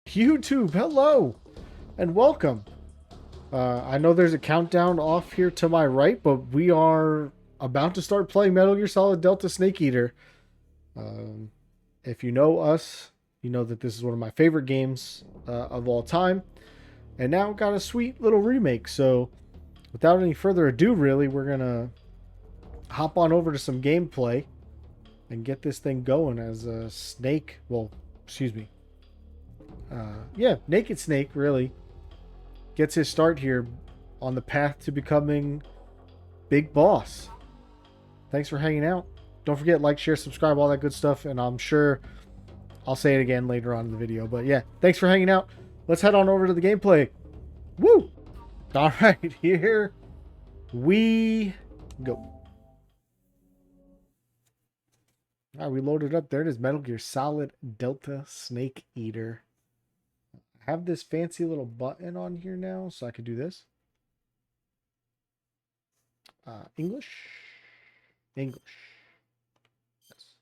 YouTube, hello and welcome. I know there's a countdown off here to my right, but we are about to start playing Metal Gear Solid Delta Snake Eater. If you know us, you know that this is one of my favorite games of all time, and now got a sweet little remake. So, without any further ado, really, we're gonna hop on over to some gameplay and get this thing going as a Snake. Well, excuse me. Yeah, Naked Snake really gets his start here on the path to becoming Big Boss. Thanks for hanging out. Don't forget, like, share, subscribe, all that good stuff, and I'm sure I'll say it again later on in the video. But yeah, thanks for hanging out. Let's head on over to the gameplay. Woo! All right, here we go. All right, we loaded up. There it is, Metal Gear Solid Delta Snake Eater. I have this fancy little button on here now, so I could do this. English. English. Yes.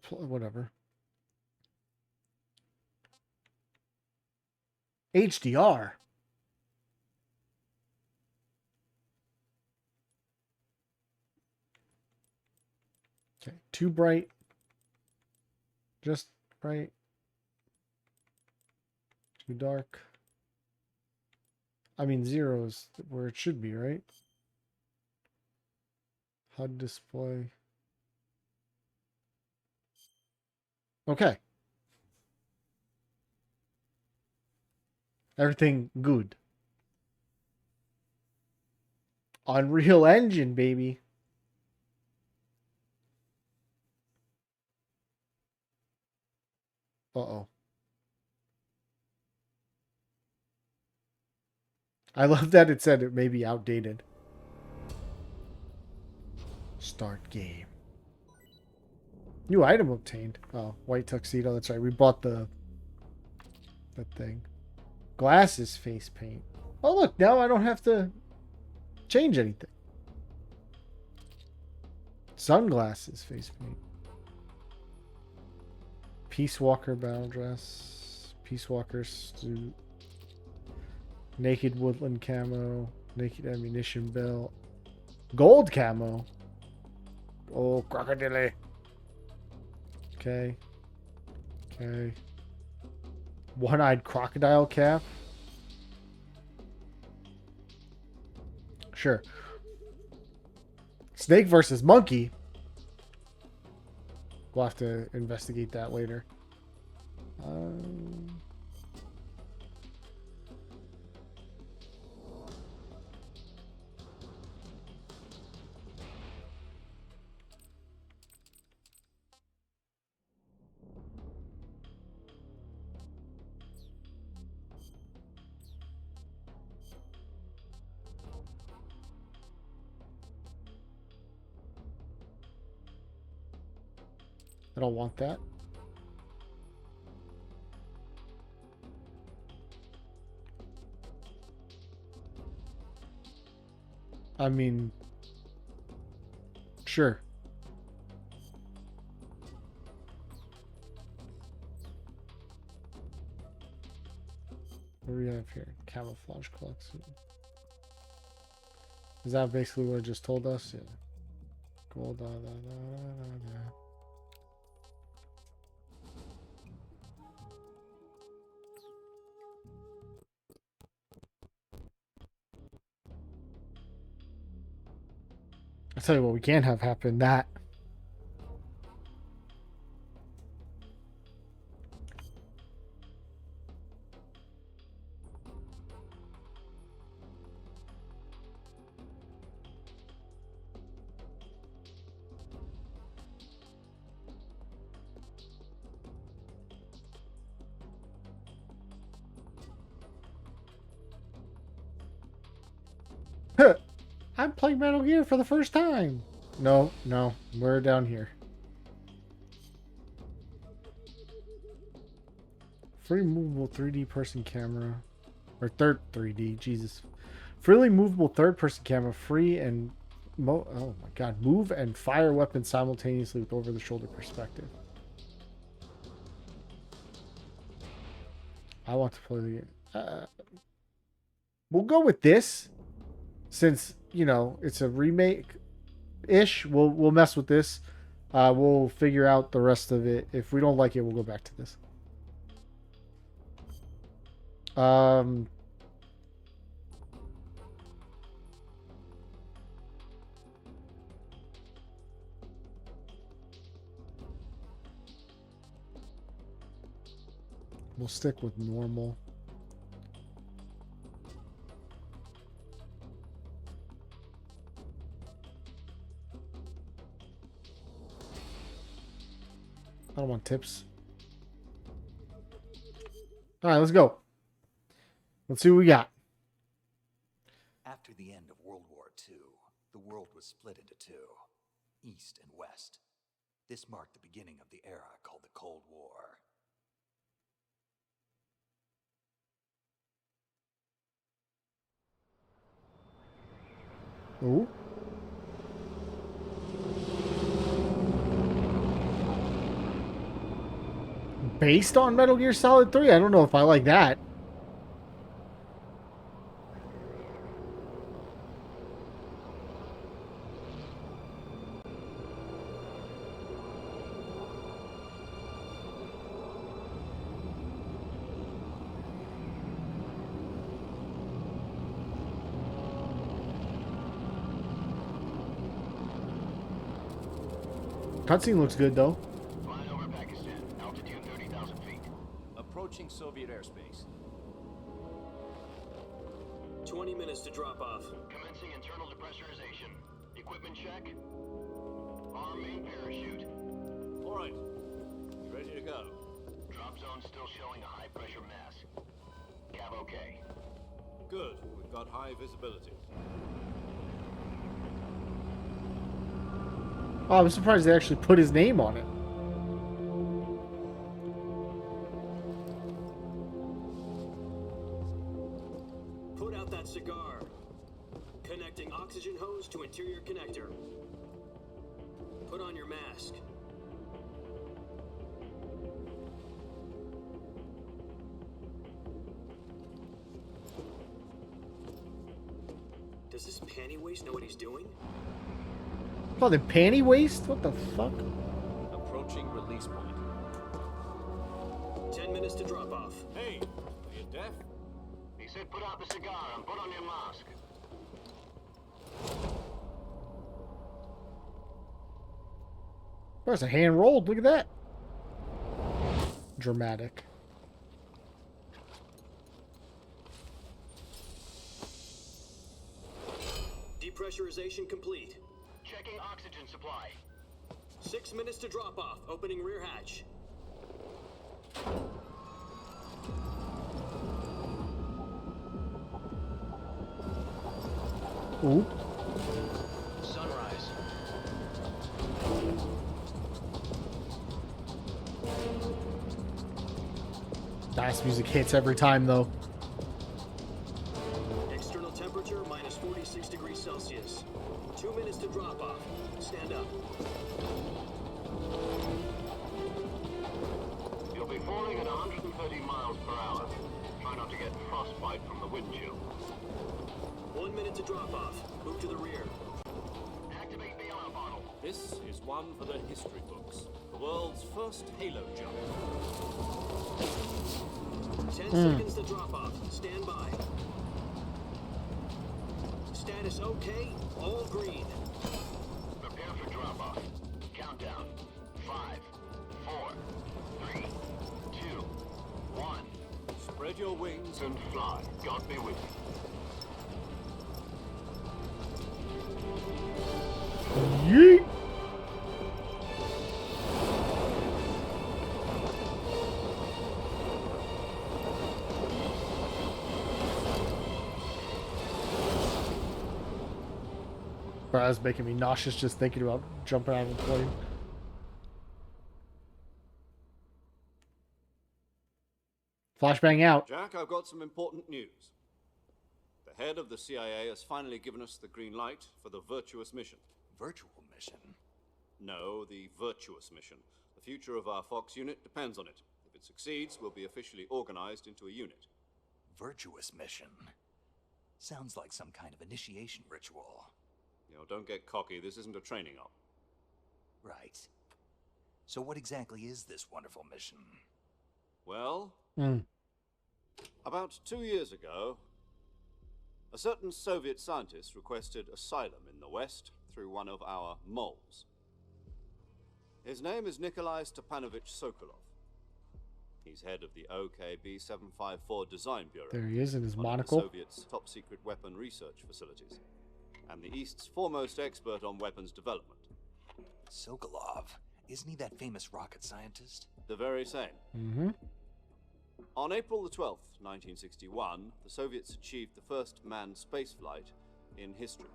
Whatever. HDR. Okay, too bright. Just bright. Too dark. I mean, 0 is where it should be, right? HUD display. Okay. Everything good. Unreal Engine, baby. Uh-oh. I love that it said it may be outdated. Start game. New item obtained. Oh, white tuxedo. That's right. We bought that thing. Glasses face paint. Oh, look. Now I don't have to change anything. Sunglasses face paint. Peace Walker battle dress. Peace Walker suit. Naked woodland camo. Naked ammunition belt. Gold camo. Oh, crocodile. Okay. Okay. One-eyed crocodile cap. Sure. Snake versus monkey. We'll have to investigate that later. I don't want that. I mean, sure. What do we have here? Camouflage collection. Is that basically what it just told us? Yeah. Gold. I'll tell you what we can't have happen. That. I'm playing Metal Gear for the first time. No, we're down here. Free movable 3D person camera. Or third 3D, Jesus. Freely movable third person camera, free and oh my god, move and fire weapons simultaneously with over the shoulder perspective. I want to play the game. We'll go with this since, you know, it's a remake ish. We'll mess with this. We'll figure out the rest of it. If we don't like it, we'll go back to this. We'll stick with normal. I don't want tips. All right, let's go. Let's see what we got. After the end of World War II, the world was split into two, East and West. This marked the beginning of the era called the Cold War. Ooh. Based on Metal Gear Solid 3? I don't know if I like that. Cutscene looks good though. Flying over Pakistan, altitude 30,000 feet. Approaching Soviet airspace. 20 minutes to drop off. Commencing internal depressurization. Equipment check. Arm main parachute. All right. Ready to go. Drop zone still showing a high pressure mass. Cav okay. Good. We've got high visibility. Oh, I'm surprised they actually put his name on it. Put out that cigar. Connecting oxygen hose to interior connector. Put on your mask. Does this panty waste know what he's doing? Oh, the panty waste? What the fuck? Approaching release point. 10 minutes to drop off. Hey, are you deaf? He said put out the cigar and put on your mask. There's a hand rolled. Look at that. Dramatic. Depressurization complete. Checking oxygen supply. 6 minutes to drop off. Opening rear hatch. Ooh. Sunrise. Nice music hits every time though. External temperature minus 46 degrees Celsius. 2 minutes to drop off. Stand up. You'll be falling at 130 miles per hour. Try not to get frostbite from the wind chill. 1 minute to drop off. Move to the rear. Activate the arm bottle. This is one for the history books. The world's first halo jump. 10 seconds to drop off. Stand by. Status okay. All green. Prepare for drop off. Countdown. 5, 4, 3, 2, 1. Spread your wings And fly. God be with you. Yeet. Bro, that's making me nauseous just thinking about jumping out of a plane. Flashbang out. Jack, I've got some important news. The head of the CIA has finally given us the green light for the Virtuous Mission. Virtual Mission? No, the Virtuous Mission. The future of our Fox unit depends on it. If it succeeds, we'll be officially organized into a unit. Virtuous Mission? Sounds like some kind of initiation ritual. You know, don't get cocky. This isn't a training op. Right. So what exactly is this wonderful mission? Well, Mm. about 2 years ago, a certain Soviet scientist requested asylum in the West through one of our moles. His name is Nikolai Stepanovich Sokolov. He's head of the OKB 754 Design Bureau. There he is in his one of monocle. the Soviets' top secret weapon research facilities, and the East's foremost expert on weapons development. Sokolov? Isn't he that famous rocket scientist? The very same. Mm-hmm. On April the 12th, 1961, the Soviets achieved the first manned spaceflight in history.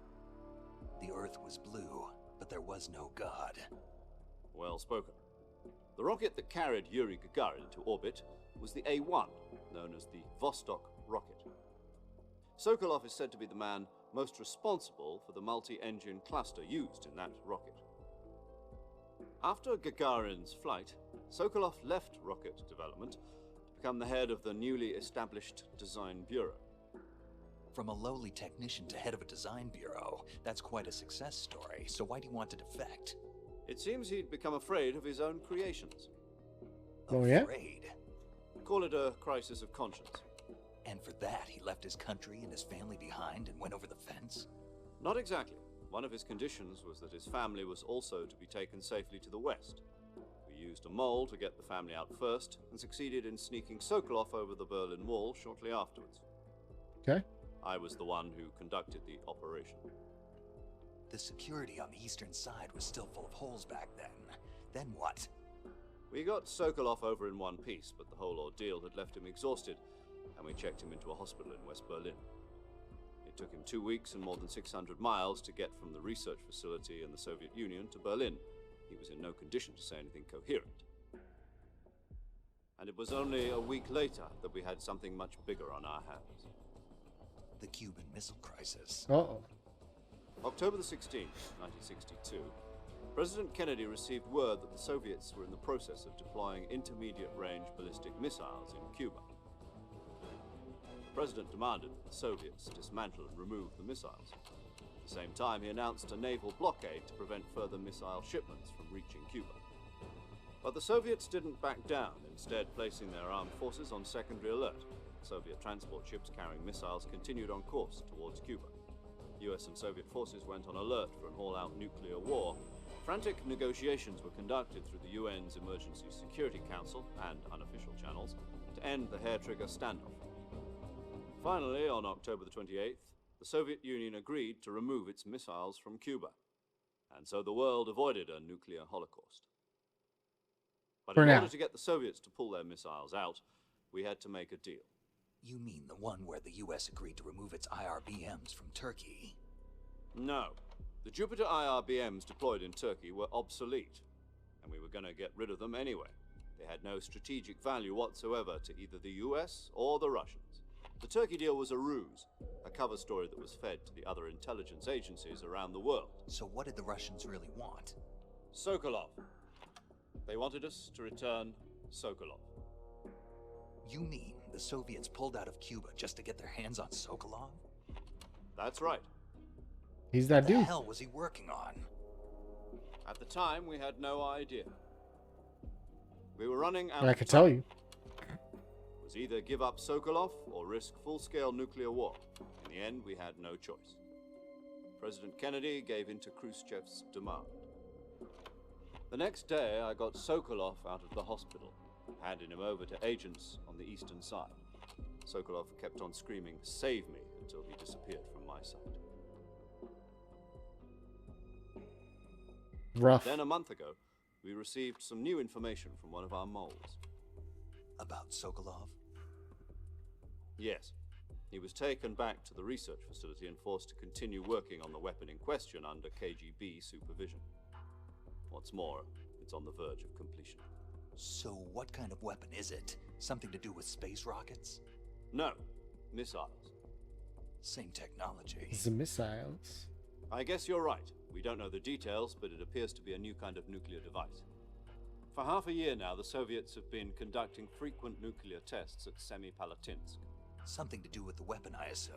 The Earth was blue, but there was no God. Well spoken. The rocket that carried Yuri Gagarin to orbit was the A-1, known as the Vostok rocket. Sokolov is said to be the man most responsible for the multi-engine cluster used in that rocket. After Gagarin's flight, Sokolov left rocket development to become the head of the newly established Design Bureau. From a lowly technician to head of a design bureau, that's quite a success story, so why do you want to defect? It seems he'd become afraid of his own creations. Oh, yeah? Afraid? Call it a crisis of conscience. And for that, he left his country and his family behind and went over the fence? Not exactly. One of his conditions was that his family was also to be taken safely to the West. We used a mole to get the family out first, and succeeded in sneaking Sokolov over the Berlin Wall shortly afterwards. Okay. I was the one who conducted the operation. The security on the eastern side was still full of holes back then. Then what? We got Sokolov over in one piece, but the whole ordeal had left him exhausted, and we checked him into a hospital in West Berlin. It took him 2 weeks and more than 600 miles to get from the research facility in the Soviet Union to Berlin. He was in no condition to say anything coherent. And it was only a week later that we had something much bigger on our hands. The Cuban Missile Crisis. Uh-oh. October the 16th, 1962, President Kennedy received word that the Soviets were in the process of deploying intermediate-range ballistic missiles in Cuba. The President demanded that the Soviets dismantle and remove the missiles. At the same time, he announced a naval blockade to prevent further missile shipments from reaching Cuba. But the Soviets didn't back down, instead placing their armed forces on secondary alert. Soviet transport ships carrying missiles continued on course towards Cuba. US and Soviet forces went on alert for an all-out nuclear war. Frantic negotiations were conducted through the UN's Emergency Security Council and unofficial channels to end the hair-trigger standoff. Finally, on October the 28th, the Soviet Union agreed to remove its missiles from Cuba, and so the world avoided a nuclear holocaust. But For in now. order to get the Soviets to pull their missiles out, we had to make a deal. You mean the one where the US agreed to remove its IRBMs from Turkey? No. The Jupiter IRBMs deployed in Turkey were obsolete, and we were going to get rid of them anyway. They had no strategic value whatsoever to either the US or the Russians. The Turkey deal was a ruse, a cover story that was fed to the other intelligence agencies around the world. So what did the Russians really want? Sokolov. They wanted us to return Sokolov. You mean the Soviets pulled out of Cuba just to get their hands on Sokolov? That's right. He's that What the dude. hell was he working on? At the time, we had no idea. We were running out I of could time. tell you. It was either give up Sokolov or risk full-scale nuclear war. In the end, we had no choice. President Kennedy gave in to Khrushchev's demand. The next day, I got Sokolov out of the hospital, handing him over to agents on the eastern side. Sokolov kept on screaming, "Save me," until he disappeared from my sight. Rough. Then a month ago, we received some new information from one of our moles. About Sokolov? Yes. He was taken back to the research facility and forced to continue working on the weapon in question under KGB supervision. What's more, it's on the verge of completion. So what kind of weapon is it? Something to do with space rockets? No, missiles. Same technology. The missiles. I guess you're right. We don't know the details, but it appears to be a new kind of nuclear device. For half a year now, the Soviets have been conducting frequent nuclear tests at Semipalatinsk. Something to do with the weapon, I assume.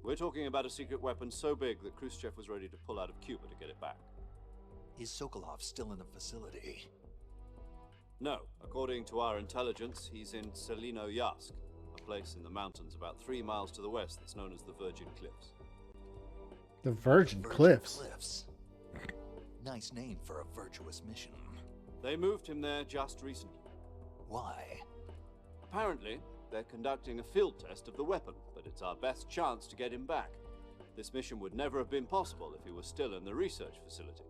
We're talking about a secret weapon so big that Khrushchev was ready to pull out of Cuba to get it back. Is Sokolov still in the facility? No, according to our intelligence, he's in Selino-Yarsk, a place in the mountains about 3 miles to the west that's known as the Virgin Cliffs. The Virgin Cliffs. Nice name for a virtuous mission. They moved him there just recently. Why? Apparently, they're conducting a field test of the weapon, but it's our best chance to get him back. This mission would never have been possible if he was still in the research facility.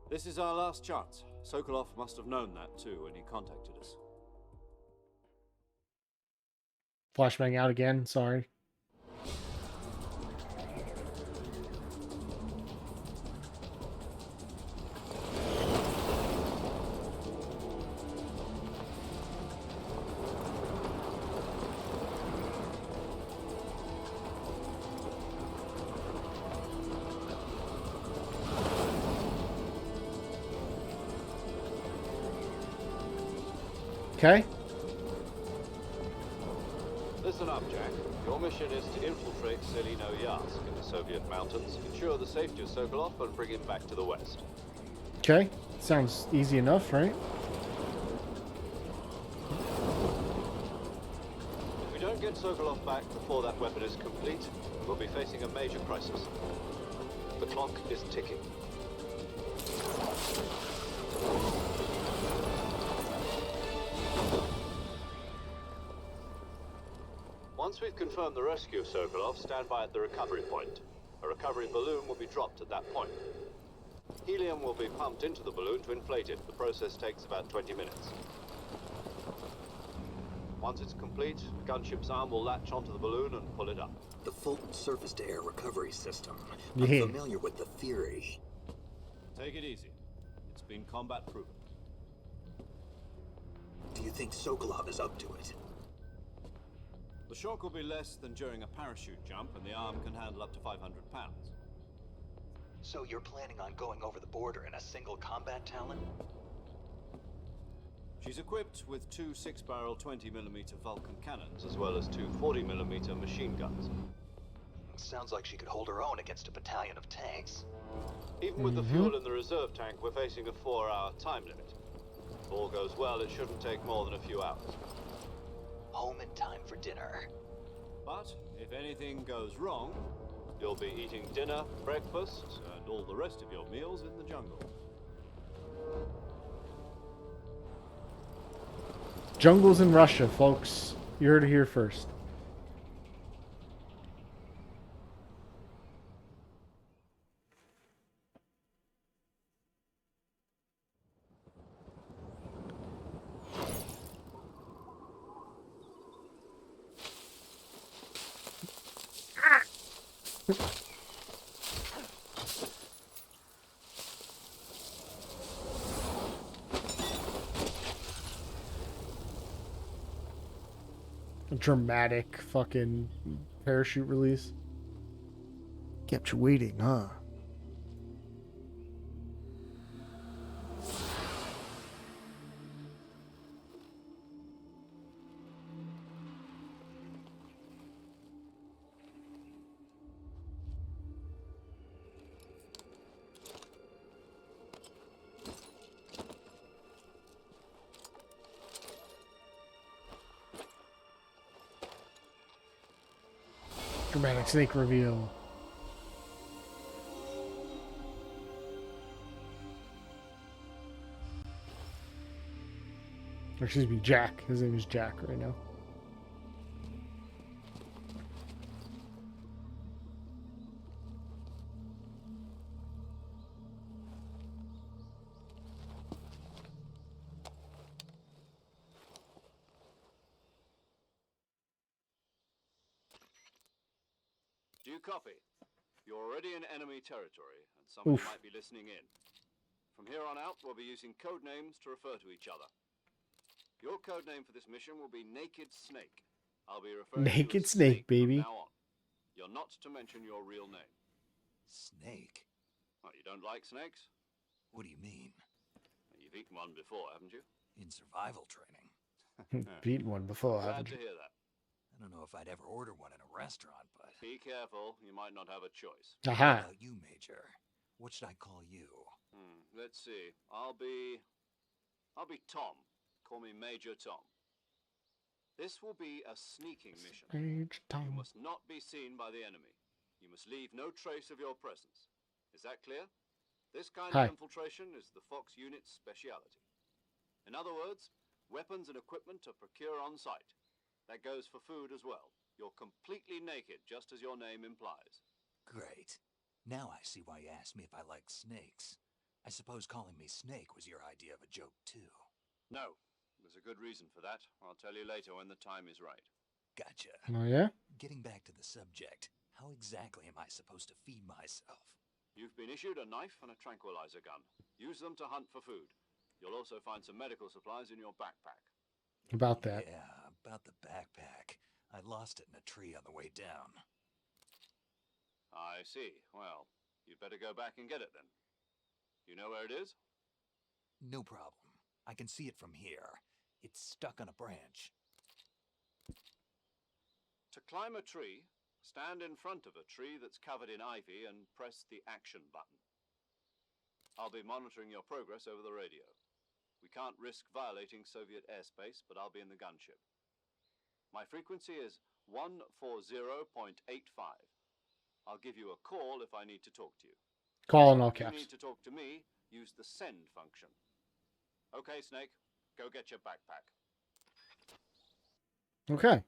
This is our last chance. Sokolov must have known that too when he contacted us. Flashbang out again, sorry. Okay. Listen up, Jack. Your mission is to infiltrate Selino-Yarsk in the Soviet mountains, ensure the safety of Sokolov, and bring him back to the west. Okay. Sounds easy enough, right? If we don't get Sokolov back before that weapon is complete, we'll be facing a major crisis. The clock is ticking. Once we've confirmed the rescue of Sokolov, stand by at the recovery point. A recovery balloon will be dropped at that point. Helium will be pumped into the balloon to inflate it. The process takes about 20 minutes. Once it's complete, the gunship's arm will latch onto the balloon and pull it up. The Fulton surface-to-air recovery system. Yeah. I'm familiar with the theory. Take it easy. It's been combat proven. Do you think Sokolov is up to it? The shock will be less than during a parachute jump, and the arm can handle up to 500 pounds. So you're planning on going over the border in a single combat Talon? She's equipped with 2 6-barrel 20mm Vulcan cannons, as well as 2 40mm machine guns. Sounds like she could hold her own against a battalion of tanks. Even with the fuel in the reserve tank, we're facing a 4-hour time limit. If all goes well, it shouldn't take more than a few hours. Home in time for dinner. But if anything goes wrong, you'll be eating dinner, breakfast, and all the rest of your meals in the jungle. Jungles in Russia, folks. You heard it here first. A dramatic fucking parachute release. Kept you waiting, huh? Dramatic snake reveal. Or excuse me, Jack. His name is Jack right now. Do you copy? You're already in enemy territory, and someone Oof. might be listening in. From here on out, we'll be using code names to refer to each other. Your code name for this mission will be Naked Snake. I'll be referring to you Naked as Snake, baby. from now on. You're not to mention your real name. Snake? Oh, you don't like snakes? What do you mean? You've eaten one before, haven't you? In survival training? Beaten one before, Glad haven't to you? hear that. I don't know if I'd ever order one in a restaurant, but... Be careful, you might not have a choice. How Aha. about you, Major? What should I call you? Let's see. I'll be Tom. Call me Major Tom. This will be a sneaking mission. Age You Tom. must not be seen by the enemy. You must leave no trace of your presence. Is that clear? This kind Hi. of infiltration is the Fox unit's speciality. In other words, weapons and equipment are procured on site. That goes for food as well. You're completely naked, just as your name implies. Great. Now I see why you asked me if I like snakes. I suppose calling me Snake was your idea of a joke, too. No, there's a good reason for that. I'll tell you later when the time is right. Gotcha. Oh, yeah? Getting back to the subject, how exactly am I supposed to feed myself? You've been issued a knife and a tranquilizer gun. Use them to hunt for food. You'll also find some medical supplies in your backpack. About that. Yeah, about the backpack. I lost it in a tree on the way down. I see. Well, you'd better go back and get it then. You know where it is? No problem. I can see it from here. It's stuck on a branch. To climb a tree, stand in front of a tree that's covered in ivy and press the action button. I'll be monitoring your progress over the radio. We can't risk violating Soviet airspace, but I'll be in the gunship. My frequency is 140.85. I'll give you a call if I need to talk to you. Call in all If you caps. need to talk to me, use the send function. Okay, Snake, go get your backpack. Okay.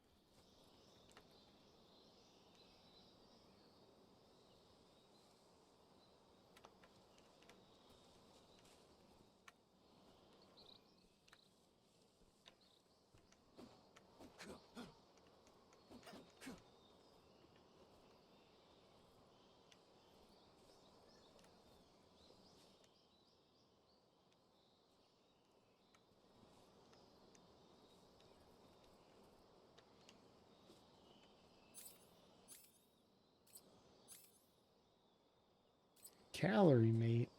Calorie, mate.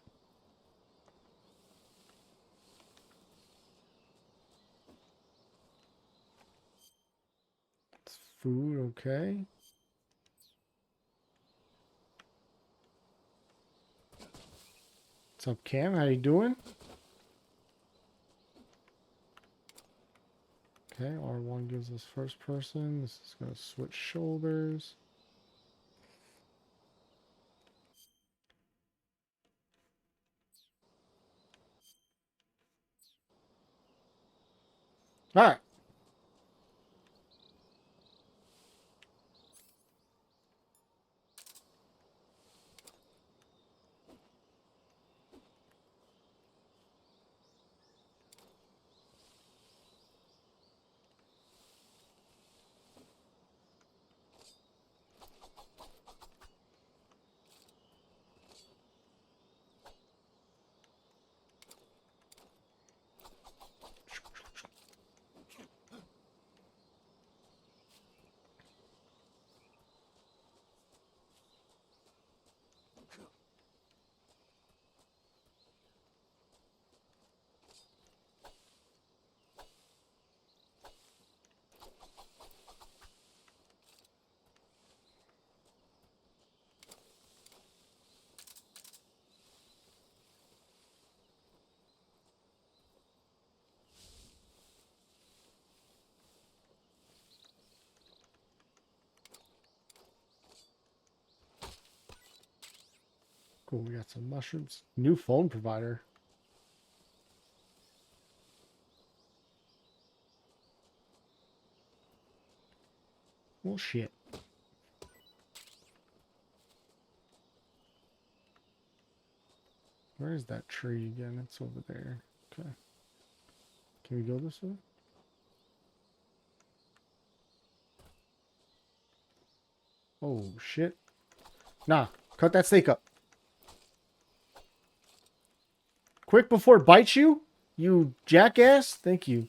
It's food, okay. What's up, Cam? How you doing? Okay, R1 gives us first person. This is going to switch shoulders. All right. Cool, we got some mushrooms. New phone provider. Well, shit. Where is that tree again? It's over there. Okay. Can we go this way? Oh, shit. Nah, cut that steak up. Quick before it bites you? You jackass? Thank you.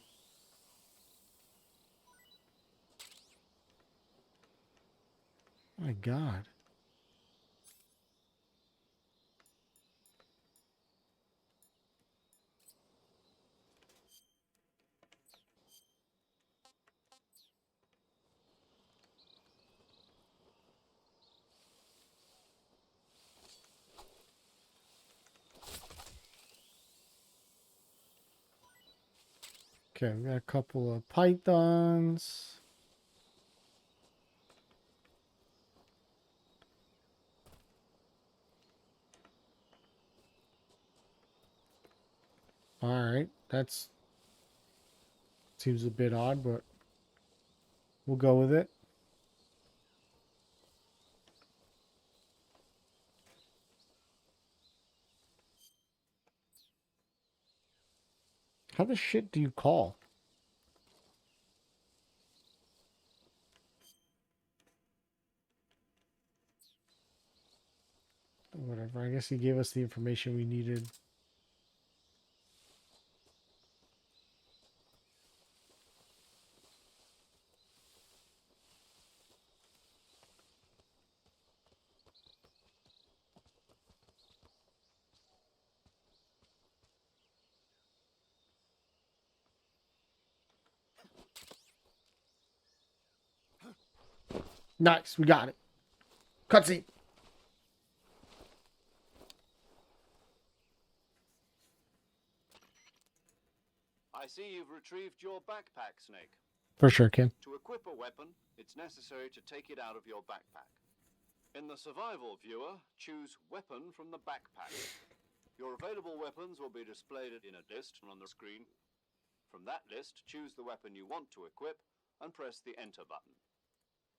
My God. Okay, we got a couple of pythons. All right, that's seems a bit odd, but we'll go with it. How the shit do you call? Whatever. I guess he gave us the information we needed. Nice, we got it. Cutscene. I see you've retrieved your backpack, Snake. For sure, Kim. To equip a weapon, it's necessary to take it out of your backpack. In the survival viewer, choose Weapon from the backpack. Your available weapons will be displayed in a list on the screen. From that list, choose the weapon you want to equip and press the Enter button.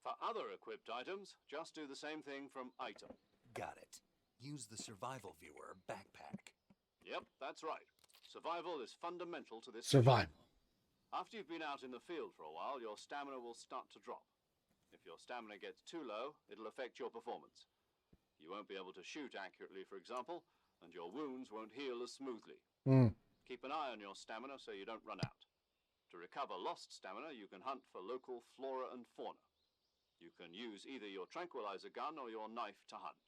For other equipped items, just do the same thing from Item. Got it. Use the survival viewer backpack. Yep, that's right. Survival is fundamental to this. Survival. After you've been out in the field for a while, your stamina will start to drop. If your stamina gets too low, it'll affect your performance. You won't be able to shoot accurately, for example, and your wounds won't heal as smoothly. Keep an eye on your stamina so you don't run out. To recover lost stamina, you can hunt for local flora and fauna. You can use either your tranquilizer gun or your knife to hunt.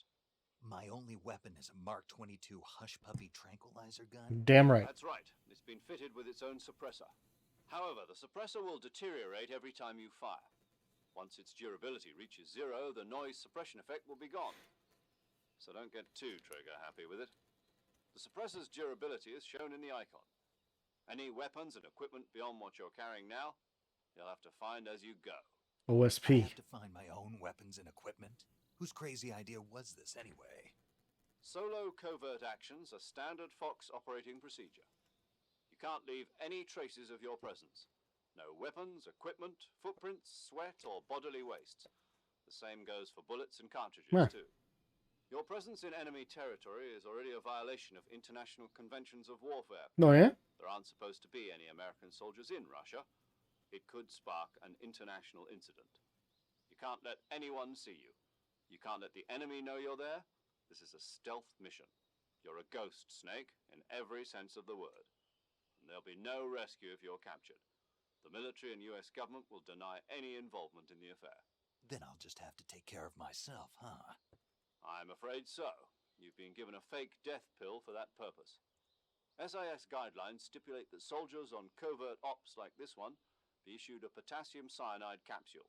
My only weapon is a Mark 22 Hush Puppy tranquilizer gun. Damn right. That's right. It's been fitted with its own suppressor. However, the suppressor will deteriorate every time you fire. Once its durability reaches 0, the noise suppression effect will be gone. So don't get too trigger happy with it. The suppressor's durability is shown in the icon. Any weapons and equipment beyond what you're carrying now, you'll have to find as you go. I OSP. have to find my own weapons and equipment? Whose crazy idea was this anyway? Solo covert actions are standard Fox operating procedure. You can't leave any traces of your presence. No weapons, equipment, footprints, sweat, or bodily waste. The same goes for bullets and cartridges, too. Your presence in enemy territory is already a violation of international conventions of warfare. No, yeah? There aren't supposed to be any American soldiers in Russia. It could spark an international incident. You can't let anyone see you. You can't let the enemy know you're there. This is a stealth mission. You're a ghost, Snake, in every sense of the word. And there'll be no rescue if you're captured. The military and US government will deny any involvement in the affair. Then I'll just have to take care of myself, huh? I'm afraid so. You've been given a fake death pill for that purpose. SIS guidelines stipulate that soldiers on covert ops like this one be issued a potassium cyanide capsule.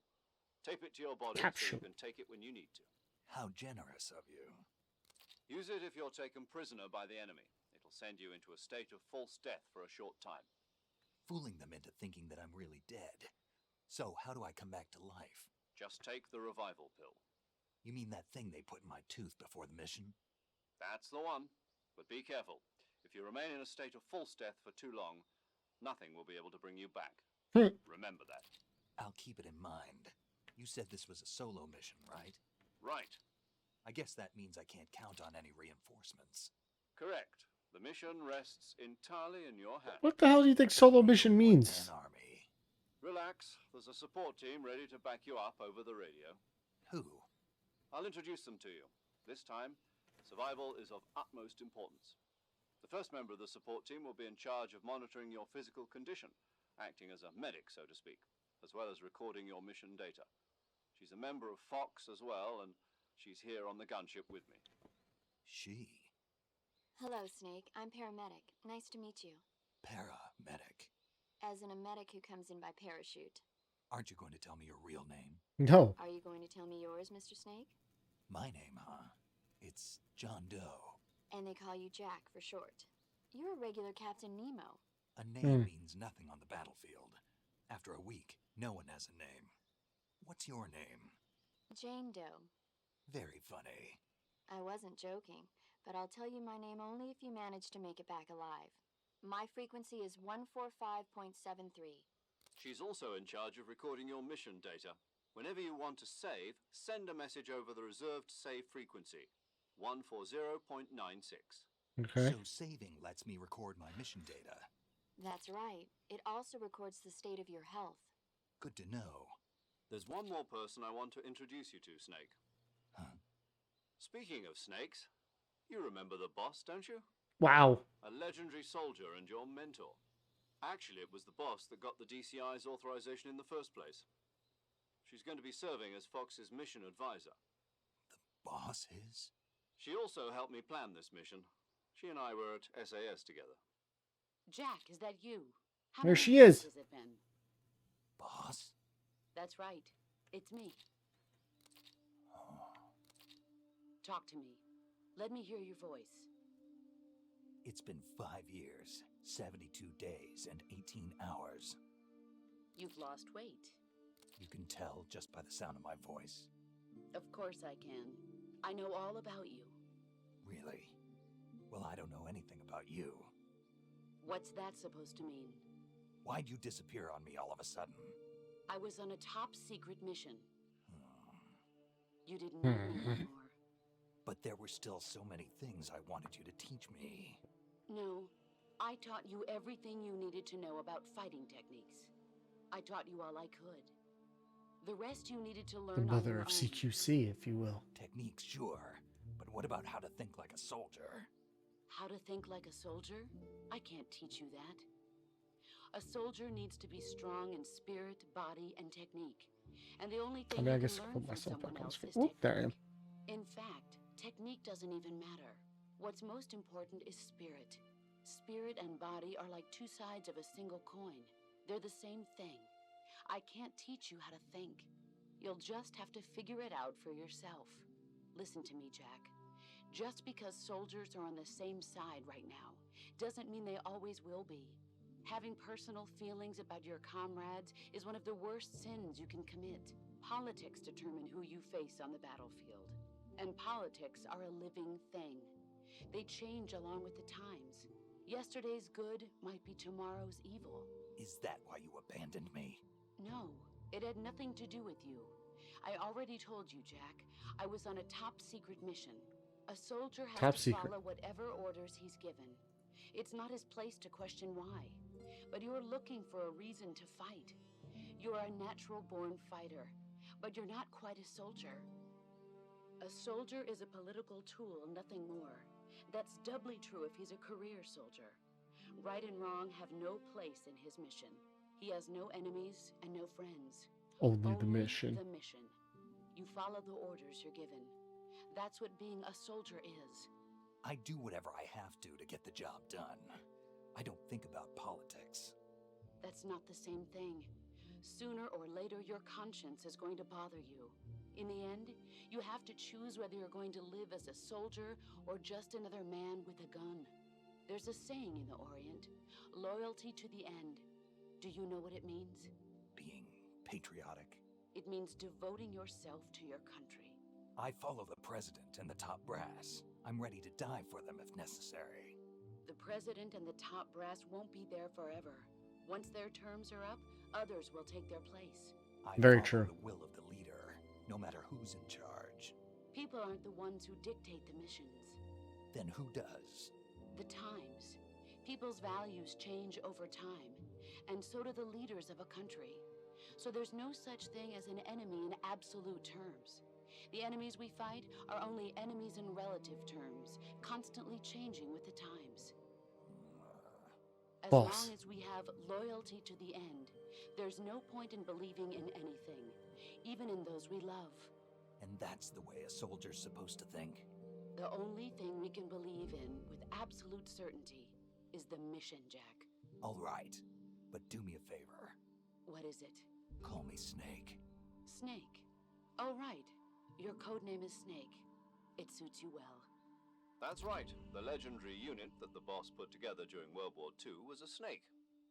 Tape it to your body so you can take it when you need to. How generous of you. Use it if you're taken prisoner by the enemy. It'll send you into a state of false death for a short time. Fooling them into thinking that I'm really dead. So, how do I come back to life? Just take the revival pill. You mean that thing they put in my tooth before the mission? That's the one. But be careful. If you remain in a state of false death for too long, nothing will be able to bring you back. Remember that. I'll keep it in mind. You said this was a solo mission, right? Right. I guess that means I can't count on any reinforcements. Correct. The mission rests entirely in your hands. What the hell do you think solo mission means? An army. Relax. There's a support team ready to back you up over the radio. Who? I'll introduce them to you. This time, survival is of utmost importance. The first member of the support team will be in charge of monitoring your physical condition, acting as a medic, so to speak, as well as recording your mission data. She's a member of Fox as well, and she's here on the gunship with me. She. Hello, Snake. I'm paramedic. Nice to meet you. Paramedic. As in a medic who comes in by parachute. Aren't you going to tell me your real name? No. Are you going to tell me yours, Mr. Snake? My name, huh? It's John Doe. And they call you Jack for short. You're a regular Captain Nemo. A name means nothing on the battlefield. After a week, no one has a name. What's your name? Jane Doe. Very funny. I wasn't joking, but I'll tell you my name only if you manage to make it back alive. My frequency is 145.73. She's also in charge of recording your mission data. Whenever you want to save, send a message over the reserved save frequency, 140.96. Okay. So saving lets me record my mission data. That's right. It also records the state of your health. Good to know. There's one more person I want to introduce you to, Snake. Huh? Speaking of snakes, you remember the boss, don't you? Wow. A legendary soldier and your mentor. Actually, it was the boss that got the DCI's authorization in the first place. She's going to be serving as Fox's mission advisor. The boss is? She also helped me plan this mission. She and I were at SAS together. Jack, is that you? How There many she years is. Has it been? Boss? That's right. It's me. Oh. Talk to me. Let me hear your voice. It's been 5 years, 72 days, and 18 hours. You've lost weight. You can tell just by the sound of my voice. Of course I can. I know all about you. Really? Well, I don't know anything about you. What's that supposed to mean? Why'd you disappear on me all of a sudden? I was on a top secret mission. Hmm. You didn't know me anymore. But there were still so many things I wanted you to teach me. No, I taught you everything you needed to know about fighting techniques. I taught you all I could. The rest you needed to learn The on mother your of own. CQC, if you will. Techniques, sure. But what about how to think like a soldier? How to think like a soldier? I can't teach you that. A soldier needs to be strong in spirit, body, and technique. And the only thing I you guess can I'll learn put from myself someone back on else screen. is Whoop, there I am. technique. In fact, technique doesn't even matter. What's most important is spirit. Spirit and body are like two sides of a single coin. They're the same thing. I can't teach you how to think. You'll just have to figure it out for yourself. Listen to me, Jack. Just because soldiers are on the same side right now doesn't mean they always will be. Having personal feelings about your comrades is one of the worst sins you can commit. Politics determine who you face on the battlefield. And politics are a living thing. They change along with the times. Yesterday's good might be tomorrow's evil. Is that why you abandoned me? No, it had nothing to do with you. I already told you, Jack. I was on a top secret mission. A soldier has Top to secret. follow whatever orders he's given. It's not his place to question why. But you're looking for a reason to fight. You're a natural-born fighter, but you're not quite a soldier. A soldier is a political tool, nothing more. That's doubly true if he's a career soldier. Right and wrong have no place in his mission. He has no enemies and no friends. Only the mission. The mission. You follow the orders you're given. That's what being a soldier is. I do whatever I have to get the job done. I don't think about politics. That's not the same thing. Sooner or later, your conscience is going to bother you. In the end, you have to choose whether you're going to live as a soldier or just another man with a gun. There's a saying in the Orient, loyalty to the end. Do you know what it means? Being patriotic. It means devoting yourself to your country. I follow the president and the top brass. I'm ready to die for them if necessary. The president and the top brass won't be there forever. Once their terms are up, others will take their place. I Very follow true. the will of the leader, no matter who's in charge. People aren't the ones who dictate the missions. Then who does? The times. People's values change over time, and so do the leaders of a country. So there's no such thing as an enemy in absolute terms. The enemies we fight are only enemies in relative terms, constantly changing with the times. As Boss. long as we have loyalty to the end, there's no point in believing in anything, even in those we love. And that's the way a soldier's supposed to think. The only thing we can believe in with absolute certainty is the mission, Jack. All right, but do me a favor. What is it? Call me Snake. Snake. Oh, right. Your code name is Snake. It suits you well. That's right. The legendary unit that the boss put together during World War II was a snake.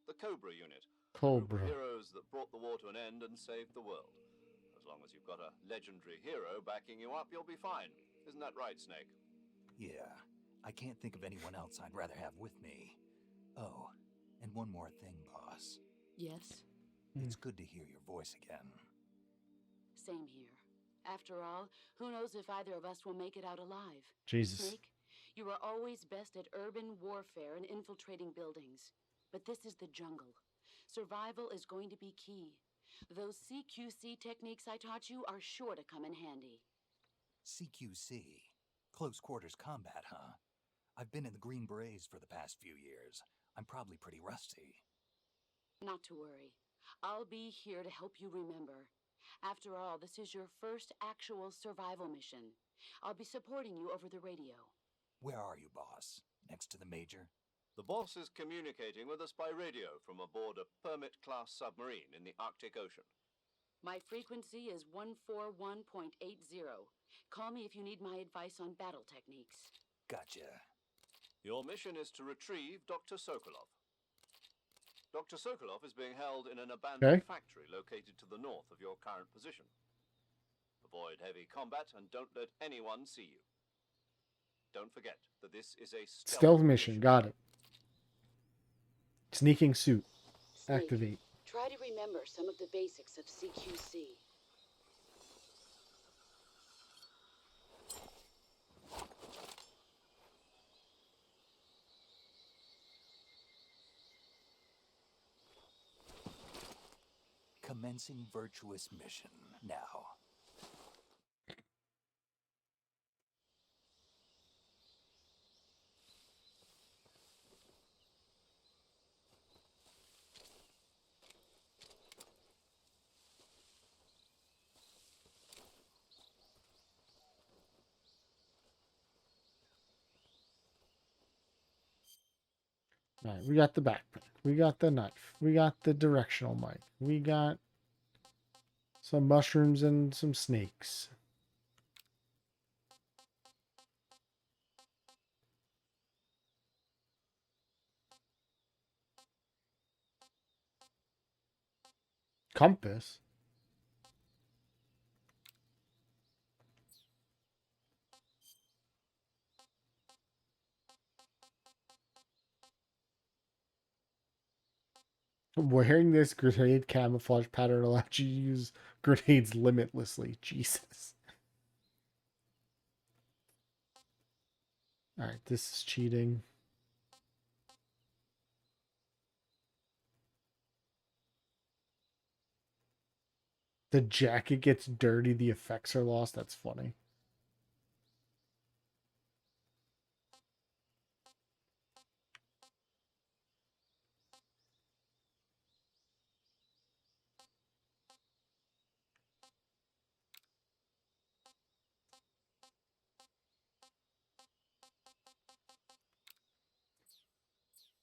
The Cobra unit. A group of Cobra. heroes that brought the war to an end and saved the world. As long as you've got a legendary hero backing you up, you'll be fine. Isn't that right, Snake? Yeah, I can't think of anyone else I'd rather have with me. Oh, and one more thing, boss. Yes? It's good to hear your voice again. Same here. After all, who knows if either of us will make it out alive? Jesus. Snake, you are always best at urban warfare and infiltrating buildings. But this is the jungle. Survival is going to be key. Those CQC techniques I taught you are sure to come in handy. CQC? Close quarters combat, huh? I've been in the Green Berets for the past few years. I'm probably pretty rusty. Not to worry. I'll be here to help you remember. After all, this is your first actual survival mission. I'll be supporting you over the radio. Where are you, boss? Next to the Major? The boss is communicating with us by radio from aboard a Permit-class submarine in the Arctic Ocean. My frequency is 141.80. Call me if you need my advice on battle techniques. Gotcha. Your mission is to retrieve Dr. Sokolov. Dr. Sokolov is being held in an abandoned factory located to the north of your current position. Avoid heavy combat and don't let anyone see you. Don't forget that this is a Stealth mission. Got it. Sneaking suit. Snake, Activate. try to remember some of the basics of CQC. Commencing Virtuous Mission now. All right, we got the backpack. We got the knife. We got the directional mic. We got some mushrooms and some snakes. Compass. Wearing this grenade camouflage pattern allows you to use grenades limitlessly. Jesus. All right, this is cheating. The jacket gets dirty, the effects are lost. That's funny.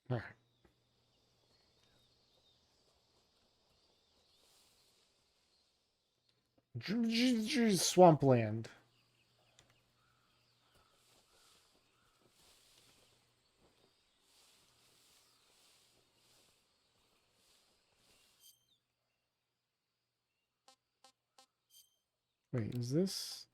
All right. Swampland. Wait, is this?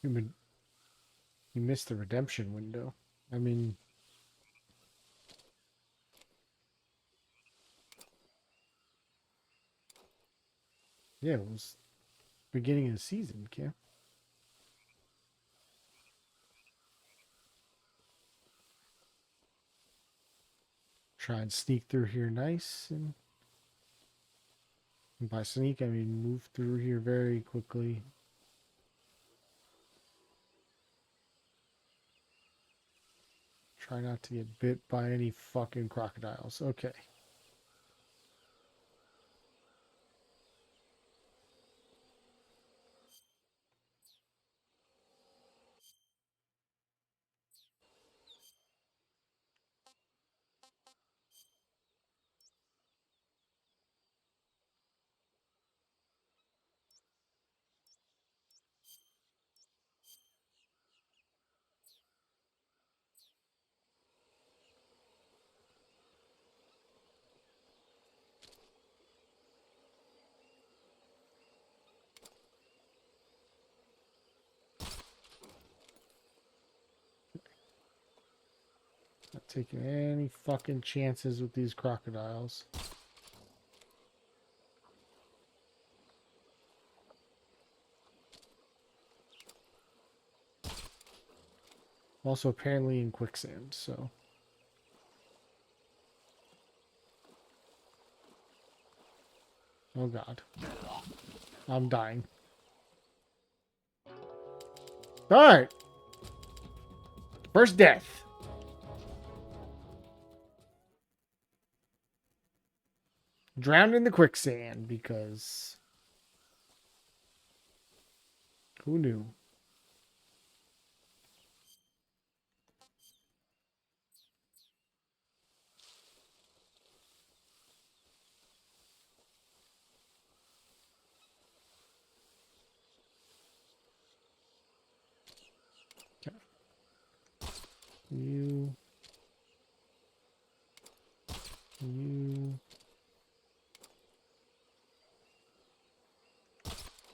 You missed the redemption window. I mean, yeah, it was beginning of the season, Cam. Try and sneak through here nice. And by sneak, I mean move through here very quickly. Try not to get bit by any fucking crocodiles. Okay. Not taking any fucking chances with these crocodiles. Also apparently in quicksand, so. Oh god. I'm dying. Alright. First death. Drowned in the quicksand because... Who knew? Okay. You. You.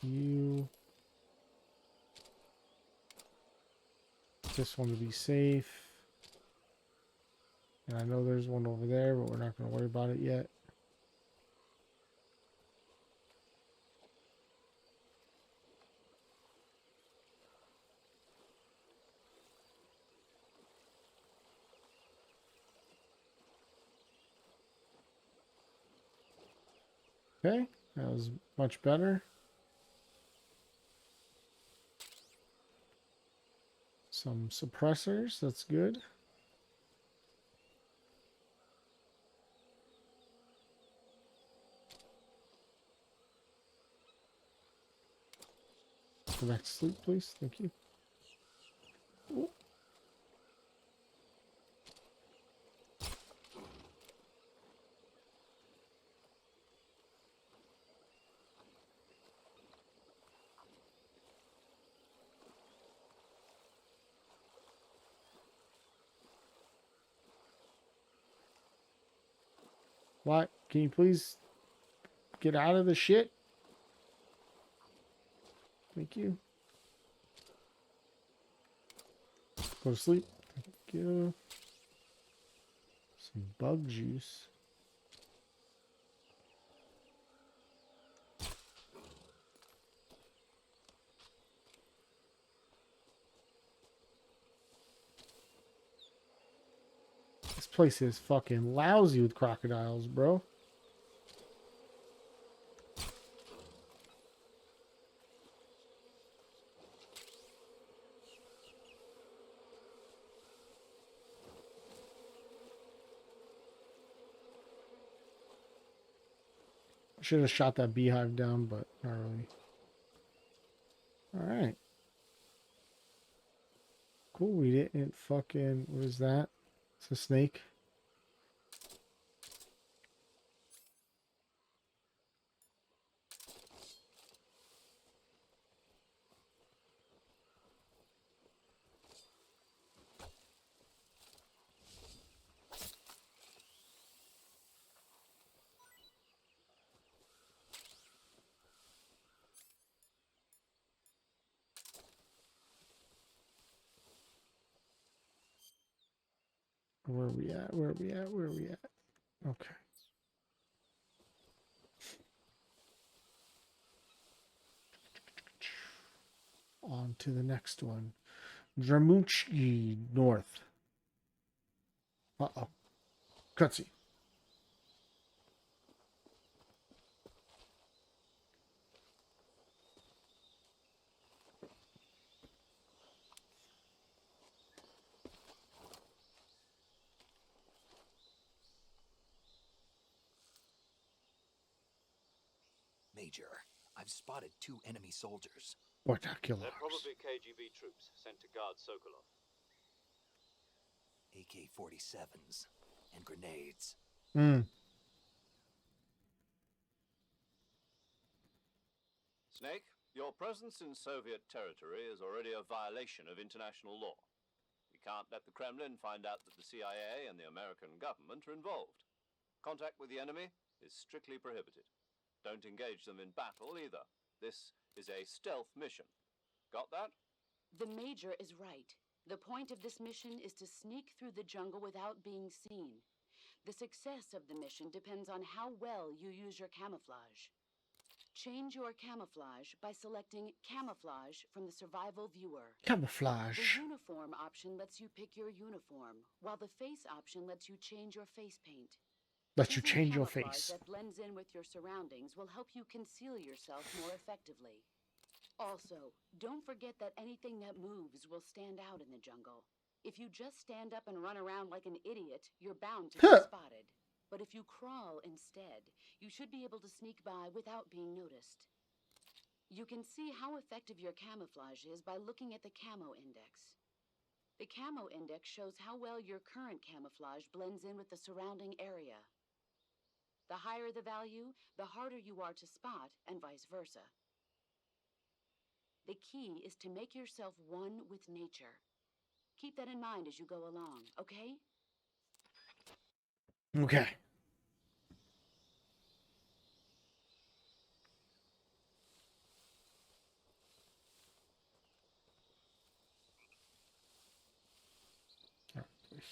You. This one to be safe. And I know there's one over there, but we're not going to worry about it yet. Okay, that was much better. Some suppressors, that's good. Go back to sleep, please. Thank you. Ooh. What? Can you please get out of the shit? Thank you. Go to sleep. Thank you. Some bug juice. This place is fucking lousy with crocodiles, bro. I should have shot that beehive down, but not really. Alright. Cool, we didn't fucking... What is that? It's a snake. Where are we at? Where are we at? Where are we at? Okay. On to the next one. Dramuchki North. Uh-oh. Cutscene. Major, I've spotted 2 enemy soldiers. Spectacular. They're probably KGB troops sent to guard Sokolov. AK-47s and grenades. Snake, your presence in Soviet territory is already a violation of international law. We can't let the Kremlin find out that the CIA and the American government are involved. Contact with the enemy is strictly prohibited. Don't engage them in battle either. This is a stealth mission. Got that? The Major is right. The point of this mission is to sneak through the jungle without being seen. The success of the mission depends on how well you use your camouflage. Change your camouflage by selecting Camouflage from the Survival Viewer. Camouflage. The Uniform option lets you pick your uniform, while the Face option lets you change your face paint. Let you Choosing change your camouflage face. that blends in with your surroundings will help you conceal yourself more effectively. Also, don't forget that anything that moves will stand out in the jungle. If you just stand up and run around like an idiot, you're bound to be spotted. But if you crawl instead, you should be able to sneak by without being noticed. You can see how effective your camouflage is by looking at the Camo Index. The Camo Index shows how well your current camouflage blends in with the surrounding area. The higher the value, the harder you are to spot, and vice versa. The key is to make yourself one with nature. Keep that in mind as you go along, okay? Okay.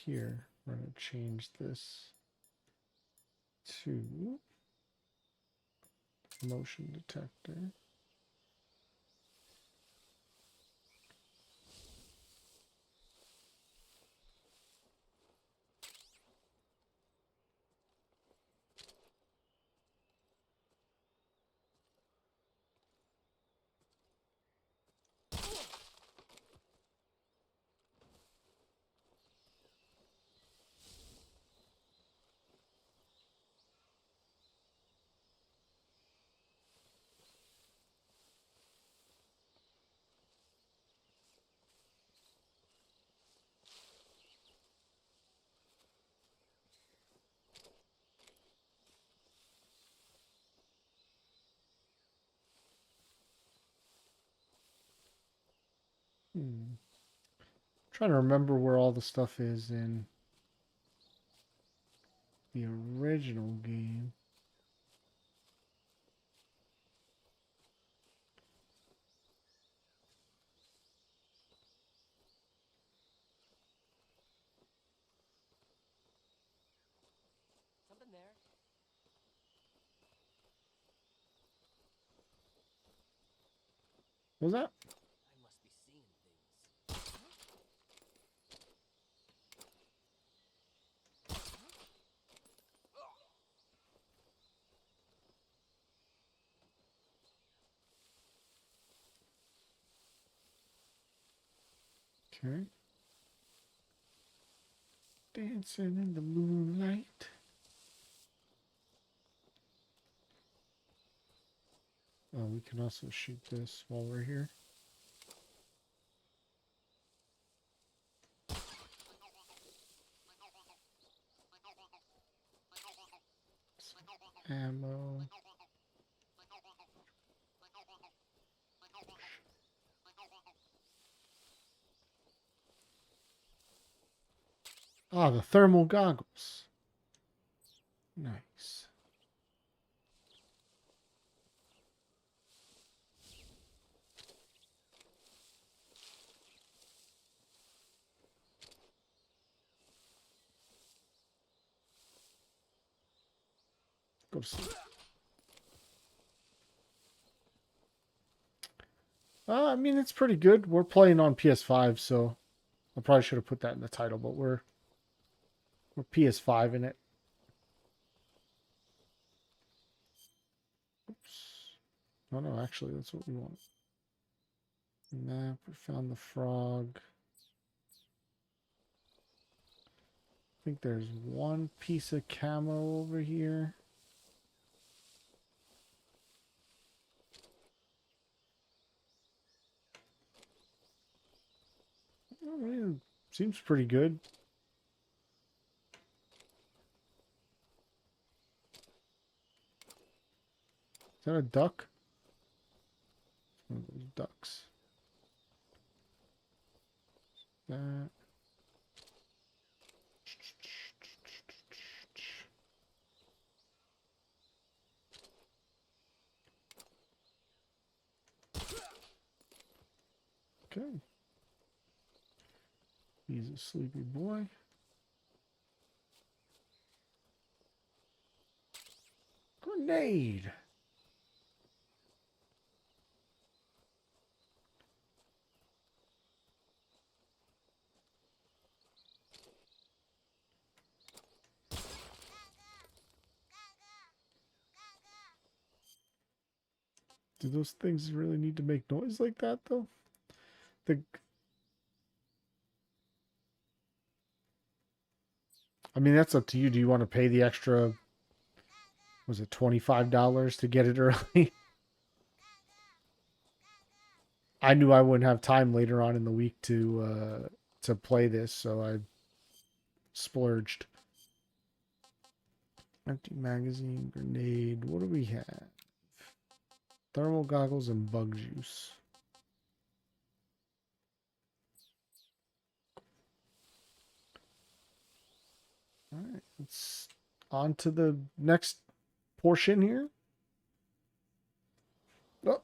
Here, we're going to change this to motion detector. Trying to remember where all the stuff is in the original game. Something there. What was that? I must be seeing things. Okay. Dancing in the moonlight. Oh, we can also shoot this while we're here. Ammo. Ah, the thermal goggles. Nice. Go to sleep. I mean, it's pretty good. We're playing on PS5, so I probably should have put that in the title, but we're PS5 in it. Oops. Oh no, actually, that's what we want. Map. We found the frog. I think there's one piece of camo over here. I mean, seems pretty good. Is that a duck? One of those ducks. That. Okay. He's a sleepy boy. Grenade. Do those things really need to make noise like that, though? I mean, that's up to you. Do you want to pay the extra, was it $25 to get it early? I knew I wouldn't have time later on in the week to play this, so I splurged. Empty magazine, grenade. What do we have? Thermal goggles and bug juice. All right, let's on to the next portion here. Oh.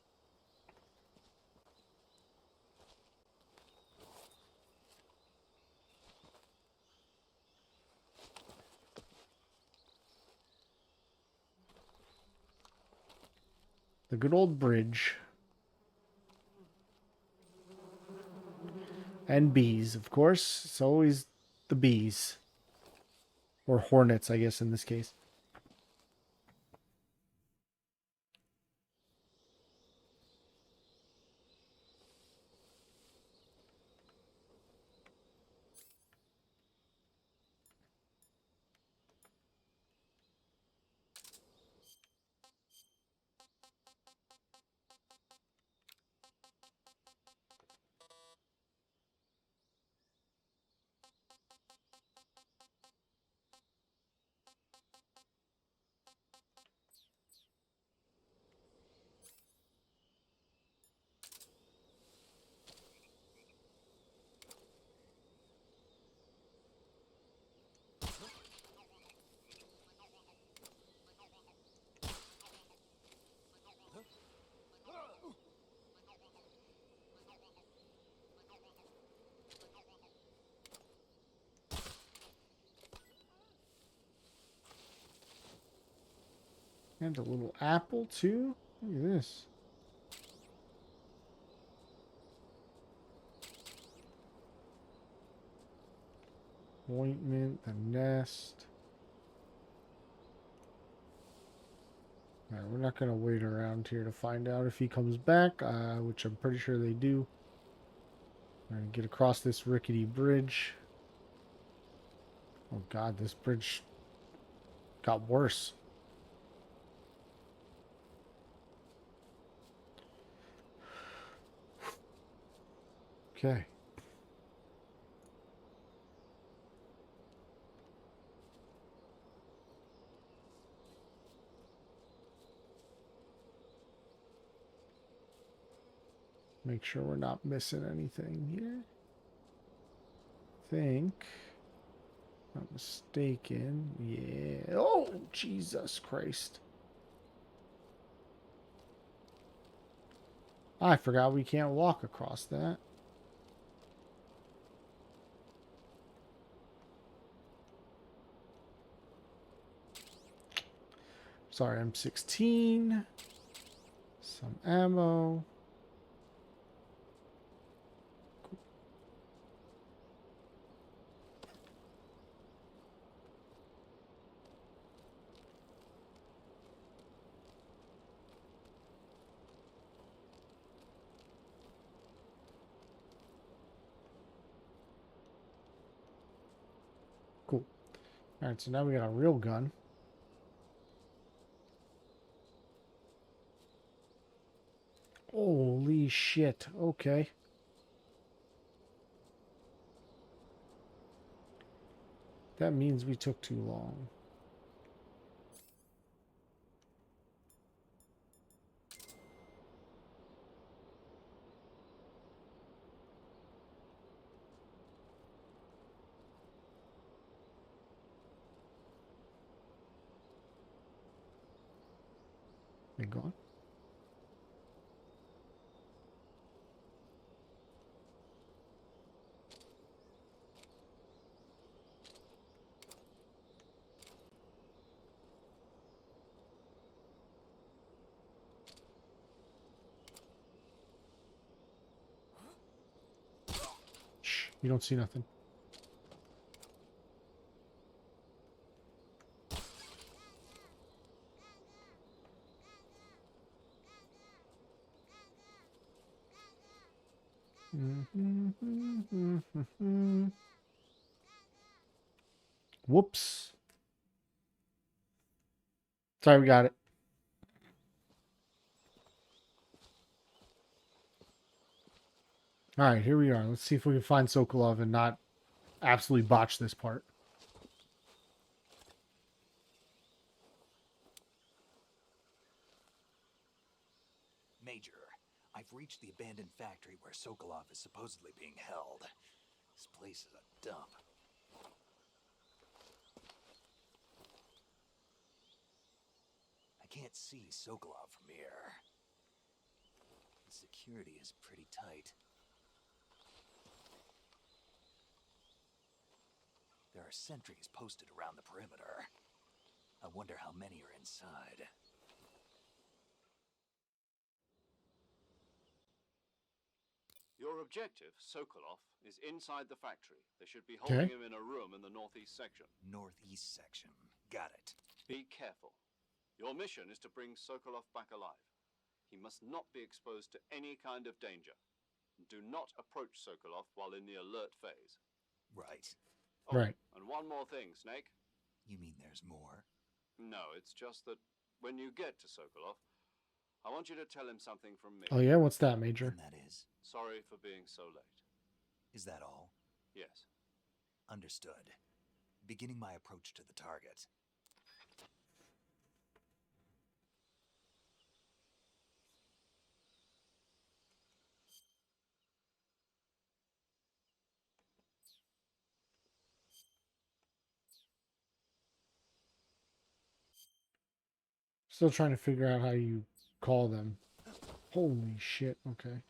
The good old bridge. And bees, of course. It's always the bees. Or hornets, I guess, in this case. And a little apple, too. Look at this. Ointment, the nest. Alright, we're not going to wait around here to find out if he comes back, which I'm pretty sure they do. We're going to get across this rickety bridge. Oh god, this bridge got worse. Okay. Make sure we're not missing anything here. Think. Not mistaken. Yeah. Oh, Jesus Christ. I forgot we can't walk across that. Sorry, M16. Some ammo. Cool. All right, so now we got a real gun. Holy shit. Okay. That means we took too long. They gone? Shh, you don't see nothing. Whoops. Sorry, we got it. All right, here we are. Let's see if we can find Sokolov and not absolutely botch this part. Major, I've reached the abandoned factory where Sokolov is supposedly being held. This place is a dump. I can't see Sokolov from here. The security is pretty tight. There are sentries posted around the perimeter. I wonder how many are inside. Your objective, Sokolov, is inside the factory. They should be holding Okay. him in a room in the northeast section. Northeast section. Got it. Be careful. Your mission is to bring Sokolov back alive. He must not be exposed to any kind of danger. Do not approach Sokolov while in the alert phase. Right. Oh, Right. and one more thing, Snake. You mean there's more? No, it's just that when you get to Sokolov, I want you to tell him something from me. Oh yeah, what's that, Major? And that is? Sorry for being so late. Is that all? Yes. Understood. Beginning my approach to the target. Still trying to figure out how you call them. Holy shit, okay.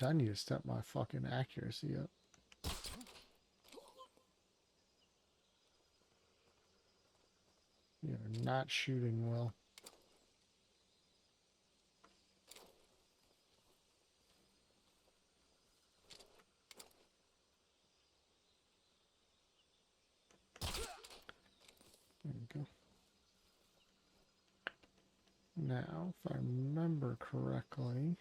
I need to step my fucking accuracy up. You're not shooting well. There we go. Now, if I remember correctly,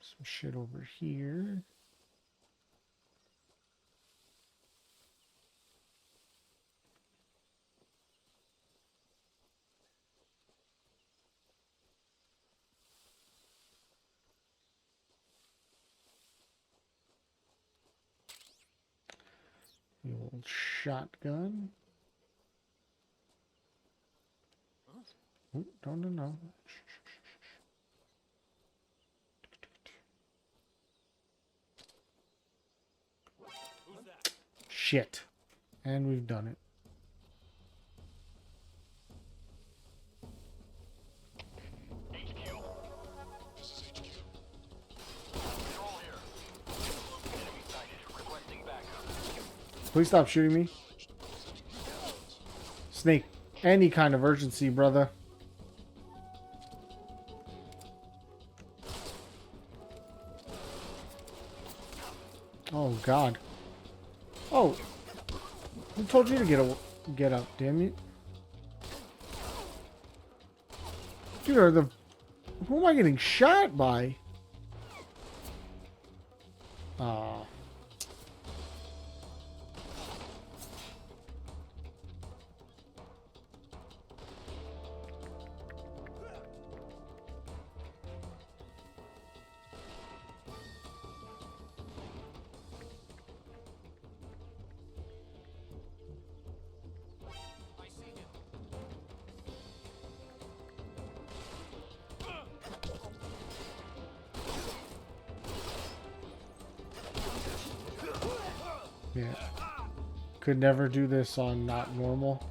some shit over here. The old shotgun. Oh, no. Shit. And we've done it. HQ. This is HQ. Control here. Enemy sighted. Requesting backup. Please stop shooting me. Snake, any kind of urgency, brother. Oh, God. Oh. Who told you to get up, damn it? Dude, who am I getting shot by? Aw. Yeah. Could never do this on not normal.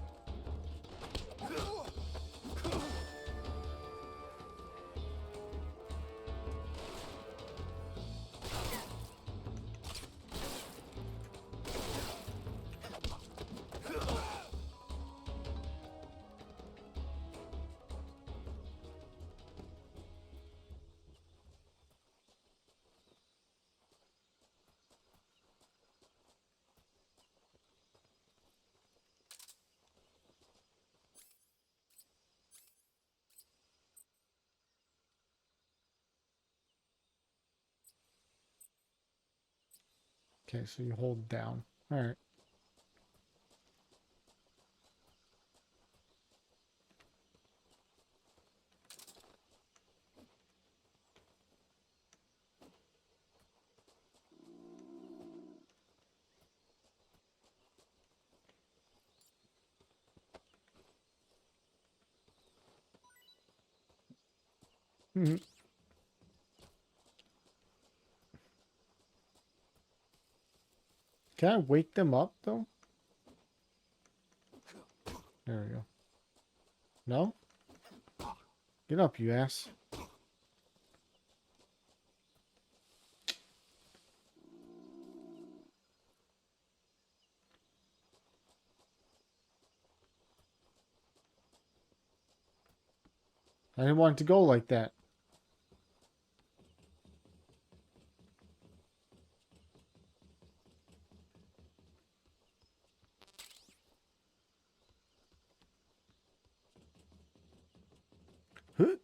Okay, so you hold down. All right. Mm-hmm. Can I wake them up, though? There we go. No? Get up, you ass. I didn't want it to go like that. Huh?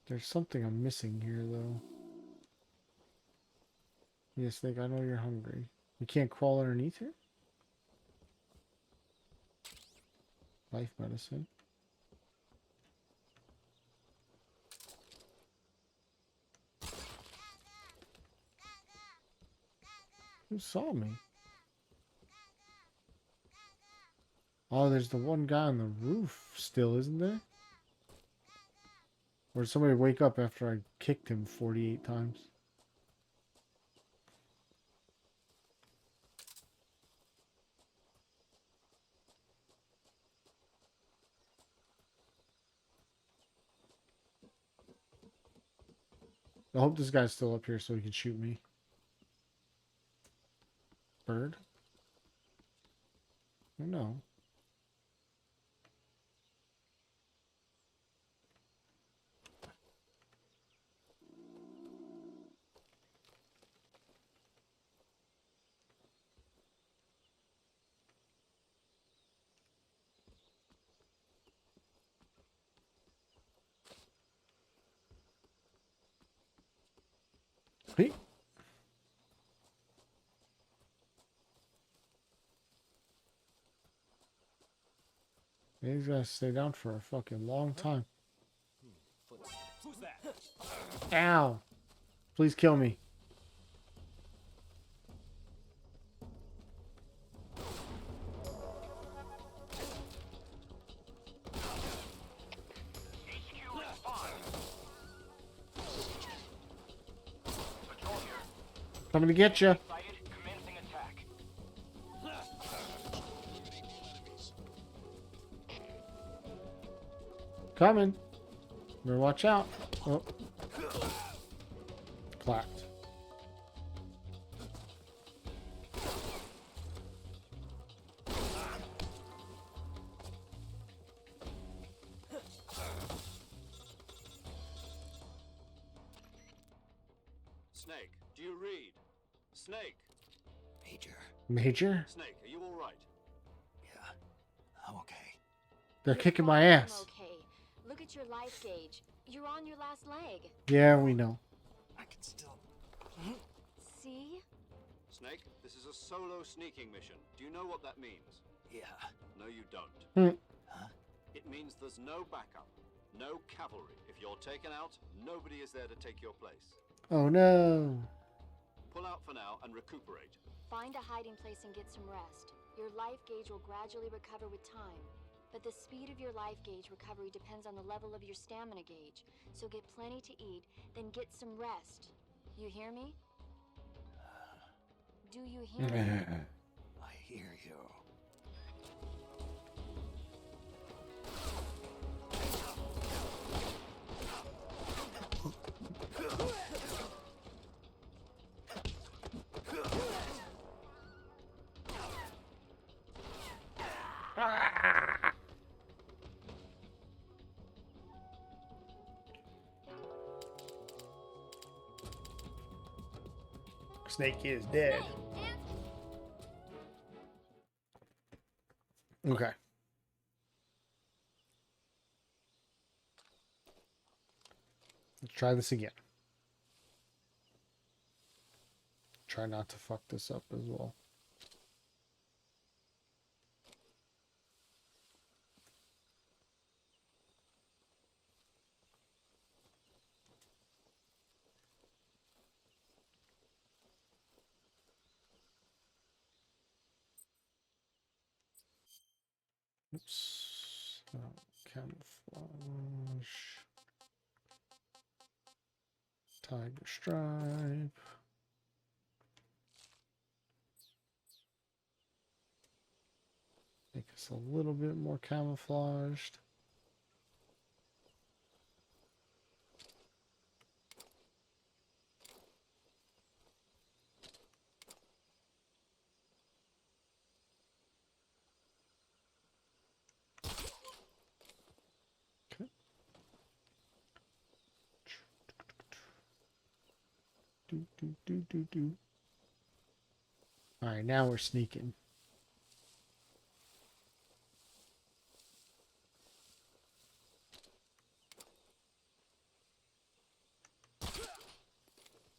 There's something I'm missing here, though. Yes, Snake, I know you're hungry. You can't crawl underneath here? Life medicine. Who saw me? Oh, there's the one guy on the roof still, isn't there? Or did somebody wake up after I kicked him 48 times? I hope this guy's still up here so he can shoot me. Bird? Oh, no. Hey. He's gonna stay down for a fucking long time. Who's that? Ow! Please kill me. HQ is fine. Control here. Coming to get you. Sighted. Commencing attack. Coming. Better watch out. Oh. Clapped. Snake, do you read? Snake! Major. Major? Snake, are you alright? Yeah, I'm okay. They're You're kicking my far from ass. Okay. Look at your life gauge. You're on your last leg. Yeah, we know. I can still. See? Snake, this is a solo sneaking mission. Do you know what that means? Yeah. No, you don't. Huh? It means there's no backup, no cavalry. If you're taken out, nobody is there to take your place. Oh no. Pull out for now and recuperate. Find a hiding place and get some rest. Your life gauge will gradually recover with time. But the speed of your life gauge recovery depends on the level of your stamina gauge. So get plenty to eat, then get some rest. You hear me? Do you hear me? I hear you. Snake is dead. Okay. Let's try this again. Try not to fuck this up as well. Oops. Camouflage. Tiger stripe. Make us a little bit more camouflaged. Okay. Do. All right, now we're sneaking.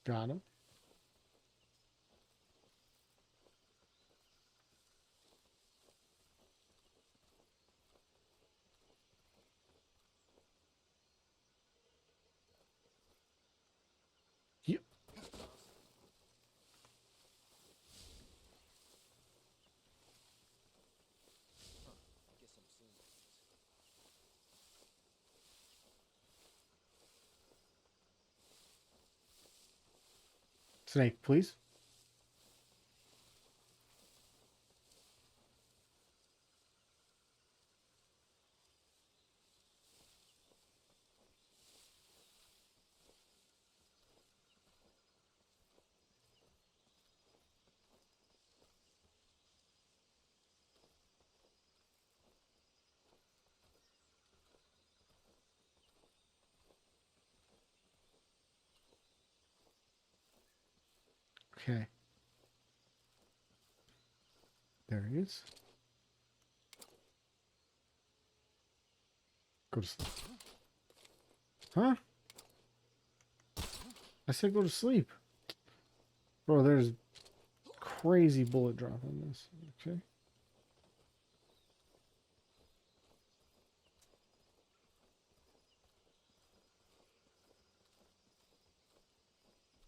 Got him. Yep. Guess I'm seeing things. Snake, please. Okay. There he is. Go to sleep. Huh? I said go to sleep. Bro, there's crazy bullet drop on this. Okay.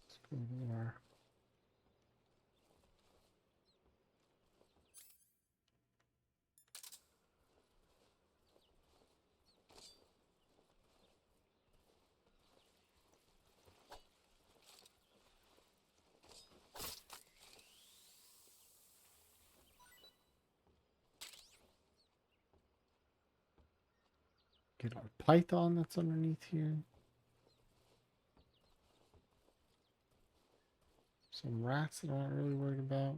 Let's go to our... Get our python that's underneath here. Some rats that I'm not really worried about.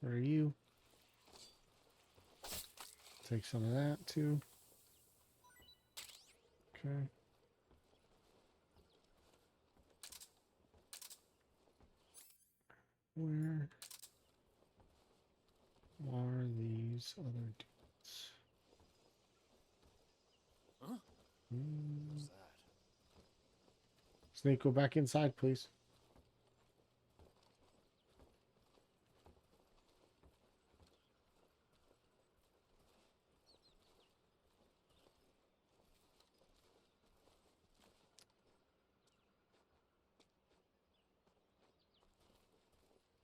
Where are you? Take some of that too. Okay. Where are these other dudes? Huh? Hmm. What's that? Snake, go back inside, please.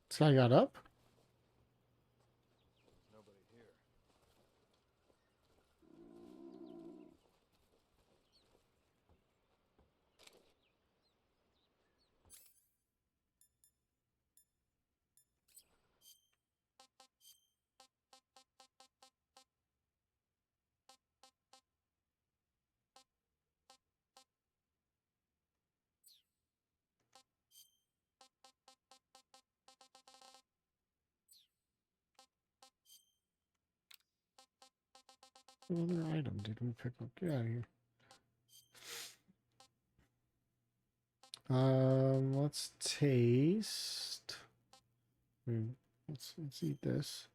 This guy got up? Nobody here. What other item did we pick up? Get out of here. Let's taste. Let's eat this.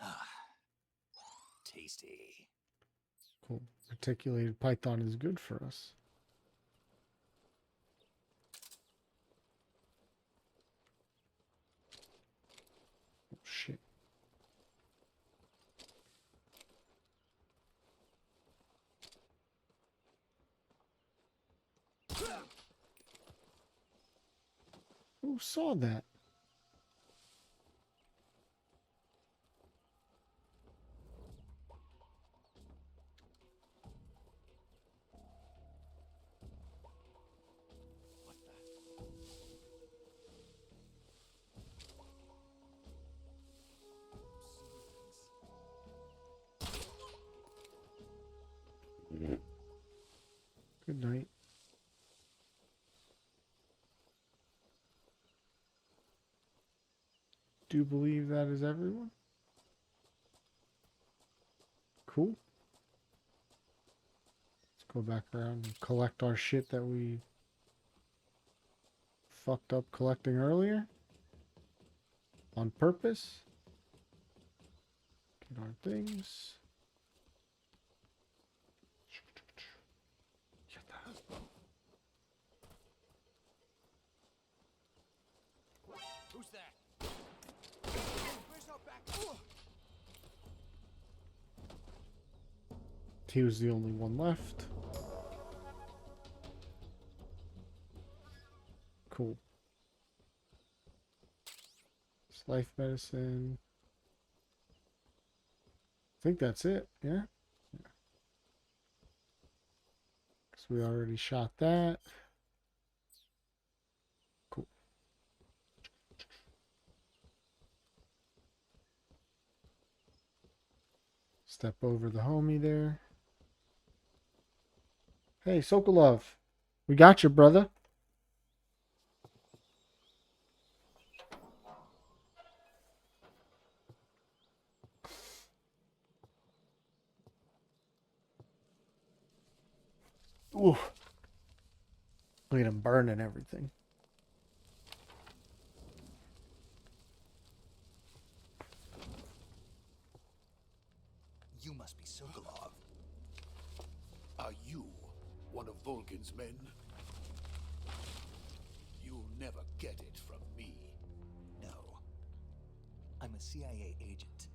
Ah, tasty. Cool. Articulated python is good for us. Oh, shit. Who saw that? What the? Good night. Do you believe that is everyone? Cool. Let's go back around and collect our shit that we fucked up collecting earlier. On purpose. Get our things. Who's that? Where's our back? He was the only one left. Cool. It's life medicine. I think that's it, yeah? Because we already shot that. Cool. Step over the homie there. Hey, Sokolov. We got you, brother. Ooh. Look at him burning everything. You must be Sokolov. Are you one of Volgin's men? You'll never get it from me. No. I'm a CIA agent.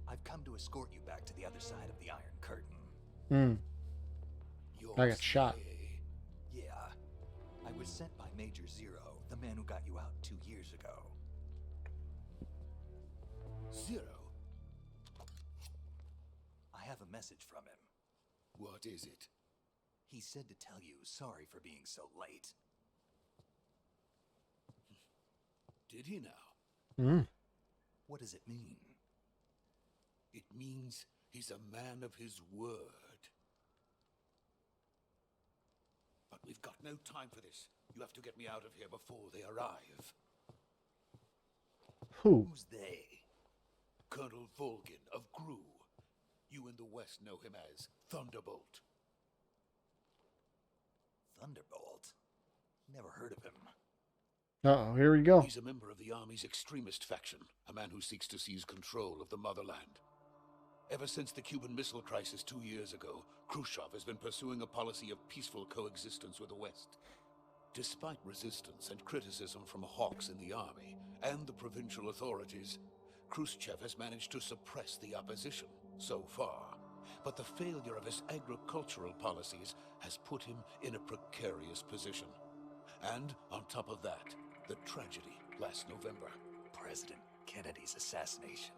I've come to escort you back to the other side of the Iron Curtain. Hmm. You're I got shot. CIA. Yeah. I was sent by Major Zero, the man who got you out 2 years ago. Zero? I have a message from him. What is it? He said to tell you sorry for being so late. Did he now? Hmm. What does it mean? It means he's a man of his word. But we've got no time for this. You have to get me out of here before they arrive. Who? Who's they? Colonel Volgin of Gru. You in the West know him as Thunderbolt. Thunderbolt? Never heard of him. Uh-oh, here we go. He's a member of the Army's extremist faction, a man who seeks to seize control of the motherland. Ever since the Cuban Missile Crisis 2 years ago, Khrushchev has been pursuing a policy of peaceful coexistence with the West. Despite resistance and criticism from hawks in the army and the provincial authorities, Khrushchev has managed to suppress the opposition so far. But the failure of his agricultural policies has put him in a precarious position. And on top of that, the tragedy last November. President Kennedy's assassination.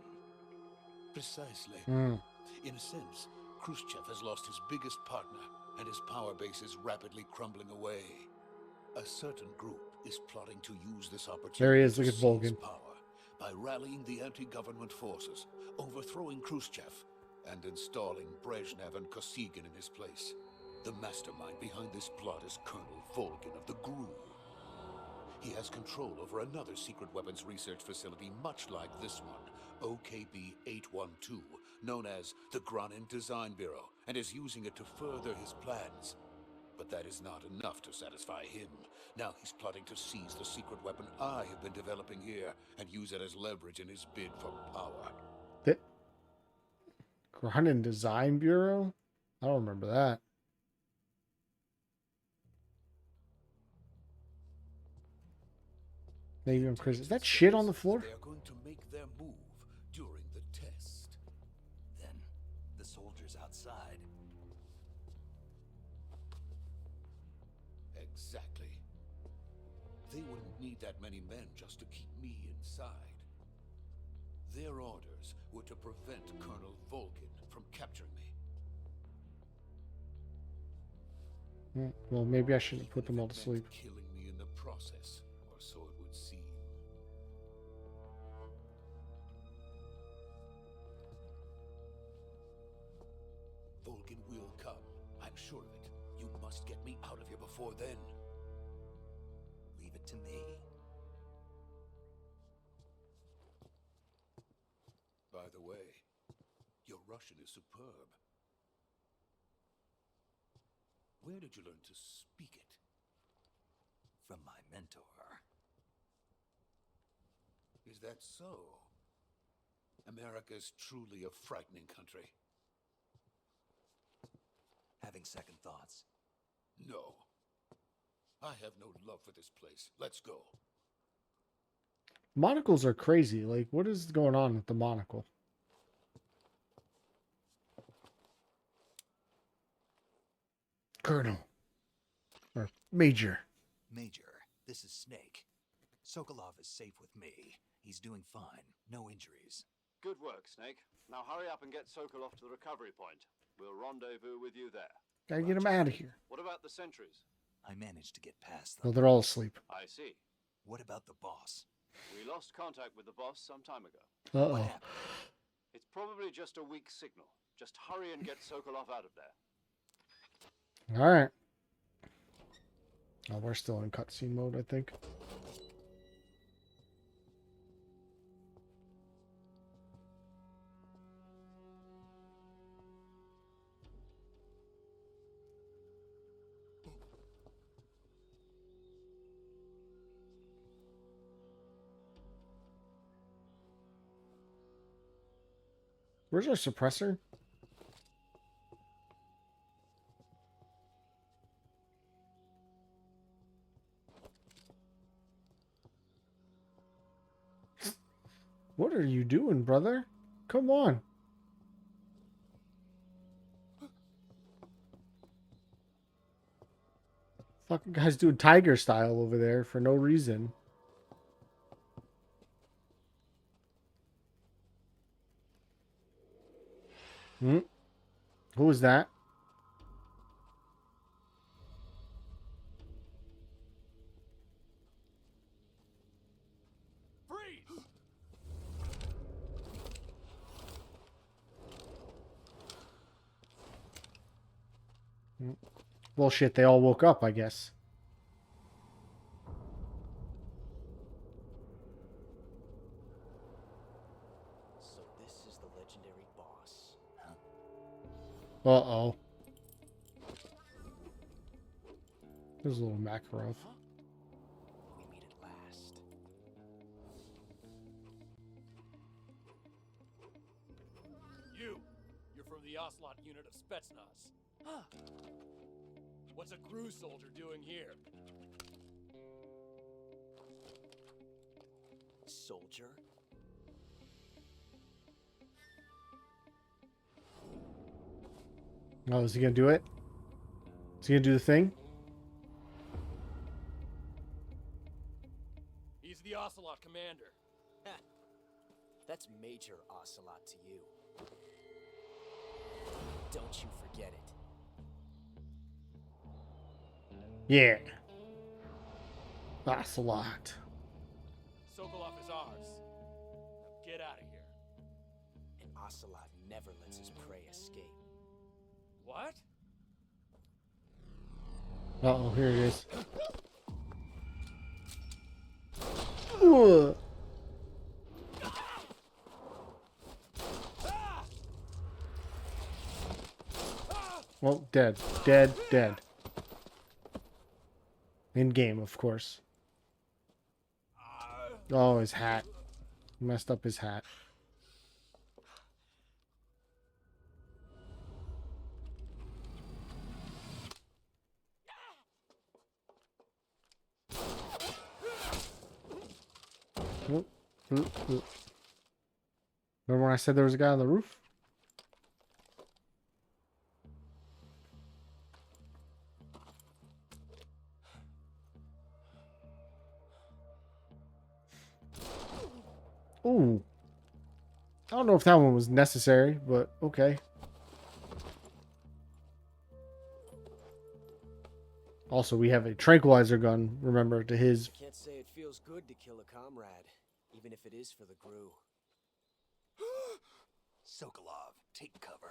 Precisely. Mm. In a sense, Khrushchev has lost his biggest partner, and his power base is rapidly crumbling away. A certain group is plotting to use this opportunity There he is, to look at seize Volgin. power by rallying the anti-government forces, overthrowing Khrushchev, and installing Brezhnev and Kosygin in his place. The mastermind behind this plot is Colonel Volgin of the GRU. He has control over another secret weapons research facility much like this one, OKB-812, known as the Granin Design Bureau, and is using it to further his plans. But that is not enough to satisfy him. Now he's plotting to seize the secret weapon I have been developing here and use it as leverage in his bid for power. The Granin Design Bureau? I don't remember that. Maybe I'm crazy. Is that shit on the floor? They are going to make their move during the test. Then, the soldiers outside. Exactly. They wouldn't need that many men just to keep me inside. Their orders were to prevent Colonel Volgin from capturing me. Well, maybe I shouldn't put them all to Even if it sleep. meant killing me in the process, or so it would seem. Volgin will come. I'm sure of it. You must get me out of here before then. Leave it to me. By the way, your Russian is superb. Where did you learn to speak it? From my mentor. Is that so? America's truly a frightening country. Having second thoughts. No. I have no love for this place. Let's go. Monocles are crazy. Like, what is going on with the monocle? Colonel. Or Major. Major, this is Snake. Sokolov is safe with me. He's doing fine. No injuries. Good work, Snake. Now hurry up and get Sokolov to the recovery point. We'll rendezvous with you there. Gotta get him out of here. What about the sentries? I managed to get past No, them. they're all asleep. I see. What about the boss? We lost contact with the boss some time ago. What Uh-oh. happened? It's probably just a weak signal. Just hurry and get Sokolov out of there. All right. Oh, we're still in cutscene mode, I think. Where's our suppressor? What are you doing, brother? Come on. Fucking guy's doing tiger style over there for no reason. Hmm? Who was that? Well, shit, they all woke up, I guess. So this is the legendary boss. Uh-oh. There's a little Makarov. We meet at last. You're from the Ocelot unit of Spetsnaz. What's a crew soldier doing here? Soldier? Oh, is he gonna do it? Is he gonna do the thing? He's the Ocelot commander. That's Major Ocelot to you. Don't you forget it. Yeah. That's a lot. Sokolov is ours. Now get out of here. And Ocelot never lets his prey escape. What? Uh-oh, here it is. Ugh. Well, dead. Dead, dead. In game, of course. Oh, his hat. Messed up his hat. Remember when I said there was a guy on the roof? Ooh. I don't know if that one was necessary, but okay. Also, we have a tranquilizer gun, remember, to his... Can't say it feels good to kill a comrade, even if it is for the Gru. Sokolov, take cover.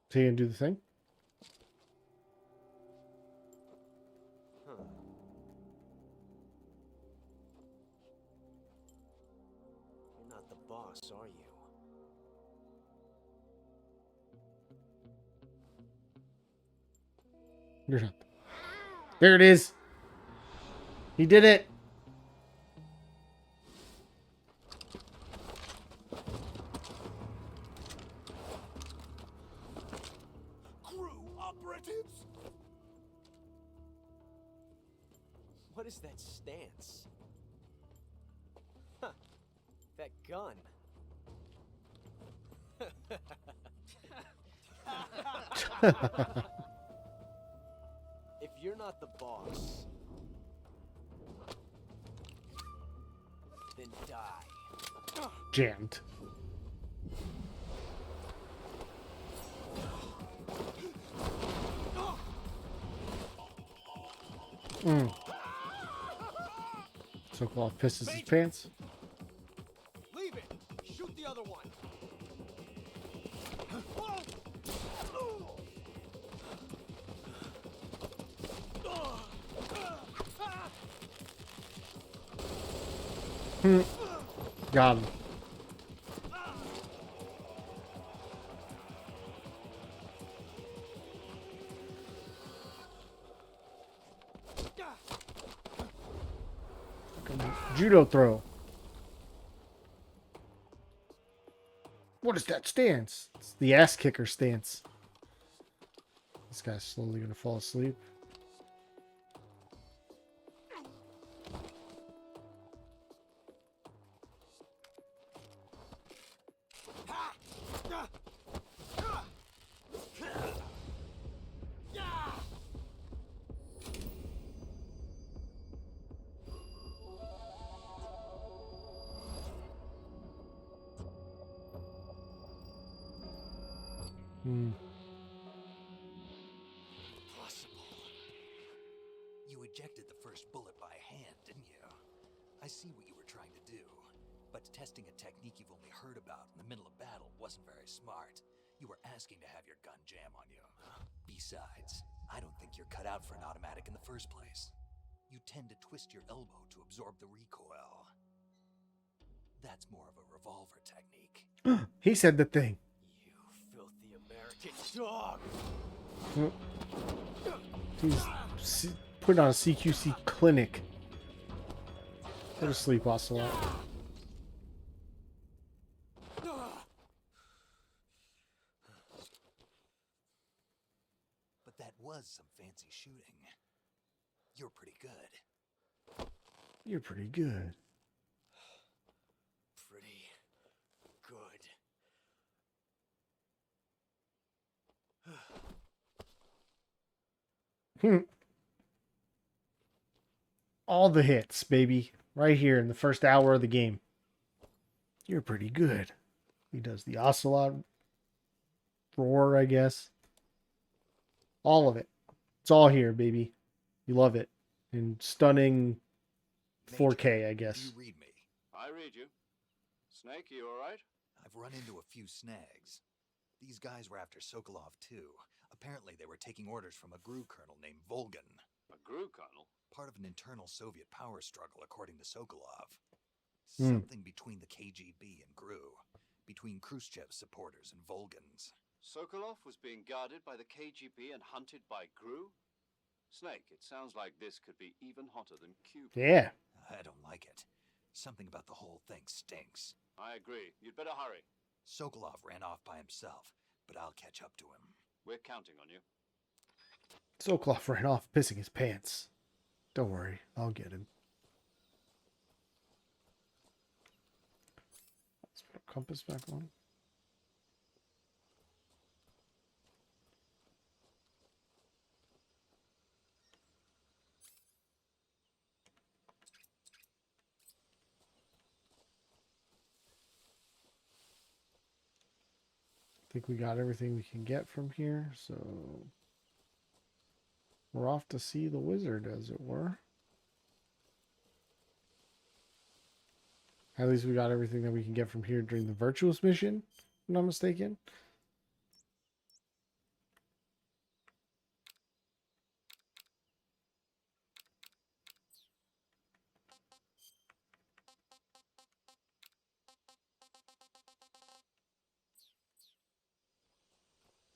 So you gonna do the thing? You're not the boss, are you? You're not. There it is. He did it. Gru operatives? What is that stance? Huh. That gun. If you're not the boss, then die. Jammed. Sokolov pisses his pants. Leave it! Shoot the other one! Got him. Judo throw. What is that stance? It's the ass kicker stance. This guy's slowly gonna fall asleep. Possible. You ejected the first bullet by hand, didn't you? I see what you were trying to do. But testing a technique you've only heard about in the middle of battle wasn't very smart. You were asking to have your gun jam on you. Besides, I don't think you're cut out for an automatic in the first place. You tend to twist your elbow to absorb the recoil. That's more of a revolver technique. He said the thing. You filthy American dog! He's putting on a CQC clinic. Go to sleep, Ocelot. But that was some fancy shooting. You're pretty good. You're pretty good. Pretty good. All the hits, baby. Right here in the first hour of the game. You're pretty good. He does the Ocelot roar, I guess. All of it. It's all here, baby. You love it. In stunning 4K, I guess. You read me. I read you. Snake, you alright? I've run into a few snags. These guys were after Sokolov too. Apparently they were taking orders from a GRU colonel named Volgan. A GRU colonel? Part of an internal Soviet power struggle, according to Sokolov. Something between the KGB and GRU. Between Khrushchev's supporters and Volgan's. Sokolov was being guarded by the KGB and hunted by GRU? Snake, it sounds like this could be even hotter than Cuba. Yeah. I don't like it. Something about the whole thing stinks. I agree. You'd better hurry. Sokolov ran off by himself, but I'll catch up to him. We're counting on you. Sokolov ran off, pissing his pants. Don't worry, I'll get him. Let's put a compass back on. I think we got everything we can get from here, so we're off to see the wizard, as it were. At least we got everything that we can get from here during the Virtuous Mission, if I'm not mistaken.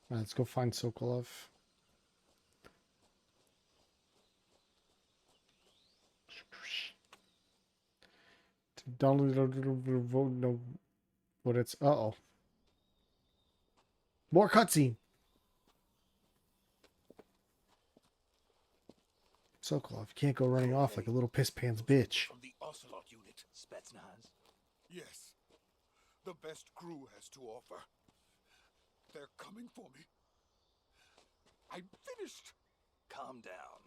Let's go find Sokolov. Don't know what it's. Uh-oh. More cutscene. Sokolov, you can't go running off like a little piss pants bitch. From the Ocelot unit. Spetsnaz? Yes. The best crew has to offer. They're coming for me. I'm finished. Calm down.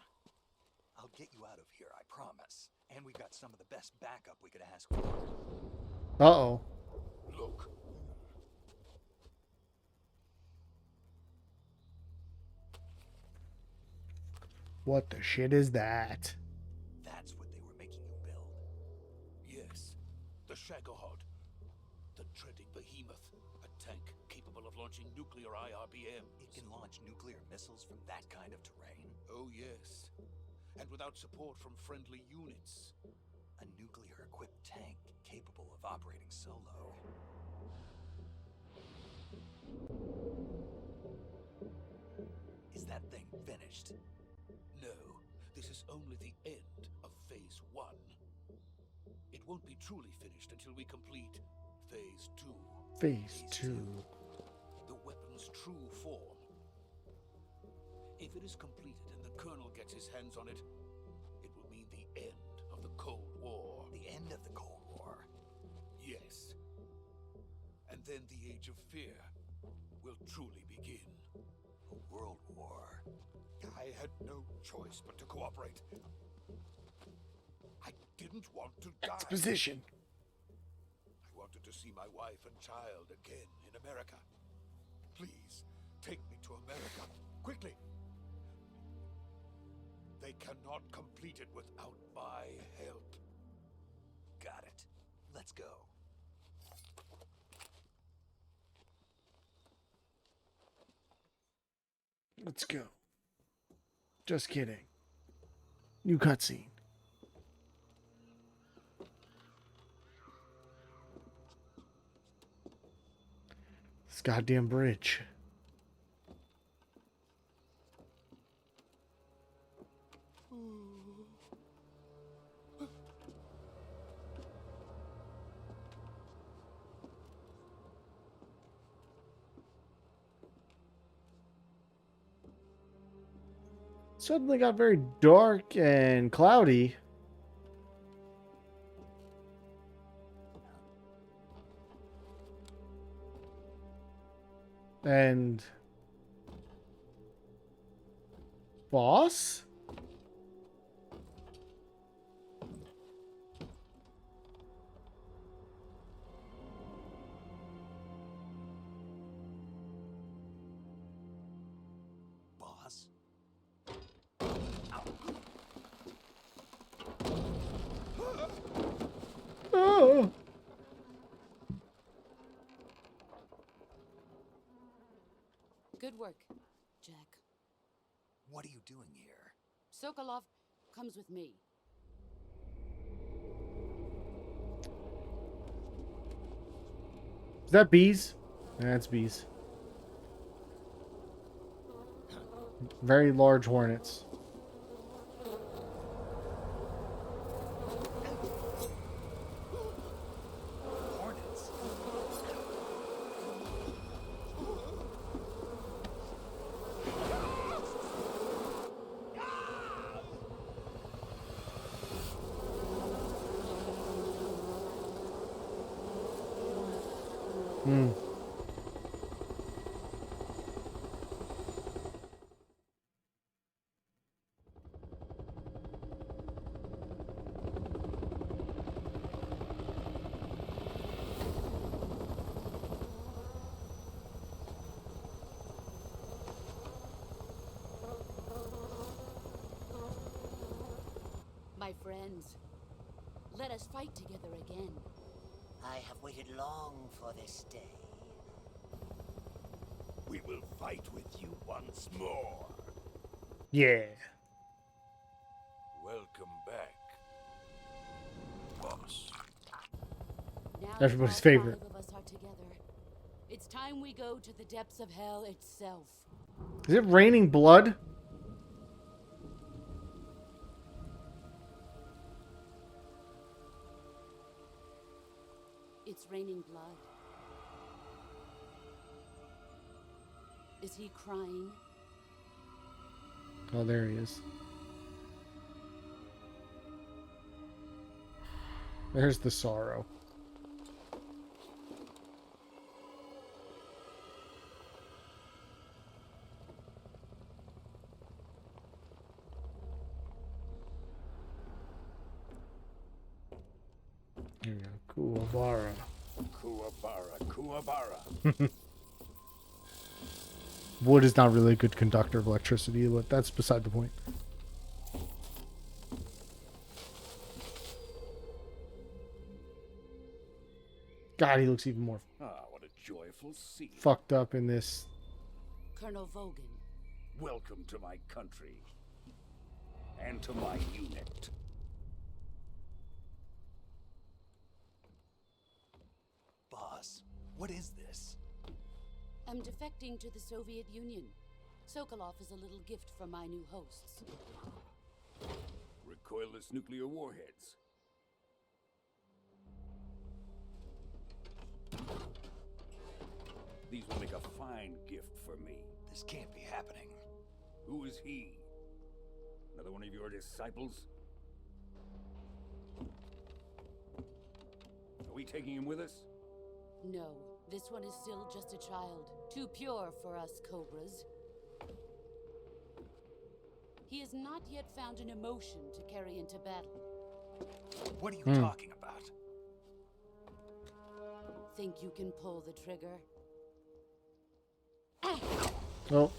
I'll get you out of here, I promise. And we got some of the best backup we could ask for. Uh-oh. Look. What the shit is that? That's what they were making you build. Yes. The Shagohod. The dreaded behemoth. A tank capable of launching nuclear IRBM. It can launch nuclear missiles from that kind of terrain? Oh, yes. And without support from friendly units. A nuclear-equipped tank capable of operating solo. Is that thing finished? No, this is only the end of Phase 1. It won't be truly finished until we complete Phase 2. Phase 2. The weapon's true form. If it is completed and the Colonel gets his hands on it, it will mean the end of the Cold War. The end of the Cold War? Yes. And then the Age of Fear will truly begin. A world war. I had no choice but to cooperate. I didn't want to die. Exposition. I wanted to see my wife and child again in America. Please, take me to America, quickly. They cannot complete it without my help. Got it. Let's go. Let's go. Just kidding. New cutscene. This goddamn bridge. Suddenly got very dark and cloudy. And boss? Boss? Oh. Good work, Jack. What are you doing here? Sokolov comes with me. Is that bees? That's bees. Very large hornets. Hornets? Hmm. My friends, let us fight together again. I have waited long for this day. We will fight with you once more. Yeah. Welcome back, boss. Now Everybody's that all favorite. 5 of us are together, it's time we go to the depths of hell itself. Is it raining blood? It's raining blood. Is he crying? Oh, there he is. There's the sorrow. There we go. Kuwabara. Kuwabara. Wood is not really a good conductor of electricity, but that's beside the point. God, he looks even more Ah, what a joyful scene. fucked up in this. Colonel Vogan. Welcome to my country. And to my unit. Boss, what is this? I'm defecting to the Soviet Union. Sokolov is a little gift from my new hosts. Recoilless nuclear warheads. These will make a fine gift for me. This can't be happening. Who is he? Another one of your disciples? Are we taking him with us? No, this one is still just a child. Too pure for us Cobras. He has not yet found an emotion to carry into battle. What are you talking about? Think you can pull the trigger? Oh.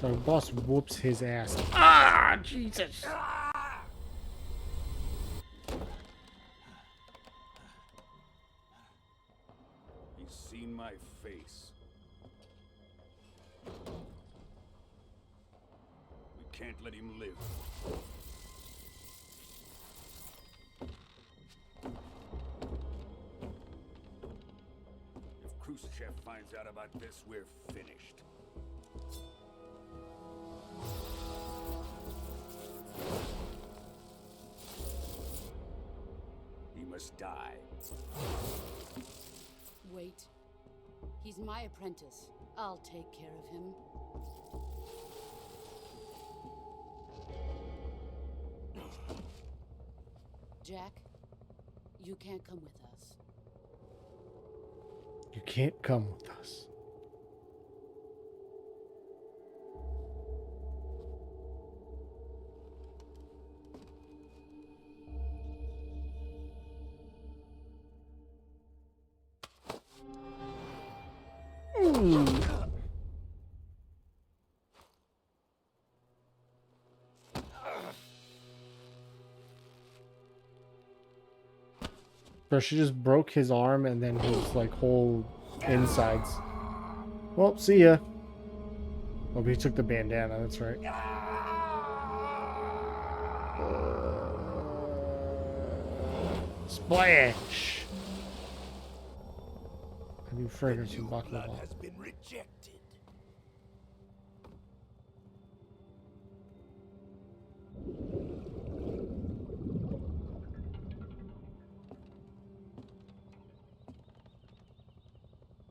So boss whoops his ass. Ah, Jesus! He's seen my face. We can't let him live. If Khrushchev finds out about this, we're finished. He must die. Wait. He's my apprentice. I'll take care of him. Jack, you can't come with us. You can't come with us. Bro, she just broke his arm and then his like whole insides. Well, see ya. Oh, but he took the bandana, that's right. Splash! A new fragrance from Baklava. Has been rejected.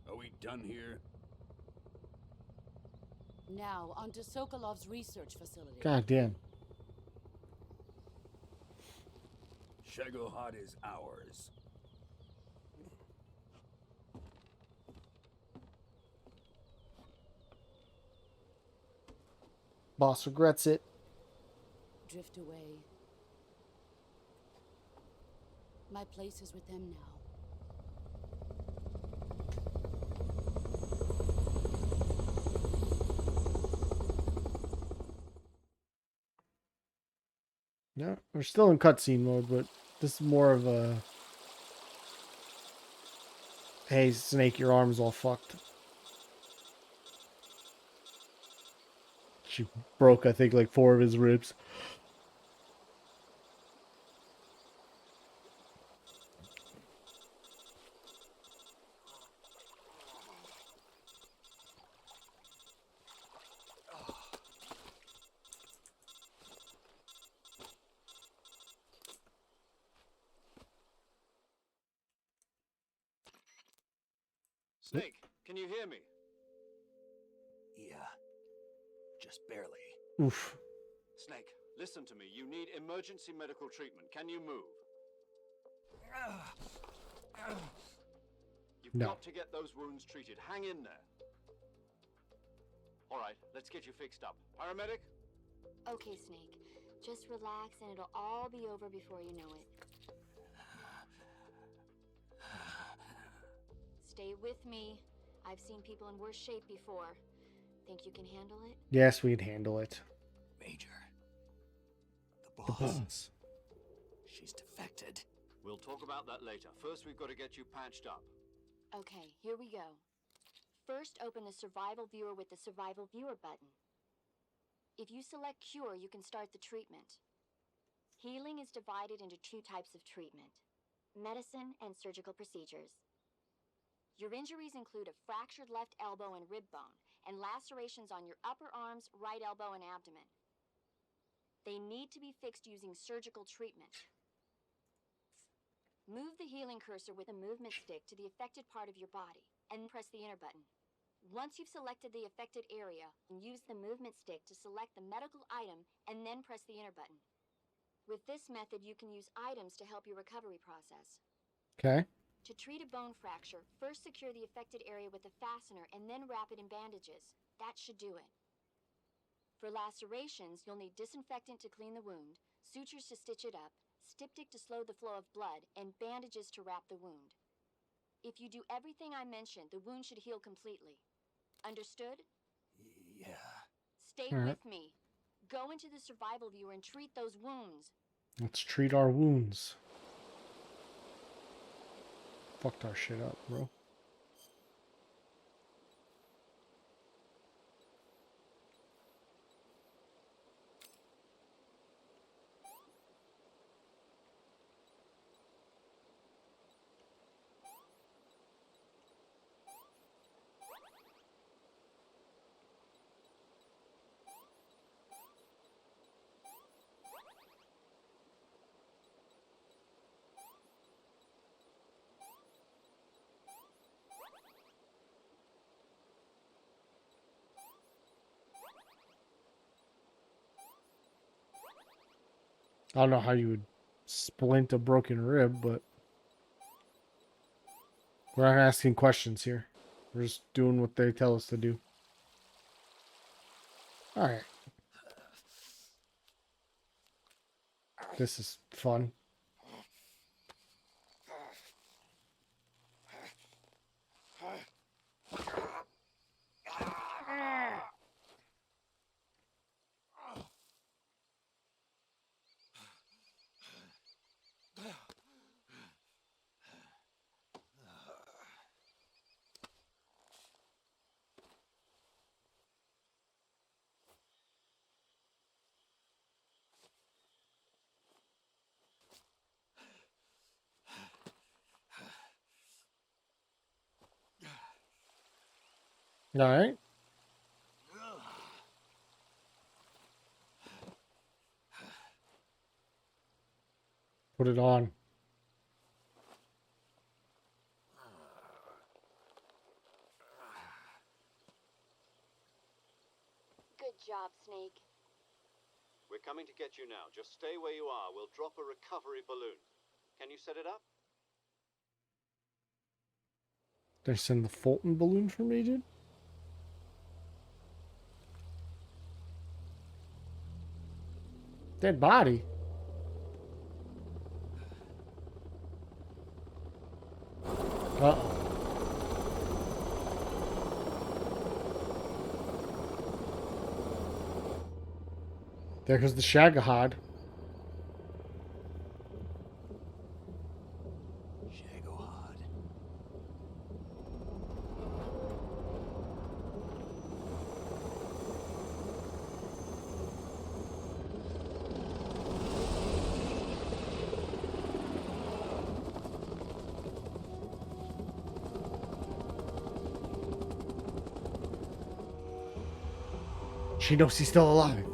Are we done here? Now, onto Sokolov's research facility. God damn. Shagohod is ours. Boss regrets it. Drift away. My place is with them now. Yeah, we're still in cutscene mode, but this is more of a... Hey, Snake, your arm's all fucked. She broke, I think, like 4 of his ribs. Snake, can you hear me? Yeah. Just barely. Oof. Snake, listen to me. You need emergency medical treatment. Can you move? You've No. got to get those wounds treated. Hang in there. All right, let's get you fixed up. Paramedic? Okay, Snake. Just relax and it'll all be over before you know it. Stay with me. I've seen people in worse shape before. Think you can handle it? Yes, we'd handle it. Major. The The boss. boss. She's defected. We'll talk about that later. First, we've got to get you patched up. Okay, here we go. First, open the Survival Viewer with the Survival Viewer button. If you select Cure, you can start the treatment. Healing is divided into 2 types of treatment: medicine and surgical procedures. Your injuries include a fractured left elbow and rib bone, and lacerations on your upper arms, right elbow, and abdomen. They need to be fixed using surgical treatment. Move the healing cursor with a movement stick to the affected part of your body, and press the enter button. Once you've selected the affected area, use the movement stick to select the medical item, and then press the enter button. With this method, you can use items to help your recovery process. Okay. To treat a bone fracture, first secure the affected area with a fastener and then wrap it in bandages. That should do it. For lacerations, you'll need disinfectant to clean the wound, sutures to stitch it up, styptic to slow the flow of blood, and bandages to wrap the wound. If you do everything I mentioned, the wound should heal completely. Understood? Yeah. Stay All right. with me. Go into the survival viewer and treat those wounds. Let's treat our wounds. Fucked our shit up, bro. I don't know how you would splint a broken rib, but we're not asking questions here. We're just doing what they tell us to do. All right. This is fun. All right. Put it on. Good job, Snake. We're coming to get you now. Just stay where you are. We'll drop a recovery balloon. Can you set it up? They send the Fulton balloon for me, dude? Dead body. Uh-oh. There goes the Shagahad. Shagohod. She knows he's still alive.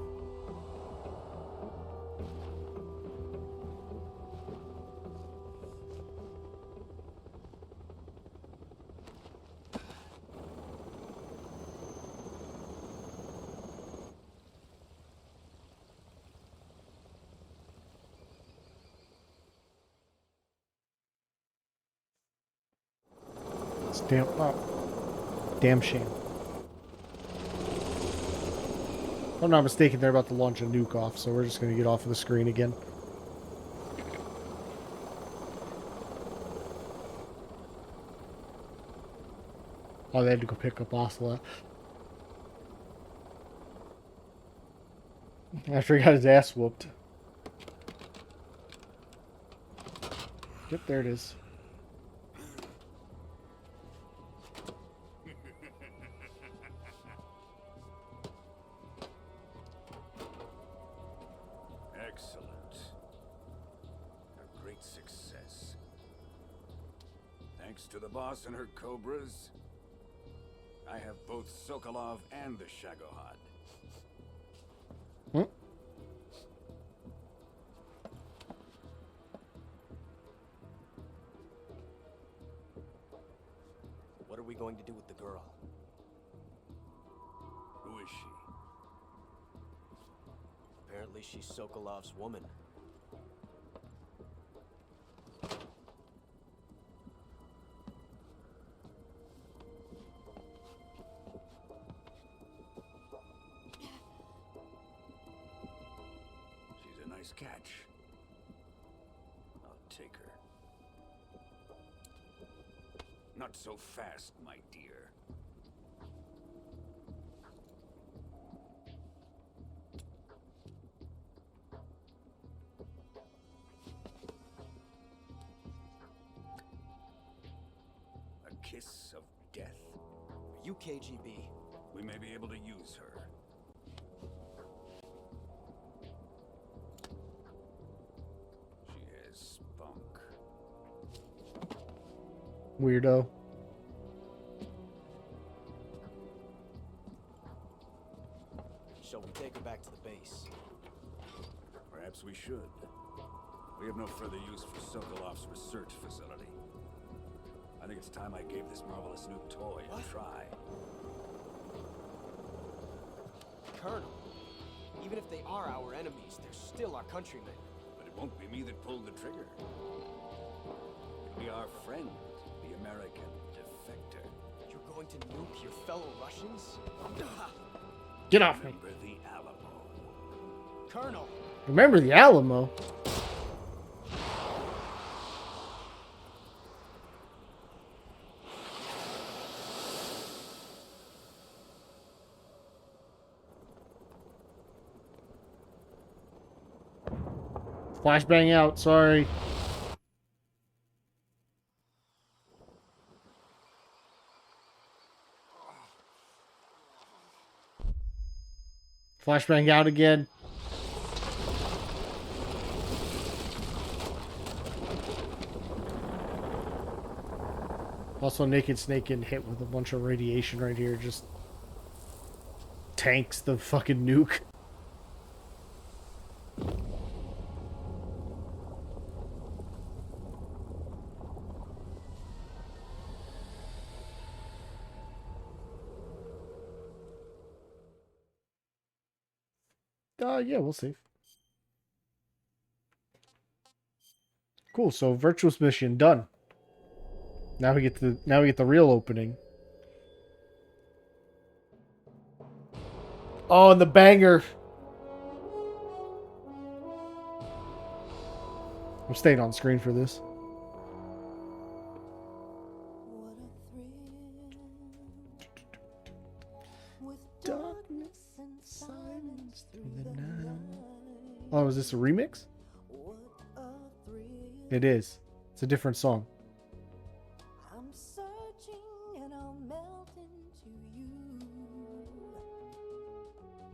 It's damn shame. If I'm not mistaken, they're about to launch a nuke off, so we're just going to get off of the screen again. Oh, they had to go pick up Ocelot. After he got his ass whooped. Yep, there it is. Excellent. A great success. Thanks to the boss and her cobras, I have both Sokolov and the Shagohod. Hmm? What are we going to do with the girl? Who is she? Apparently she's Sokolov's woman. She's a nice catch. I'll take her. Not so fast, my dear. hiss of death. Are you KGB? We may be able to use her. She has spunk. Weirdo. Shall we take her back to the base? Perhaps we should. We have no further use for Sokolov's research facility. I think it's time I gave this marvelous new toy a try. Colonel, even if they are our enemies, they're still our countrymen. But it won't be me that pulled the trigger. It'll be our friend, the American defector. You're going to nuke your fellow Russians? Get off me. Remember the Alamo. Colonel! Remember the Alamo? Flashbang out, sorry. Flashbang out again. Also, Naked Snake getting hit with a bunch of radiation right here. Just tanks the fucking nuke. Yeah, we'll see. Cool. So, Virtuous Mission done. Now we get the real opening. Oh, and the banger. I'm staying on screen for this. Darkness and silence through the night. Oh, is this a remix? It is. It's a different song. I'm searching and I'll melt into you.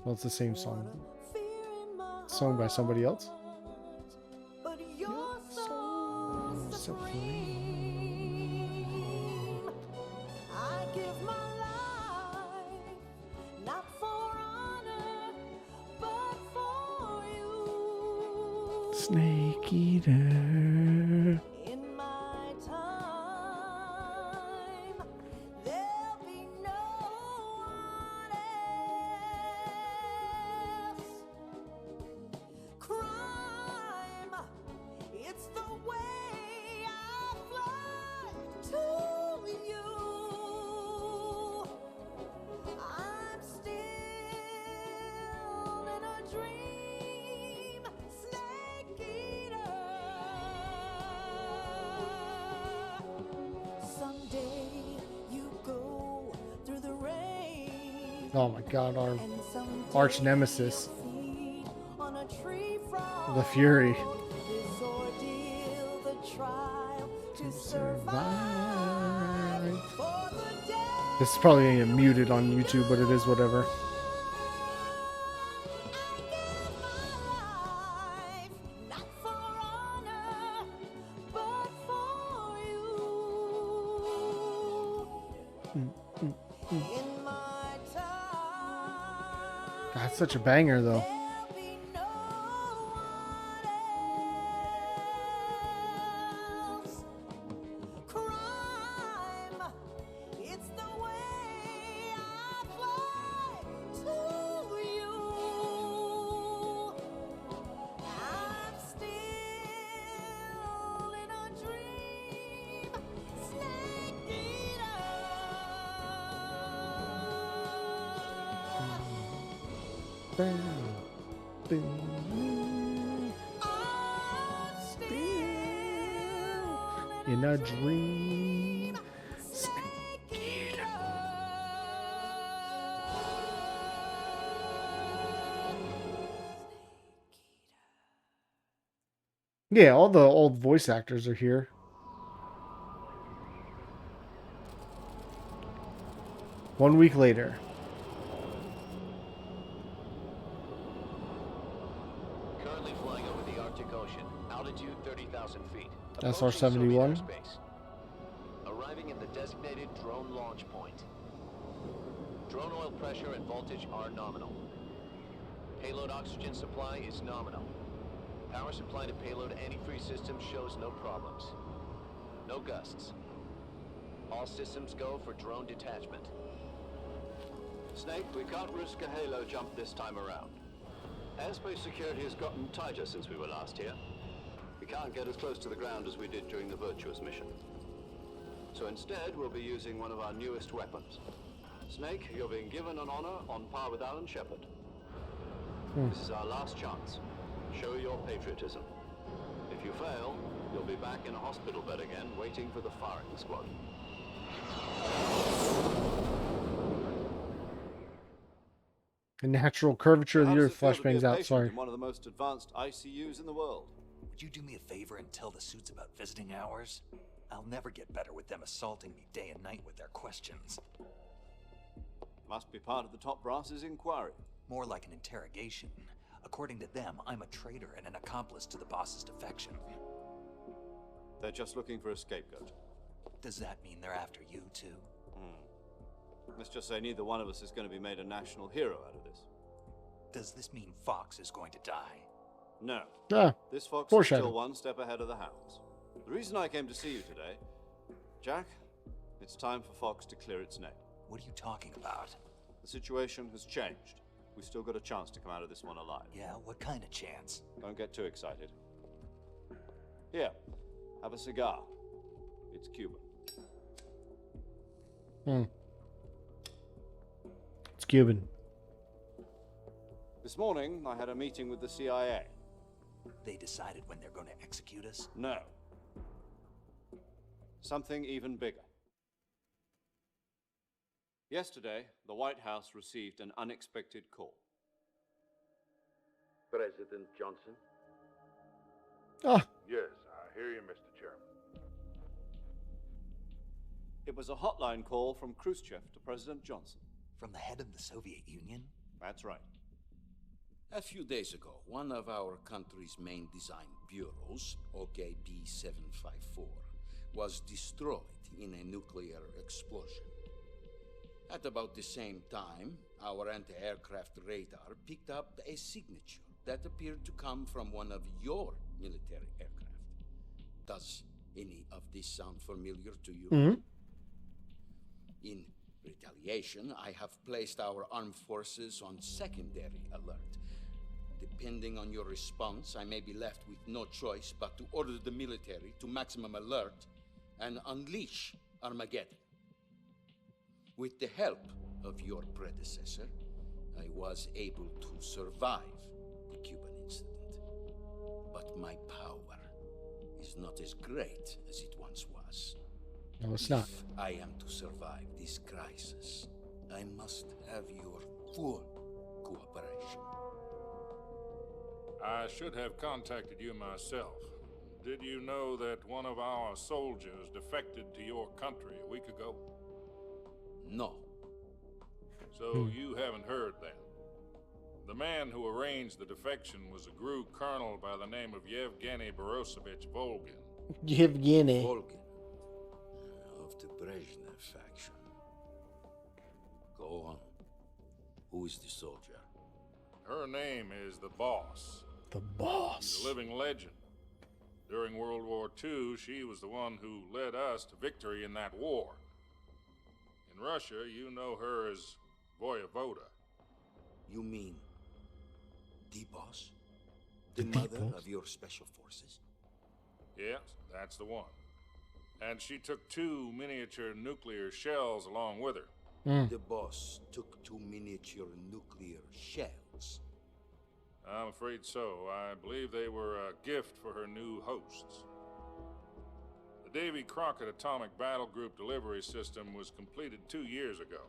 Well, it's the same song. Sung by somebody else. But you're so supreme. I give my life not for honor, but for you. Snake Eater. In my time, there'll be no one else. Crime, it's the way I fly to you. I'm still in a dream, Snake Eater. Someday you go through the rain. Oh my god, our And someday arch nemesis. you'll feed on a tree frog. The Fury. This ordeal, the trial to survive. For the day This is probably gonna get muted on YouTube, but it is whatever. not for honor, but for you. In my time, God, such a banger though. there'll be no one else. Crime, it's the way I fly to you. I'm still in a dream, Snake Eater. I'm still In a dream. Snake Eater. Yeah, all the old voice actors are here. 1 week later. Currently flying over the Arctic Ocean. Altitude 30,000 feet. SR-71. Approaching Soviet airspace. Arriving at the designated drone launch point. Drone oil pressure and voltage are nominal. Payload oxygen supply is nominal. Power supply to payload antifreeze system shows no problems. No gusts. All systems go for drone detachment. Snake, we can't risk a halo jump this time around. Airspace security has gotten tighter since we were last here. We can't get as close to the ground as we did during the Virtuous Mission. So instead, we'll be using one of our newest weapons. Snake, you're being given an honor on par with Alan Shepard. This is our last chance. Show your patriotism. If you fail, you'll be back in a hospital bed again, waiting for the firing squad. The natural curvature of the How does Earth it feel to be a flashbangs out. patient Sorry. in one of the most advanced ICUs in the world? Would you do me a favor and tell the suits about visiting hours? I'll never get better with them assaulting me day and night with their questions. Must be part of the top brass's inquiry. More like an interrogation. According to them, I'm a traitor and an accomplice to the boss's defection. They're just looking for a scapegoat. Does that mean they're after you too? Let's just say neither one of us is going to be made a national hero out of this. Does this mean Fox is going to die? No. Ah, This Fox is foreshadow. still one step ahead of the hounds. The reason I came to see you today, Jack, it's time for Fox to clear its name. What are you talking about? The situation has changed. We've still got a chance to come out of this one alive. Yeah, what kind of chance? Don't get too excited. Here, have a cigar. It's Cuban. It's Cuban. This morning, I had a meeting with the CIA. They decided when they're going to execute us? No. Something even bigger. Yesterday, the White House received an unexpected call. President Johnson? Ah, Yes, I hear you, Mr. Chairman. It was a hotline call from Khrushchev to President Johnson. From the head of the Soviet Union? That's right. A few days ago, one of our country's main design bureaus, OKB-754, was destroyed in a nuclear explosion. At about the same time, our anti-aircraft radar picked up a signature that appeared to come from one of your military aircraft. Does any of this sound familiar to you? In retaliation, I have placed our armed forces on secondary alert. Depending on your response, I may be left with no choice but to order the military to maximum alert and unleash Armageddon. With the help of your predecessor, I was able to survive the Cuban incident. But my power is not as great as it once was. no, it's not. If I am to survive this crisis, I must have your full cooperation. I should have contacted you myself. Did you know that one of our soldiers defected to your country a week ago? No. So you haven't heard then. The man who arranged the defection was a GRU colonel by the name of Yevgeny Borosovich Volgin. Yevgeny. Volgin. Of the Brezhnev faction. Go on. Who is the soldier? Her name is the Boss. The Boss. She's a living legend. During World War II, she was the one who led us to victory in that war. In Russia, you know her as Voyevoda. You mean the Boss? The mother of your special forces? Yes, that's the one. And she took 2 miniature nuclear shells along with her. The Boss took 2 miniature nuclear shells. I'm afraid so. I believe they were a gift for her new hosts. The Davy Crockett Atomic Battle Group delivery system was completed 2 years ago.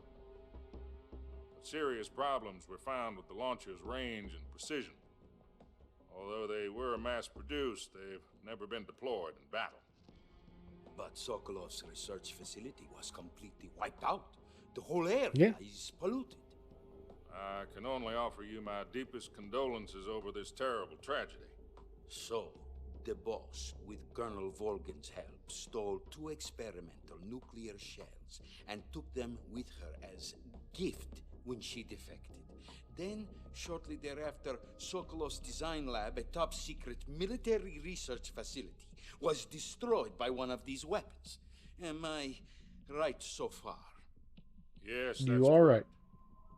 But serious problems were found with the launcher's range and precision. Although they were mass-produced, they've never been deployed in battle. But Sokolov's research facility was completely wiped out The whole area Yeah. is polluted. I can only offer you my deepest condolences over this terrible tragedy. So, the boss, with Colonel Volgin's help, stole 2 experimental nuclear shells and took them with her as gift when she defected. Then, shortly thereafter, Sokolov's design lab, a top-secret military research facility, was destroyed by one of these weapons. Am I right so far? Yes, that's You are right.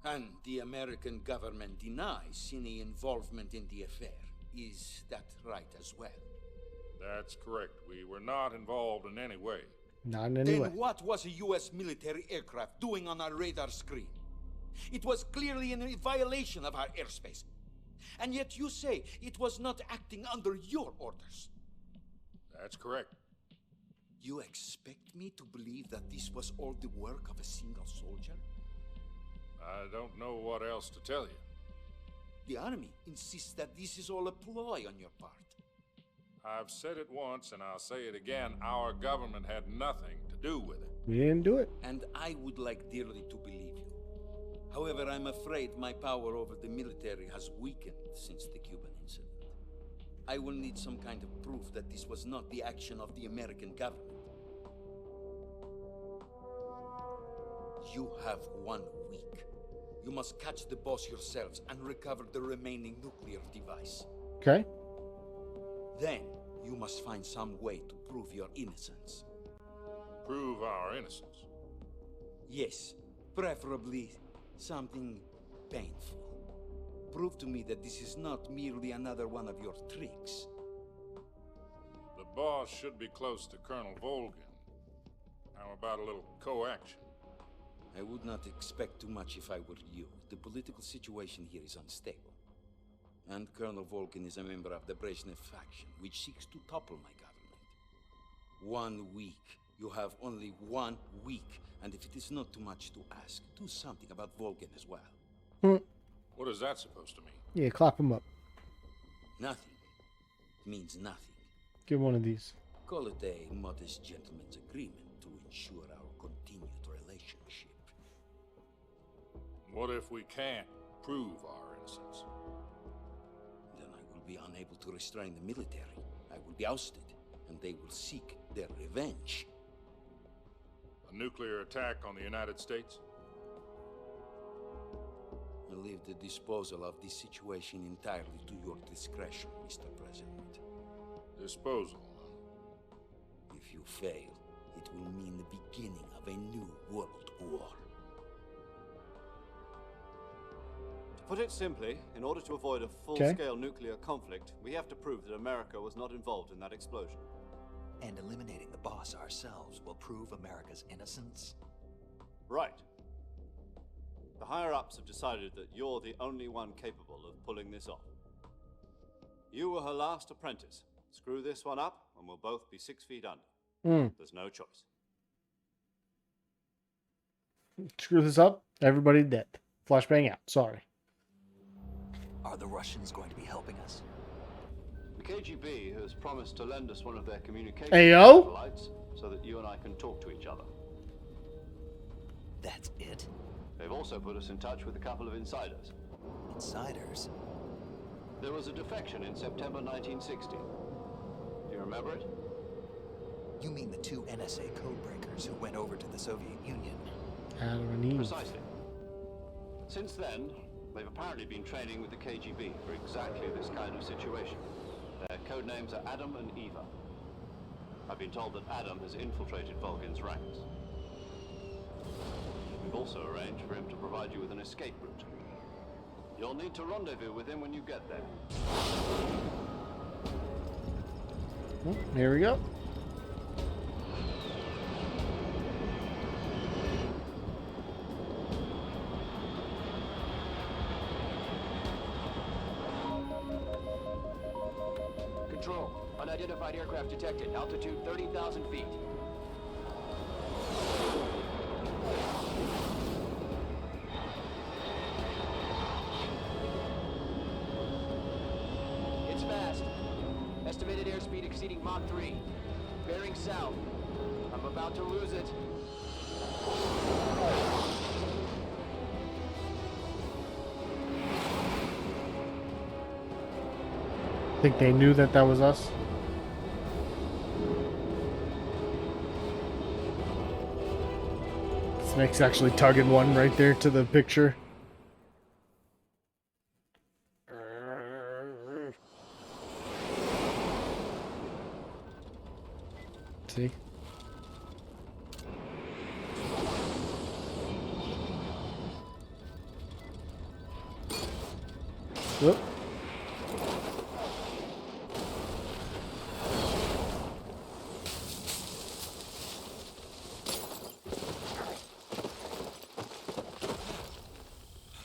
And the American government denies any involvement in the affair. Is that right as well? That's correct. We were not involved in any way. Not in any Then way. what was a U.S. military aircraft doing on our radar screen? It was clearly in a violation of our airspace. And yet you say it was not acting under your orders. That's correct. You expect me to believe that this was all the work of a single soldier? I don't know what else to tell you. The army insists that this is all a ploy on your part. I've said it once and I'll say it again. Our government had nothing to do with it. We didn't do it. And I would like dearly to believe you. However, I'm afraid my power over the military has weakened since the Cuban incident. I will need some kind of proof that this was not the action of the American government. You have 1 week. You must catch the boss yourselves and recover the remaining nuclear device. Okay. Then, you must find some way to prove your innocence. Prove our innocence. Yes, preferably something painful. Prove to me that this is not merely another one of your tricks. The boss should be close to Colonel Volgin. How about a little co-action? I would not expect too much if I were you. The political situation here is unstable. And Colonel Volgin is a member of the Brezhnev faction, which seeks to topple my government. 1 week. You have only 1 week. And if it is not too much to ask, do something about Volgin as well. What is that supposed to mean? Yeah, clap him up. Nothing. It means nothing. Give one of these. Call it a modest gentleman's agreement to ensure our continued relationship. What if we can't prove our innocence? Then I will be unable to restrain the military. I will be ousted, and they will seek their revenge. A nuclear attack on the United States? I leave the disposal of this situation entirely to your discretion, Mr. President. Disposal? If you fail, it will mean the beginning of a new world war. To put it simply, in order to avoid a full-scale nuclear conflict, we have to prove that America was not involved in that explosion. And eliminating the boss ourselves will prove America's innocence? Right. The higher-ups have decided that you're the only one capable of pulling this off. You were her last apprentice. Screw this one up, and we'll both be 6 feet under. There's no choice. Screw this up. Everybody dead. Flashbang out. Sorry. Are the Russians going to be helping us? The KGB has promised to lend us one of their communication Ayo? satellites so that you and I can talk to each other. That's it? They've also put us in touch with a couple of insiders. Insiders? There was a defection in September 1960. Do you remember it? You mean the 2 NSA codebreakers who went over to the Soviet Union? Adam and Eve. Precisely. Since then, they've apparently been training with the KGB for exactly this kind of situation. Their code names are Adam and Eva. I've been told that Adam has infiltrated Volgin's ranks. We've also arranged for him to provide you with an escape route. You'll need to rendezvous with him when you get there. Well, here we go. Control. Unidentified aircraft detected. Altitude 30,000 feet. It's fast. Estimated airspeed exceeding Mach 3. Bearing south. I'm about to lose it. Think they knew that that was us? Snake's actually tugging one right there to the picture. See? Whoop.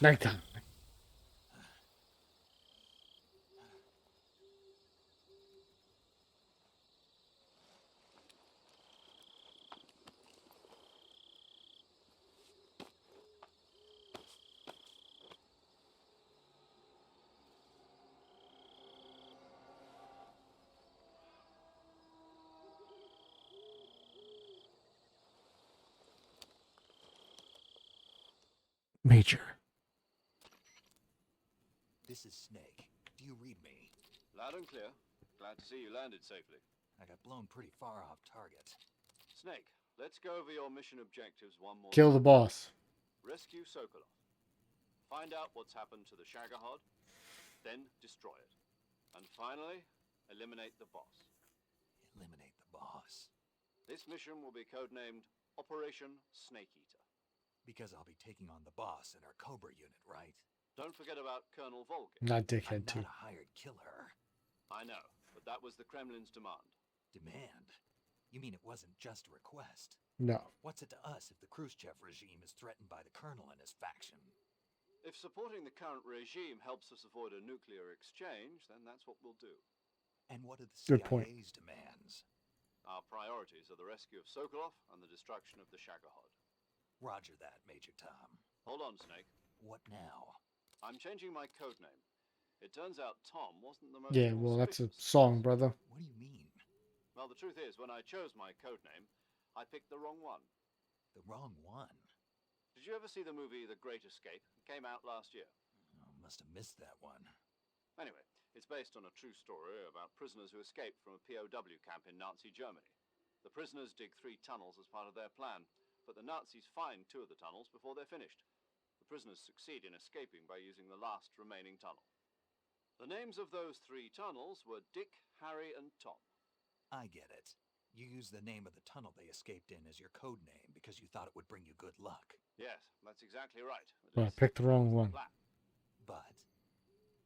Nighttime. Major. This is Snake. Do you read me? Loud and clear. Glad to see you landed safely. I got blown pretty far off target. Snake, let's go over your mission objectives one more Kill the time. boss. Rescue Sokolov. Find out what's happened to the Shagohod, then destroy it. And finally, eliminate the boss. Eliminate the boss. This mission will be codenamed Operation Snake Eater. Because I'll be taking on the boss in our Cobra unit, right? Don't forget about Colonel Volgin. Not dickhead I'm too. not a hired killer. I know, but that was the Kremlin's demand. Demand? You mean it wasn't just a request? No. What's it to us if the Khrushchev regime is threatened by the Colonel and his faction? If supporting the current regime helps us avoid a nuclear exchange, then that's what we'll do. And what are the Good point. CIA's demands? Our priorities are the rescue of Sokolov and the destruction of the Shagohod. Roger that, Major Tom. Hold on, Snake. What now? I'm changing my codename. It turns out Tom wasn't the most Yeah, well, that's a auspicious. song, brother. What do you mean? Well, the truth is, when I chose my codename, I picked the wrong one. The wrong one? Did you ever see the movie The Great Escape? It came out last year. Oh, must have missed that one. Anyway, it's based on a true story about prisoners who escaped from a POW camp in Nazi Germany. The prisoners dig 3 tunnels as part of their plan, but the Nazis find 2 of the tunnels before they're finished. The prisoners succeed in escaping by using the last remaining tunnel. The names of those 3 tunnels were Dick, Harry, and Tom. I get it. You used the name of the tunnel they escaped in as your code name because you thought it would bring you good luck. Yes, that's exactly right. Well, I picked the wrong one.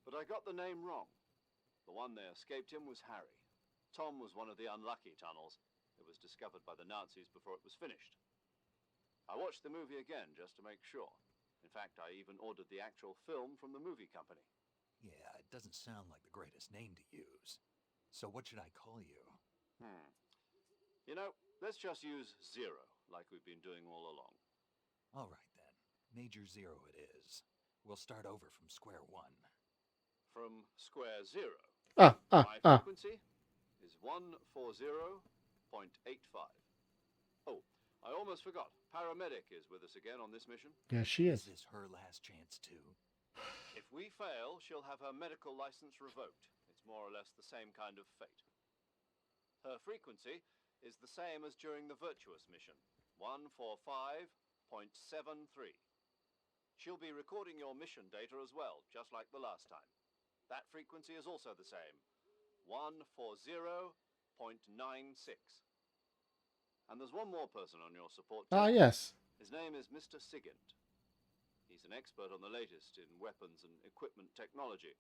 But I got the name wrong. The one they escaped in was Harry. Tom was one of the unlucky tunnels. It was discovered by the Nazis before it was finished. I watched the movie again just to make sure. In fact, I even ordered the actual film from the movie company. Yeah, it doesn't sound like the greatest name to use. So what should I call you? You know, let's just use Zero, like we've been doing all along. All right, then. Major Zero it is. We'll start over from square one. From square zero. My frequency is 140.85. Oh, I almost forgot. Paramedic is with us again on this mission. Yeah, she is. Is this her last chance, too? If we fail, she'll have her medical license revoked. It's more or less the same kind of fate. Her frequency is the same as during the Virtuous Mission, 145.73. She'll be recording your mission data as well, just like the last time. That frequency is also the same, 140.96. And there's one more person on your support team. Ah, yes. His name is Mr. Sigint. He's an expert on the latest in weapons and equipment technology.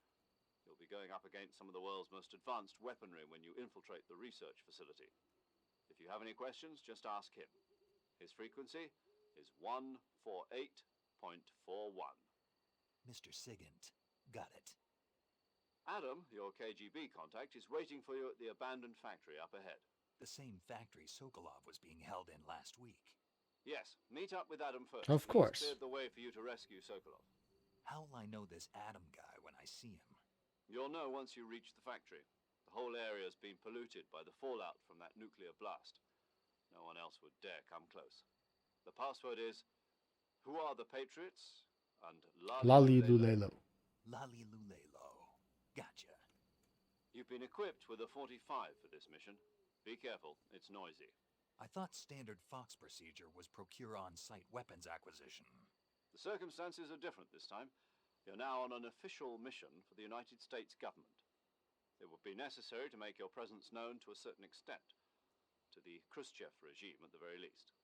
You'll be going up against some of the world's most advanced weaponry when you infiltrate the research facility. If you have any questions, just ask him. His frequency is 148.41. Mr. Sigint. Got it. Adam, your KGB contact, is waiting for you at the abandoned factory up ahead. The same factory Sokolov was being held in last week. Yes, meet up with Adam first. Of course. He's cleared the way for you to rescue Sokolov. How will I know this Adam guy when I see him? You'll know once you reach the factory. The whole area's been polluted by the fallout from that nuclear blast. No one else would dare come close. The password is, "Who are the Patriots?" and Lali Lulelo. Lali Lulelo. Gotcha. You've been equipped with a 45 for this mission. Be careful, it's noisy. I thought standard Fox procedure was procure on-site weapons acquisition. The circumstances are different this time. You're now on an official mission for the United States government. It would be necessary to make your presence known to a certain extent, to the Khrushchev regime at the very least.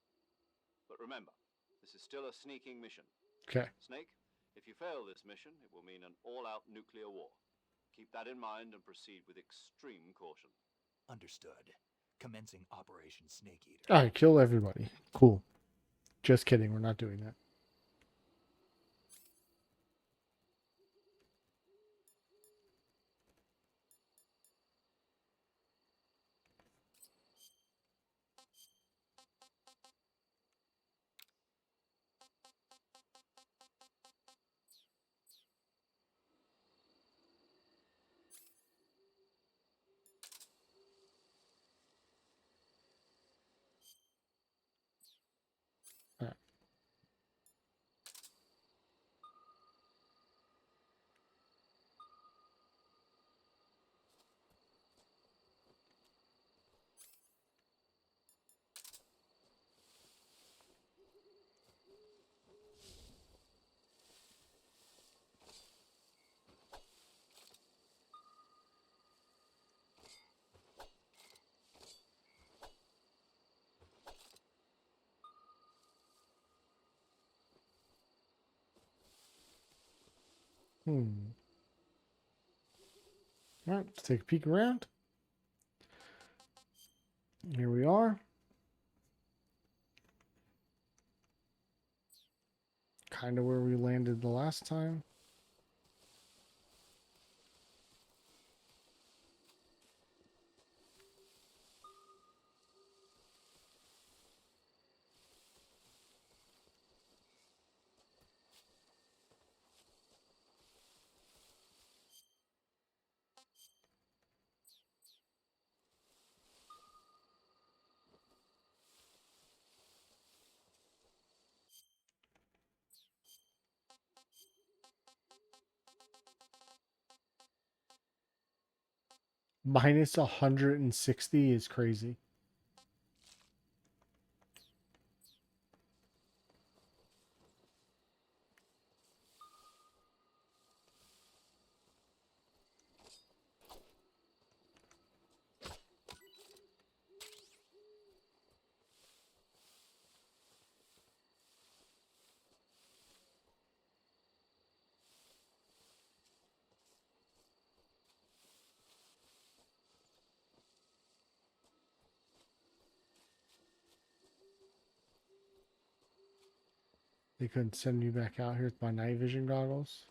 But remember, this is still a sneaking mission. Okay. Snake, if you fail this mission, it will mean an all-out nuclear war. Keep that in mind and proceed with extreme caution. Understood. Commencing Operation Snake Eater. All right, kill everybody. Cool. Just kidding. We're not doing that. All right. All right, let's take a peek around. Here we are. Kind of where we landed the last time. Minus 160 is crazy. They couldn't send me back out here with my night vision goggles.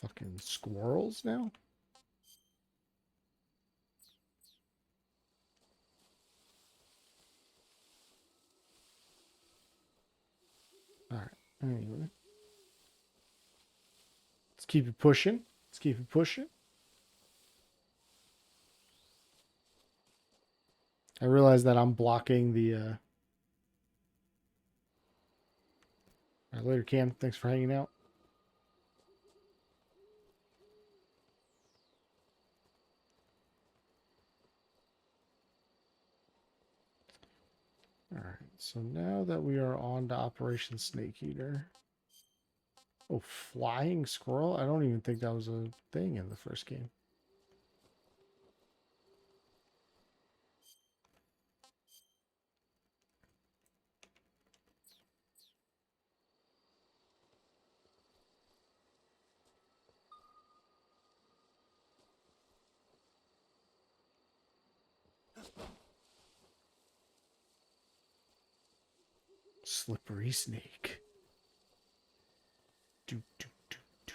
Fucking squirrels now? Alright, anyway. Let's keep it pushing. Let's keep it pushing. I realize that I'm blocking the Alright, later, Cam. Thanks for hanging out. Alright, so now that we are on to Operation Snake Eater. Oh, flying squirrel? I don't even think that was a thing in the first game. Slippery snake. Do, do, do, do.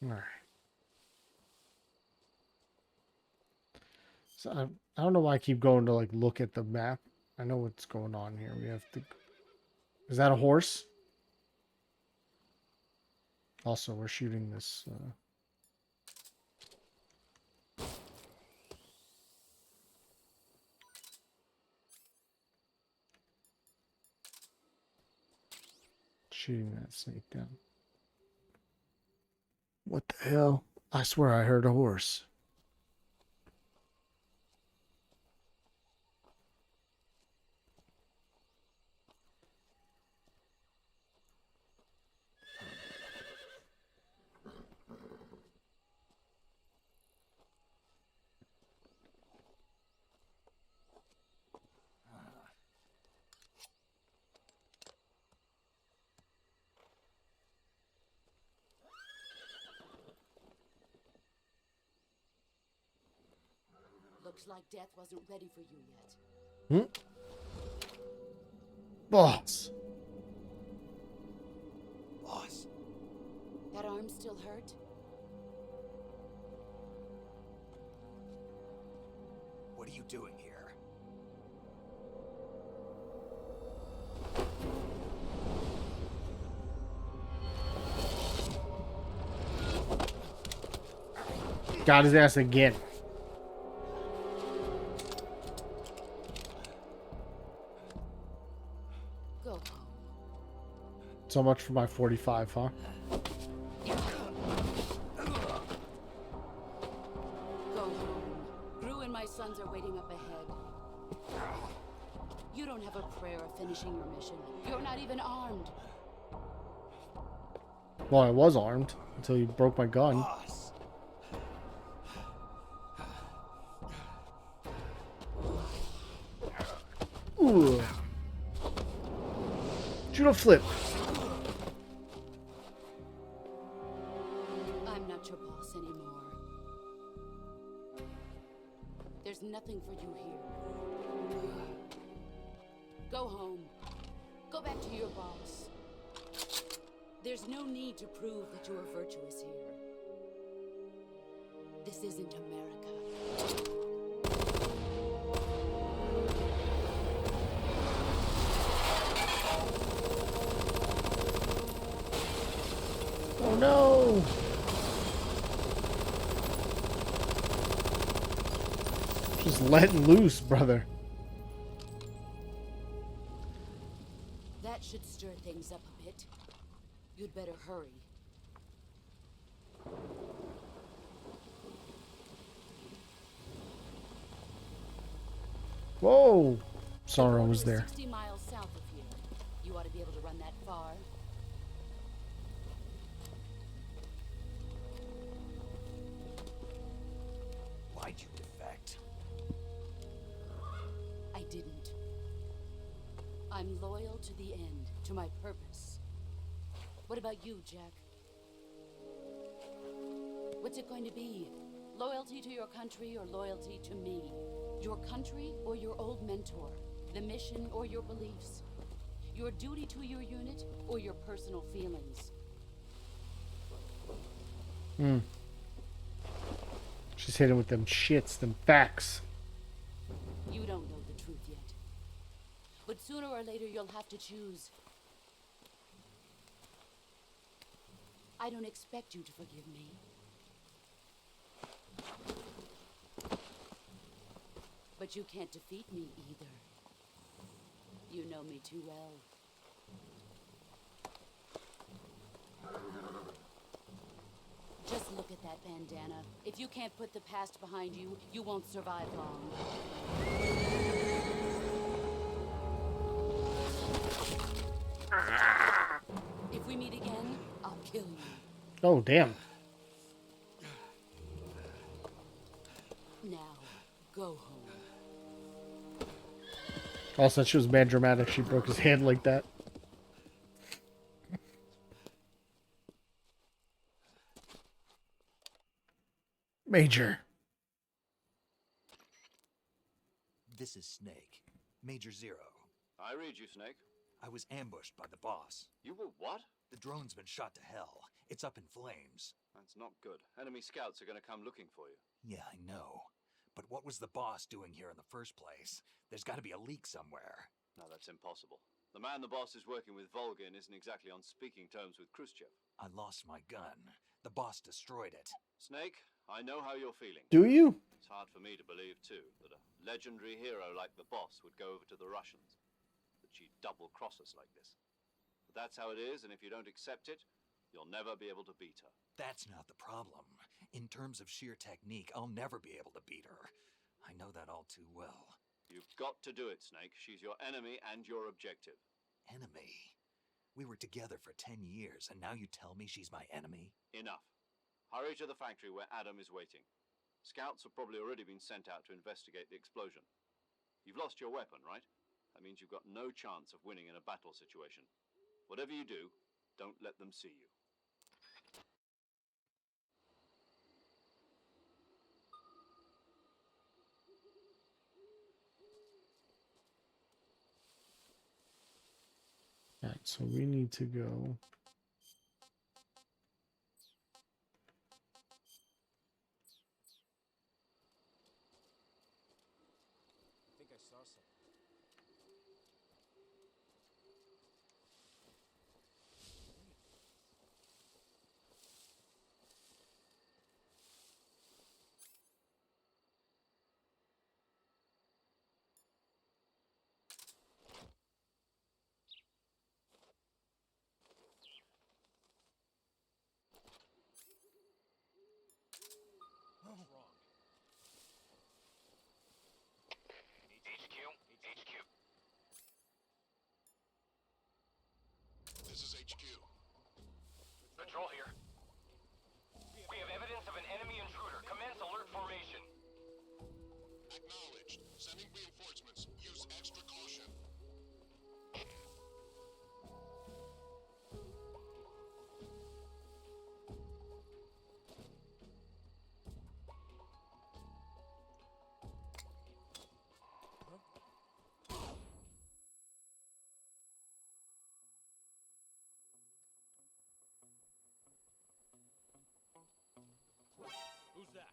All right. So I don't know why I keep going to like look at the map. I know what's going on here. We have to. Is that a horse? Also, we're shooting this. Shooting that snake down. What the hell? I swear I heard a horse. Looks like death wasn't ready for you yet. Boss. Boss. That arm still hurt? What are you doing here? Got his ass again. Go home. So much for my 45, huh? Go home. Gru and my sons are waiting up ahead. You don't have a prayer of finishing your mission. You're not even armed. Well, I was armed until you broke my gun. Boss. Ooh. Shoot a flip. I'm not your boss anymore. There's nothing for you here. Go home. Go back to your boss. There's no need to prove that you are virtuous here. This isn't America. Oh no! Just letting loose, brother. That should stir things up a bit. You'd better hurry. Whoa! Sorrow was there. 60 miles south of here. You ought to be able to run that far. Why'd you defect? I didn't. I'm loyal to the end, to my purpose. What about you, Jack? What's it going to be? Loyalty to your country or loyalty to me? Your country or your old mentor? The mission or your beliefs? Your duty to your unit or your personal feelings? She's hitting with them shits, them facts. You don't know the truth yet. But sooner or later you'll have to choose. I don't expect you to forgive me. But you can't defeat me either. You know me too well. Just look at that bandana. If you can't put the past behind you, you won't survive long. If we meet again, I'll kill you. Oh, damn. Now, go home. Also, she was mad dramatic. She broke his hand like that. Major. This is Snake. Major Zero. I read you, Snake. I was ambushed by the boss. You were what? The drone's been shot to hell, It's up in flames. That's not good. Enemy scouts are going to come looking for you. Yeah, I know. But what was the boss doing here in the first place? There's got to be a leak somewhere. No, that's impossible. The man the boss is working with, Volgin, isn't exactly on speaking terms with Khrushchev. I lost my gun. The boss destroyed it. Snake, I know how you're feeling. Do you? It's hard for me to believe, too, that a legendary hero like the boss would go over to the Russians. That she'd double-cross us like this. But that's how it is, and if you don't accept it, you'll never be able to beat her. That's not the problem. In terms of sheer technique, I'll never be able to beat her. I know that all too well. You've got to do it, Snake. She's your enemy and your objective. Enemy? We were together for 10 years, and now you tell me she's my enemy? Enough. Hurry to the factory where Adam is waiting. Scouts have probably already been sent out to investigate the explosion. You've lost your weapon, right? That means you've got no chance of winning in a battle situation. Whatever you do, don't let them see you. All right, so we need to go. I think I saw something. What's wrong? HQ. This is HQ. Patrol here. We have evidence of an enemy intruder. Commence alert formation. Acknowledged. Sending reinforcements. Use extra caution. Who's that?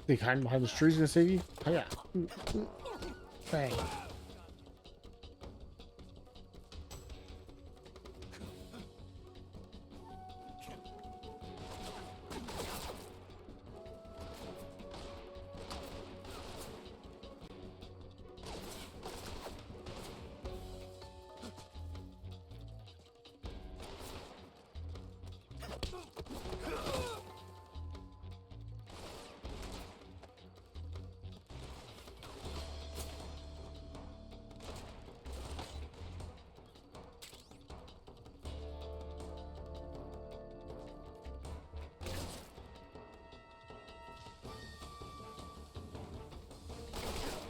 They hide behind the trees gonna save you? Oh yeah. Bang.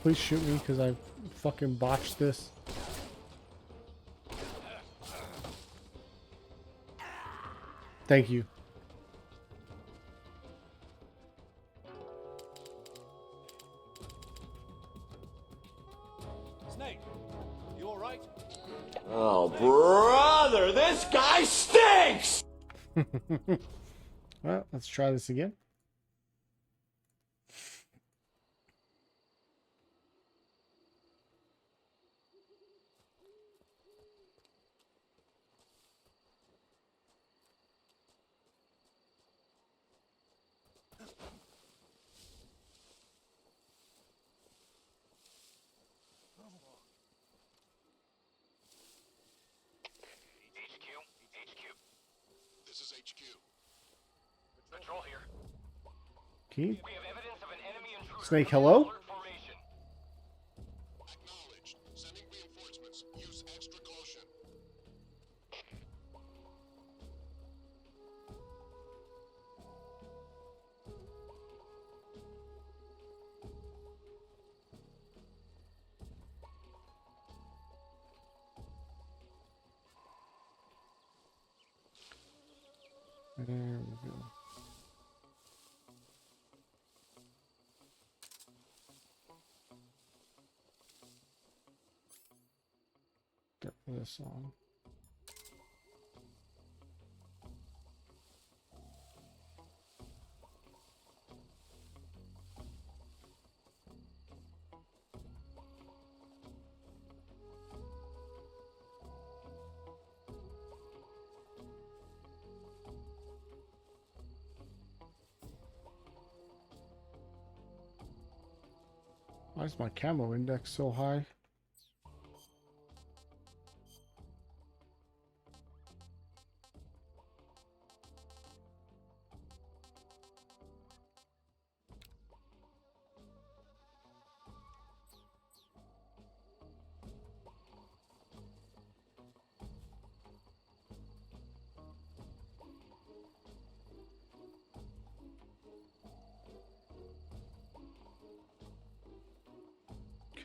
Please shoot me because I fucking botched this. Thank you. Snake, you all right? Oh, brother, this guy stinks! Well, let's try this again. HQ. This is HQ. Patrol here. Key? We have evidence of an enemy intruder. Snake, hello? Alert formation. Acknowledged. Sending reinforcements. Use extra caution. There we go. this on. Why is my camo index so high?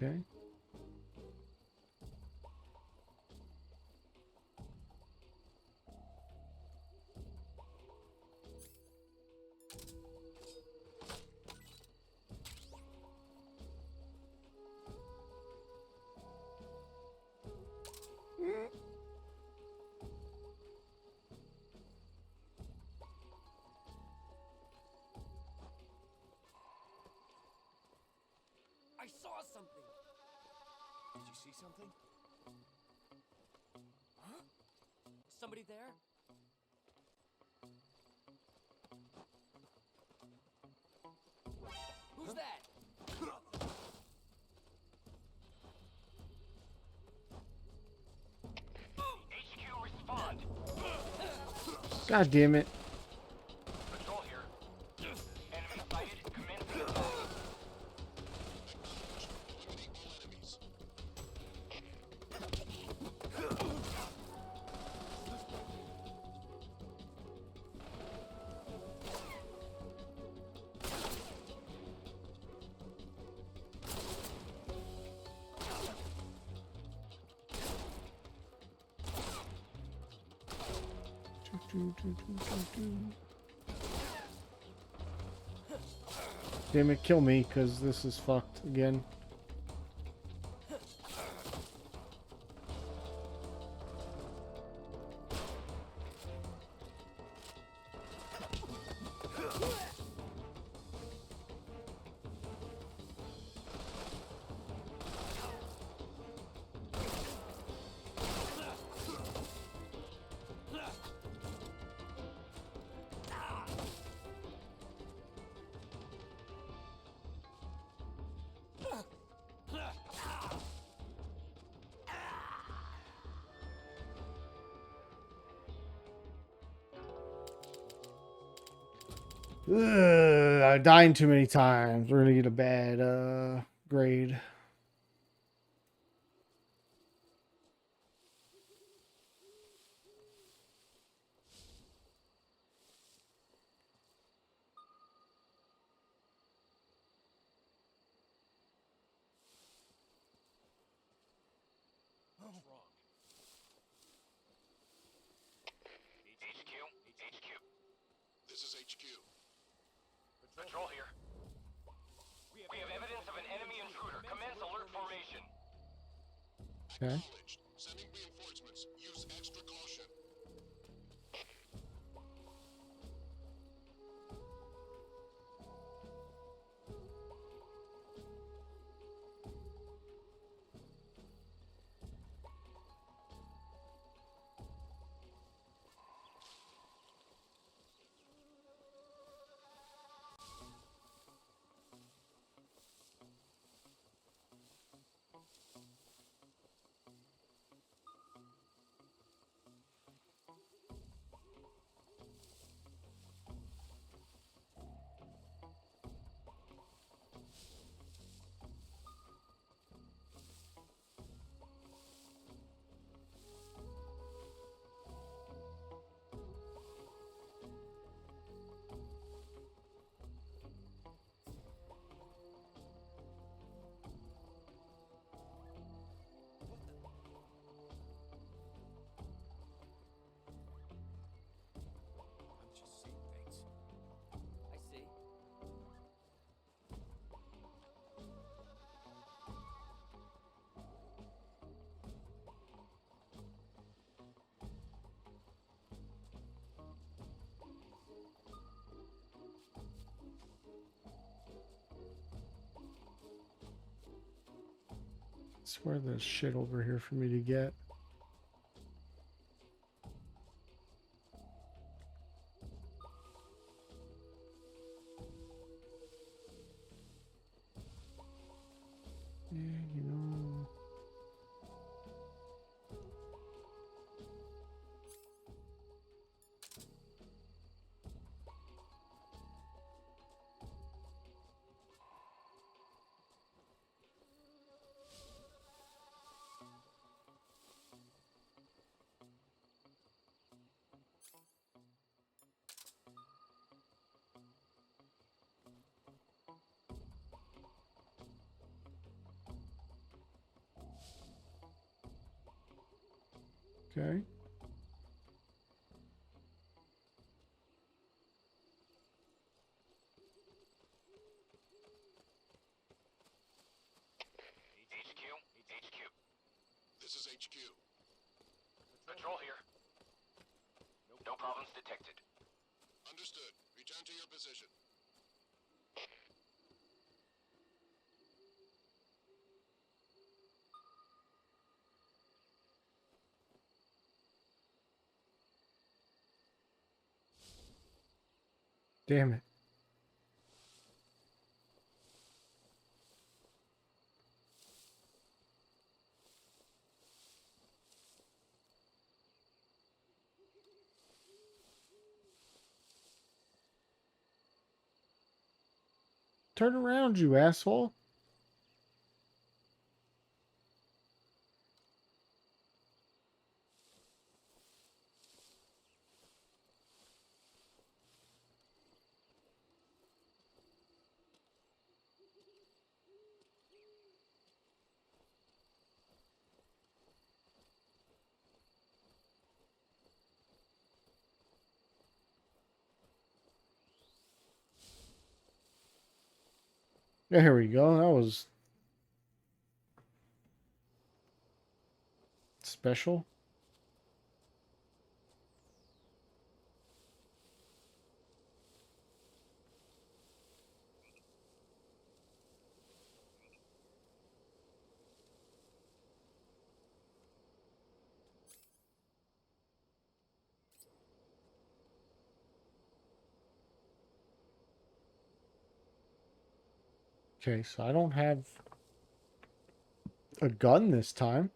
Okay. I saw something. Did you see something? Huh? Somebody there? Who's that? HQ, respond. God damn it. Patrol here. Enemy sighted. Commencing attack. Damn it, kill me, because this is fucked again. Ugh, I died too many times. We're gonna get a bad grade. What's wrong? HQ. This is HQ. Patrol here. We have evidence of an enemy intruder. Commence alert formation. Okay. Acknowledged. Sending reinforcements. Use extra caution. swear there's shit over here for me to get. Yeah, you know. Okay. HQ. This is HQ. Patrol here. No problems detected. Understood. Return to your position. Damn it. Turn around, you asshole. There we go. That was special. Okay, so I don't have a gun this time.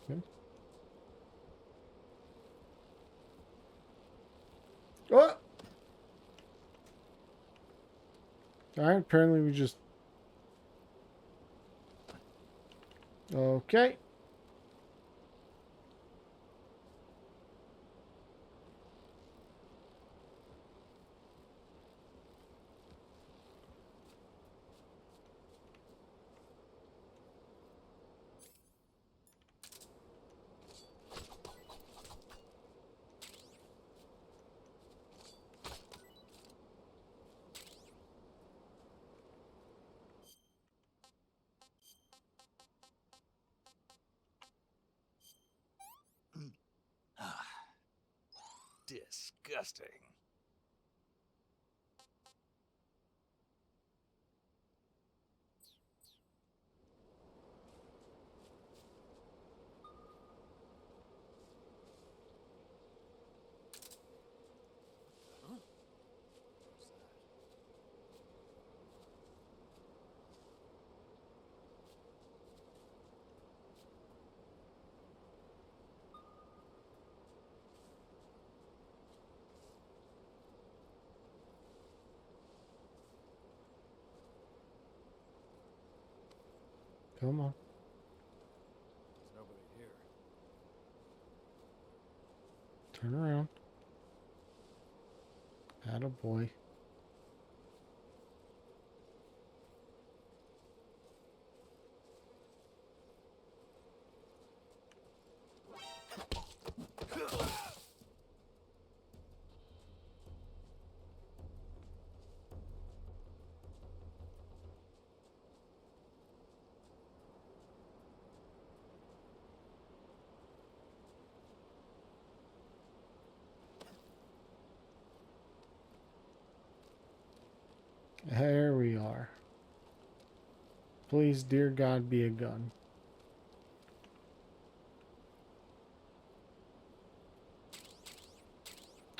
Okay. Oh! Alright, apparently we just... Okay. Disgusting. Come on. There's nobody here. Turn around. Attaboy. There we are. Please, dear God, be a gun.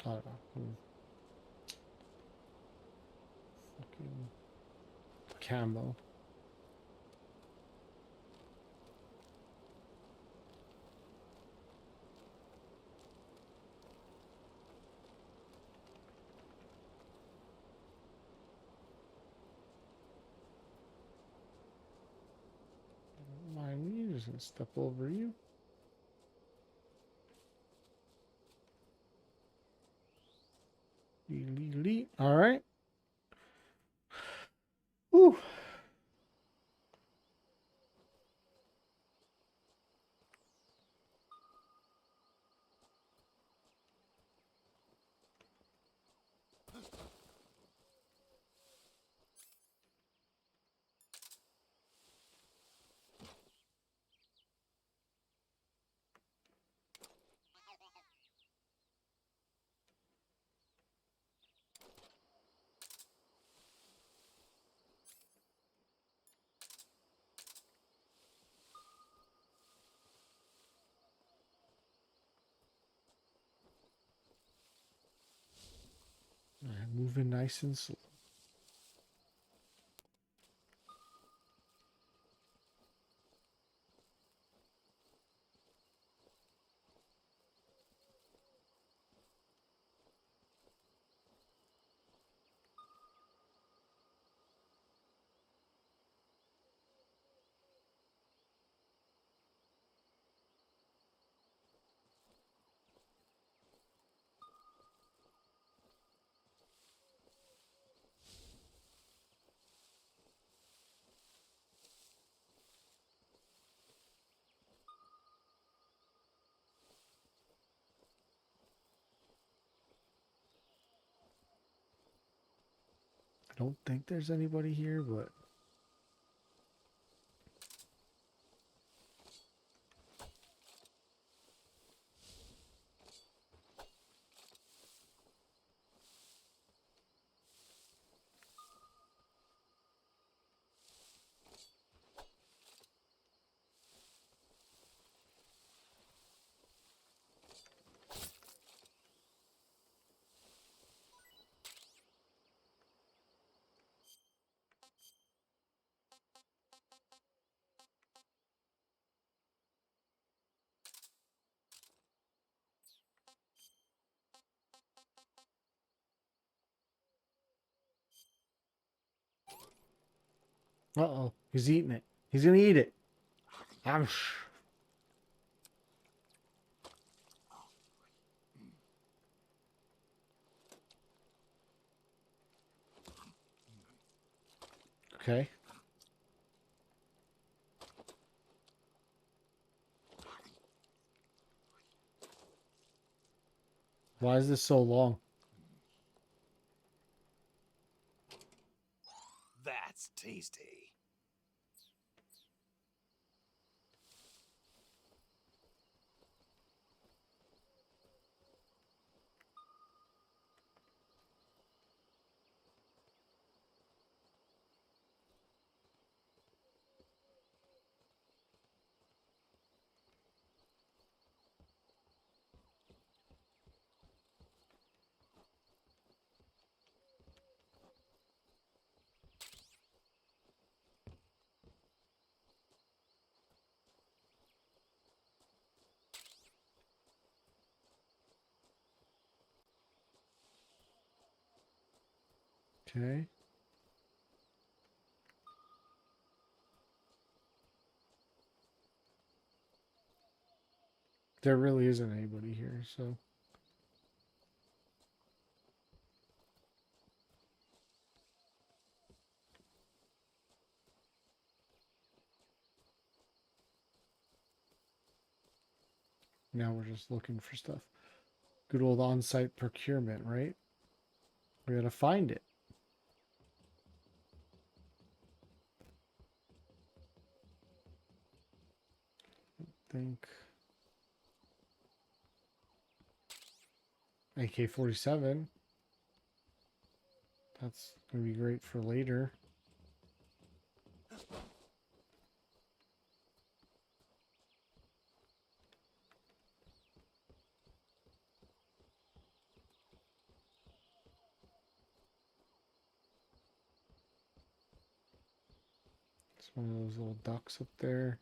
I don't know. Fucking camo. Don't mind me, just gonna step over you. Delete. All right. Whew. All right, moving nice and slow. I don't think there's anybody here, but uh-oh, he's eating it. He's gonna eat it. Okay. Why is this so long? That's tasty. Okay. There really isn't anybody here, so. Now we're just looking for stuff. Good old on-site procurement, right? We gotta find it. Think AK-47. That's gonna be great for later. It's one of those little ducks up there.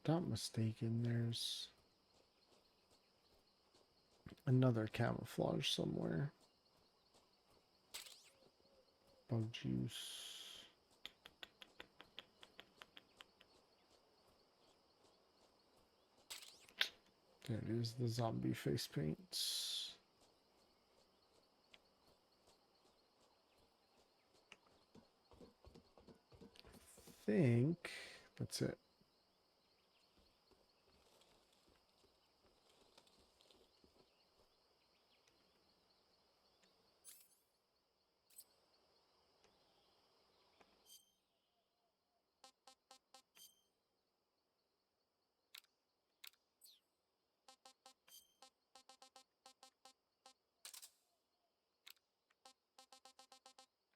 Not mistaken, there's another camouflage somewhere. Bug juice. There it is, the zombie face paints. I think that's it.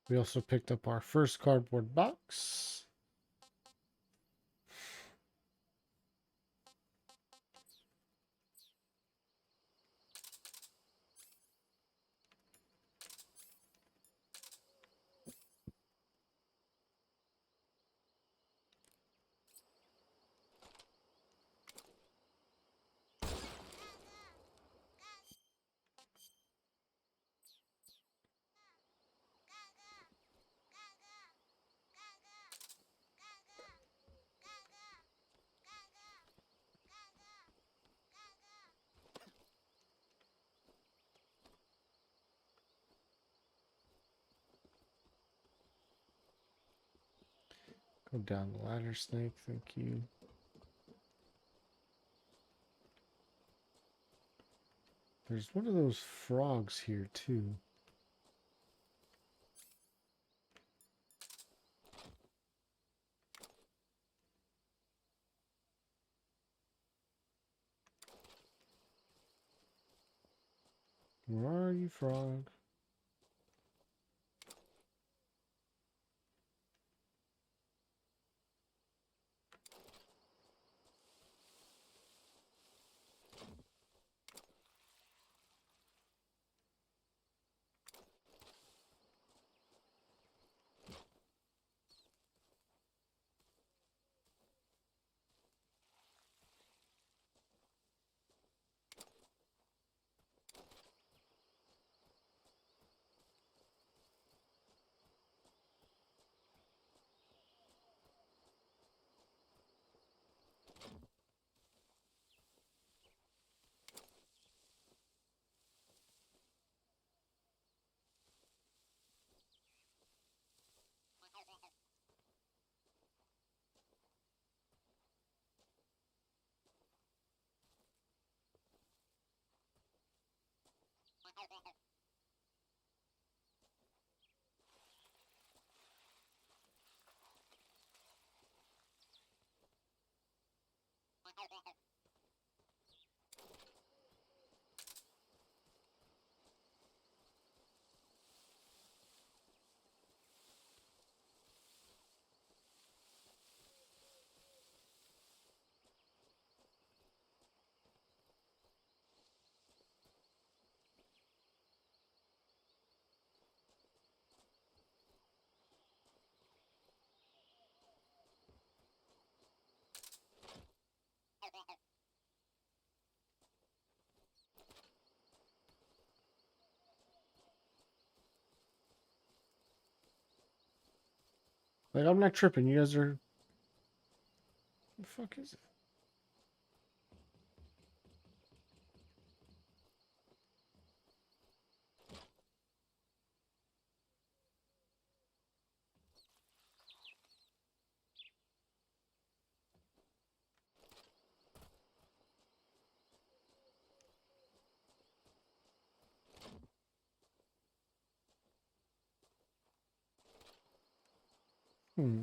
We also picked up our first cardboard box. Go down the ladder, snake. Thank you. There's one of those frogs here, too. Where are you, frog? Like, I'm not tripping. You guys are... What the fuck is it? Hmm.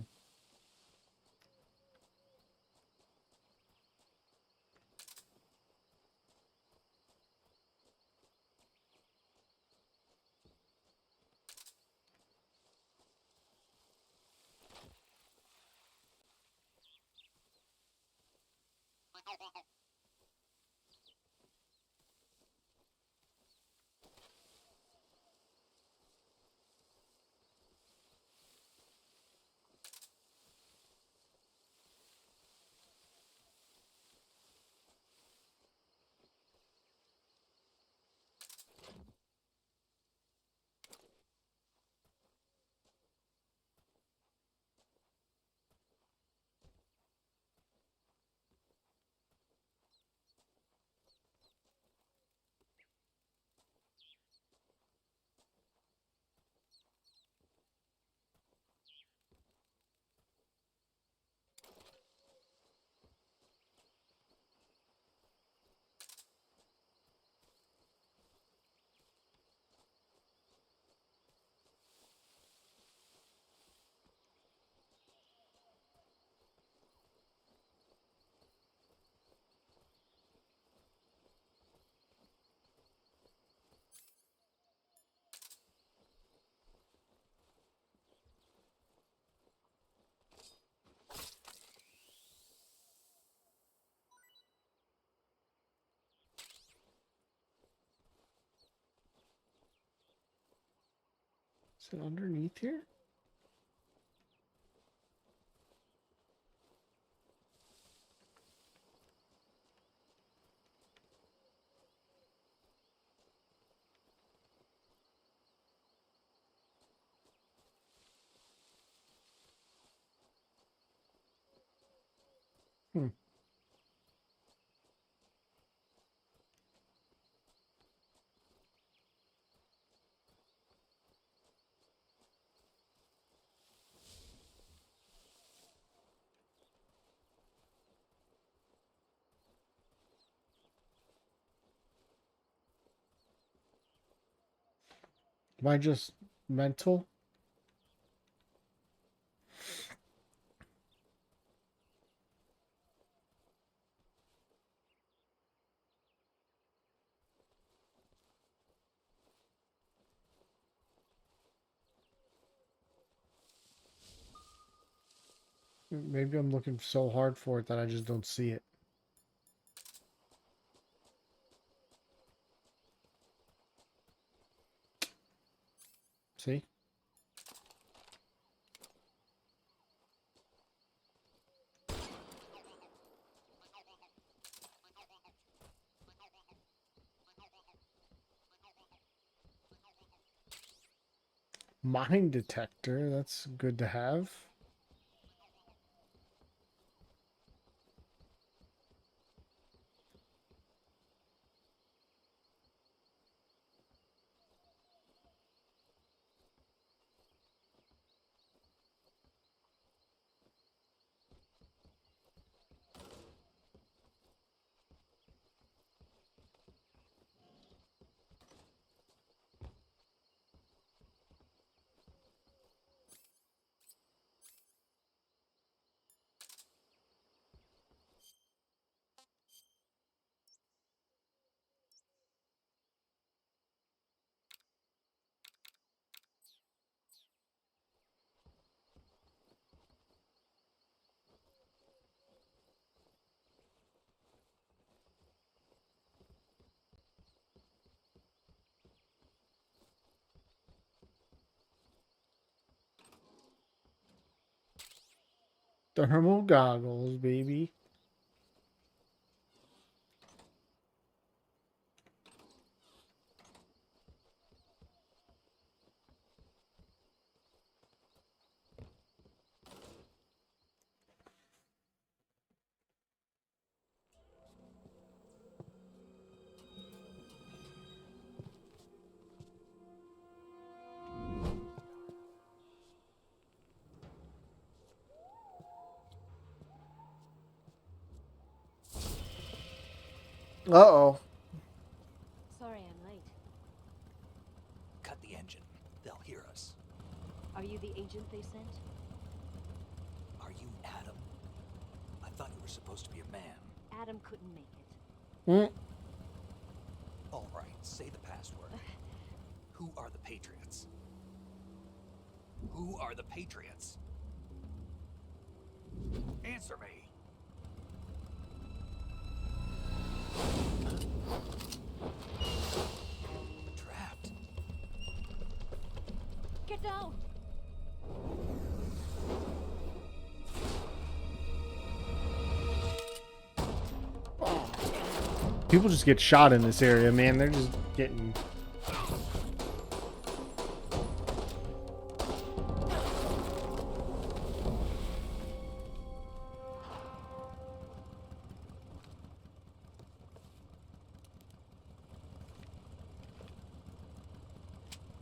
Is it underneath here? Hmm. Am I just mental? Maybe I'm looking so hard for it that I just don't see it. See? Mine detector, that's good to have. Thermal goggles, baby. Uh-oh. Sorry I'm late. Cut the engine. They'll hear us. Are you the agent they sent? Are you Adam? I thought you were supposed to be a man. Adam couldn't make it. Mm. All right, say the password. Who are the Patriots? Who are the Patriots? Answer me. Trapped. Get down! People just get shot in this area, man. They're just getting...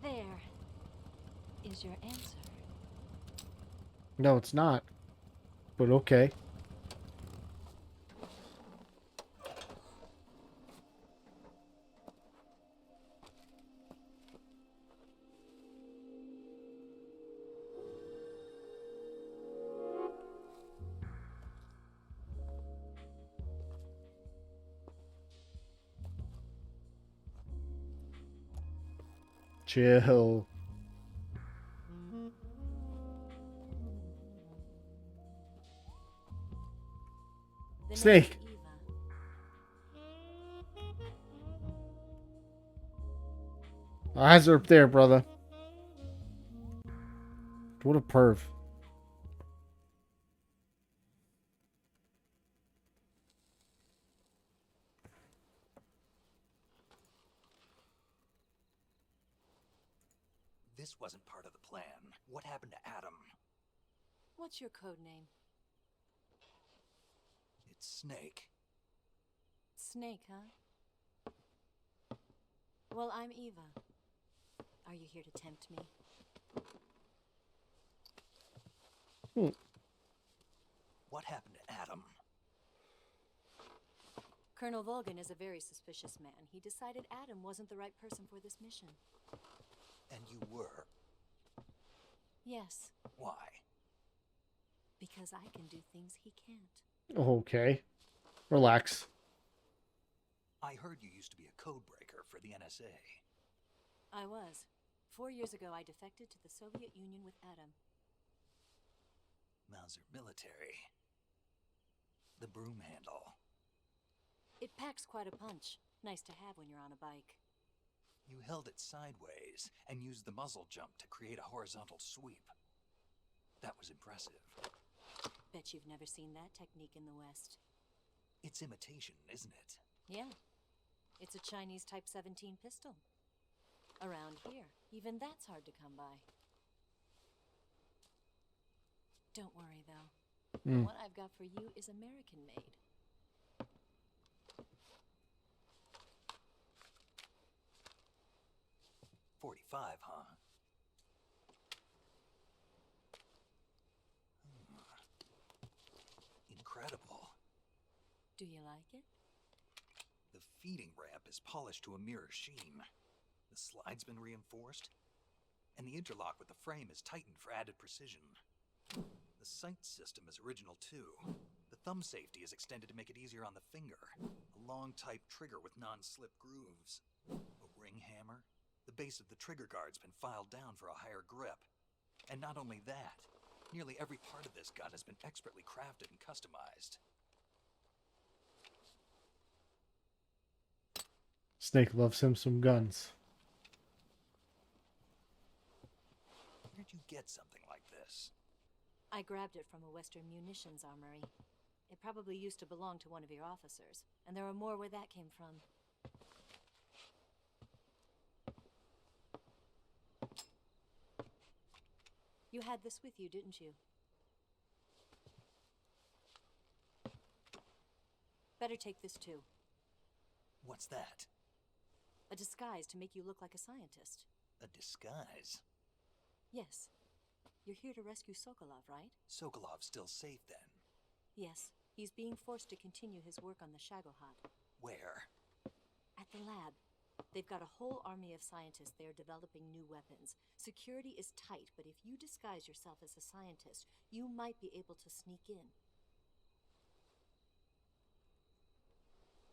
There is your answer. No, it's not. But okay. Chill. Snake. Eyes are up there, brother. What a perv. This wasn't part of the plan. What happened to Adam? What's your code name? It's Snake. Snake, huh? Well, I'm Eva. Are you here to tempt me? What happened to Adam? Colonel Volgan is a very suspicious man. He decided Adam wasn't the right person for this mission. And you were? Yes. Why? Because I can do things he can't. Okay. Relax. I heard you used to be a code breaker for the NSA. I was. 4 years ago, I defected to the Soviet Union with Adam. Mauser military. The broom handle. It packs quite a punch. Nice to have when you're on a bike. You held it sideways and used the muzzle jump to create a horizontal sweep. That was impressive. Bet you've never seen that technique in the West. It's imitation, isn't it? Yeah. It's a Chinese Type 17 pistol. Around here, even that's hard to come by. Don't worry, though. The one I've got for you is American-made. .45, huh? Incredible. Do you like it? The feeding ramp is polished to a mirror sheen. The slide's been reinforced, and the interlock with the frame is tightened for added precision. The sight system is original too. The thumb safety is extended to make it easier on the finger. A long type trigger with non-slip grooves. A ring hammer. The base of the trigger guard's been filed down for a higher grip. And not only that, nearly every part of this gun has been expertly crafted and customized. Snake loves him some guns. Where'd you get something like this? I grabbed it from a Western munitions armory. It probably used to belong to one of your officers, and there are more where that came from. You had this with you, didn't you? Better take this too. What's that? A disguise to make you look like a scientist. A disguise? Yes. You're here to rescue Sokolov, right? Sokolov's still safe then? Yes. He's being forced to continue his work on the Shagohod. Where? At the lab. They've got a whole army of scientists there developing new weapons. Security is tight, but if you disguise yourself as a scientist, you might be able to sneak in.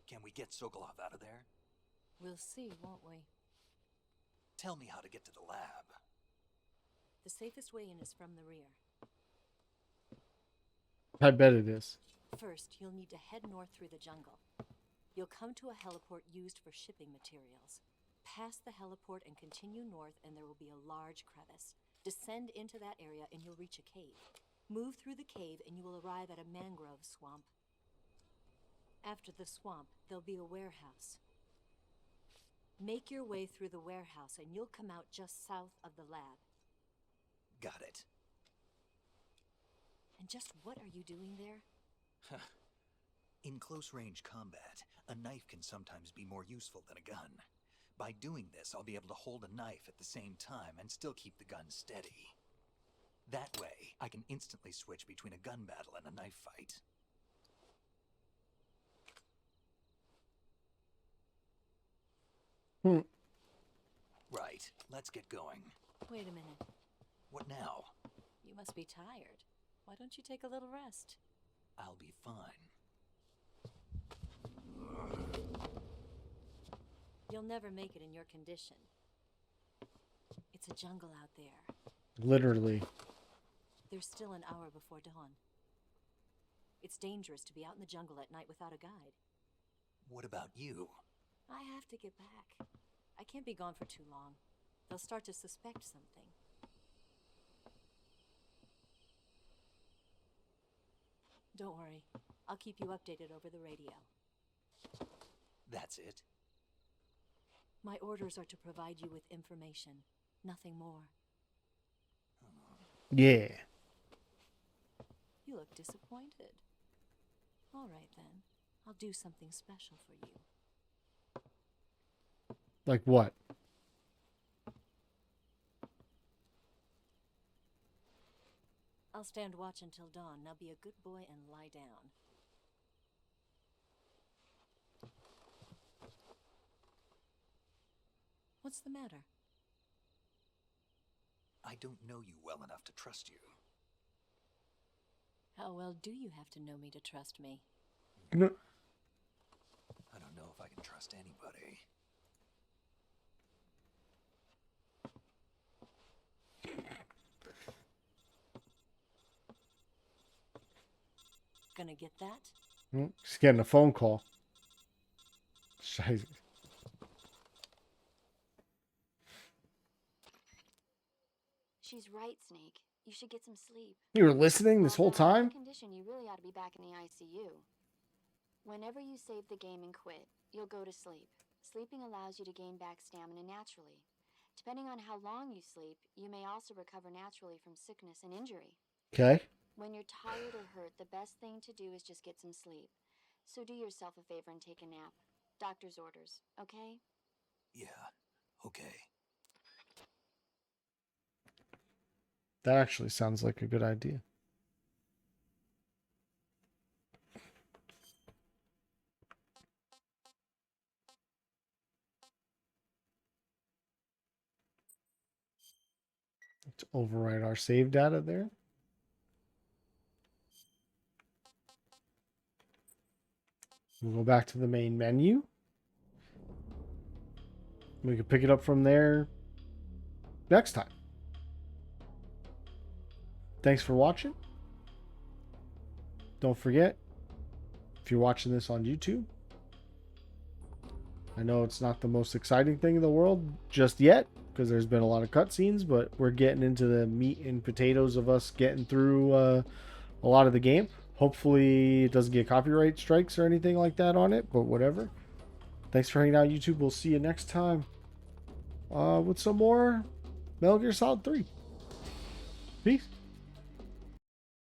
Can we get Sokolov out of there? We'll see, won't we? Tell me how to get to the lab. The safest way in is from the rear. I bet it is. First, you'll need to head north through the jungle. You'll come to a heliport used for shipping materials. Pass the heliport and continue north, and there will be a large crevice. Descend into that area and you'll reach a cave. Move through the cave and you will arrive at a mangrove swamp. After the swamp, there'll be a warehouse. Make your way through the warehouse and you'll come out just south of the lab. Got it. And just what are you doing there? In close-range combat, a knife can sometimes be more useful than a gun. By doing this, I'll be able to hold a knife at the same time and still keep the gun steady. That way, I can instantly switch between a gun battle and a knife fight. Right, let's get going. Wait a minute. What now? You must be tired. Why don't you take a little rest? I'll be fine. You'll never make it in your condition. It's a jungle out there. Literally. There's still an hour before dawn. It's dangerous to be out in the jungle at night without a guide. What about you? I have to get back. I can't be gone for too long. They'll start to suspect something. Don't worry. I'll keep you updated over the radio. That's it? My orders are to provide you with information. Nothing more. Yeah. You look disappointed. All right, then. I'll do something special for you. Like what? I'll stand watch until dawn. Now be a good boy and lie down. What's the matter? I don't know you well enough to trust you. How well do you have to know me to trust me? No. I don't know if I can trust anybody. Gonna get that? She's getting a phone call. Scheiße. She's right, Snake. You should get some sleep. You were listening this whole Although in time? that condition, you really ought to be back in the ICU. Whenever you save the game and quit, you'll go to sleep. Sleeping allows you to gain back stamina naturally. Depending on how long you sleep, you may also recover naturally from sickness and injury. Okay. When you're tired or hurt, the best thing to do is just get some sleep. So do yourself a favor and take a nap. Doctor's orders, okay? Yeah, okay. That actually sounds like a good idea. Let's overwrite our save data there. We'll go back to the main menu. We can pick it up from there next time. Thanks for watching. Don't forget, if you're watching this on YouTube, I know it's not the most exciting thing in the world just yet, because there's been a lot of cutscenes, but we're getting into the meat and potatoes of us getting through a lot of the game. Hopefully it doesn't get copyright strikes or anything like that on it, but whatever. Thanks for hanging out, YouTube. We'll see you next time with some more Metal Gear Solid 3. Peace.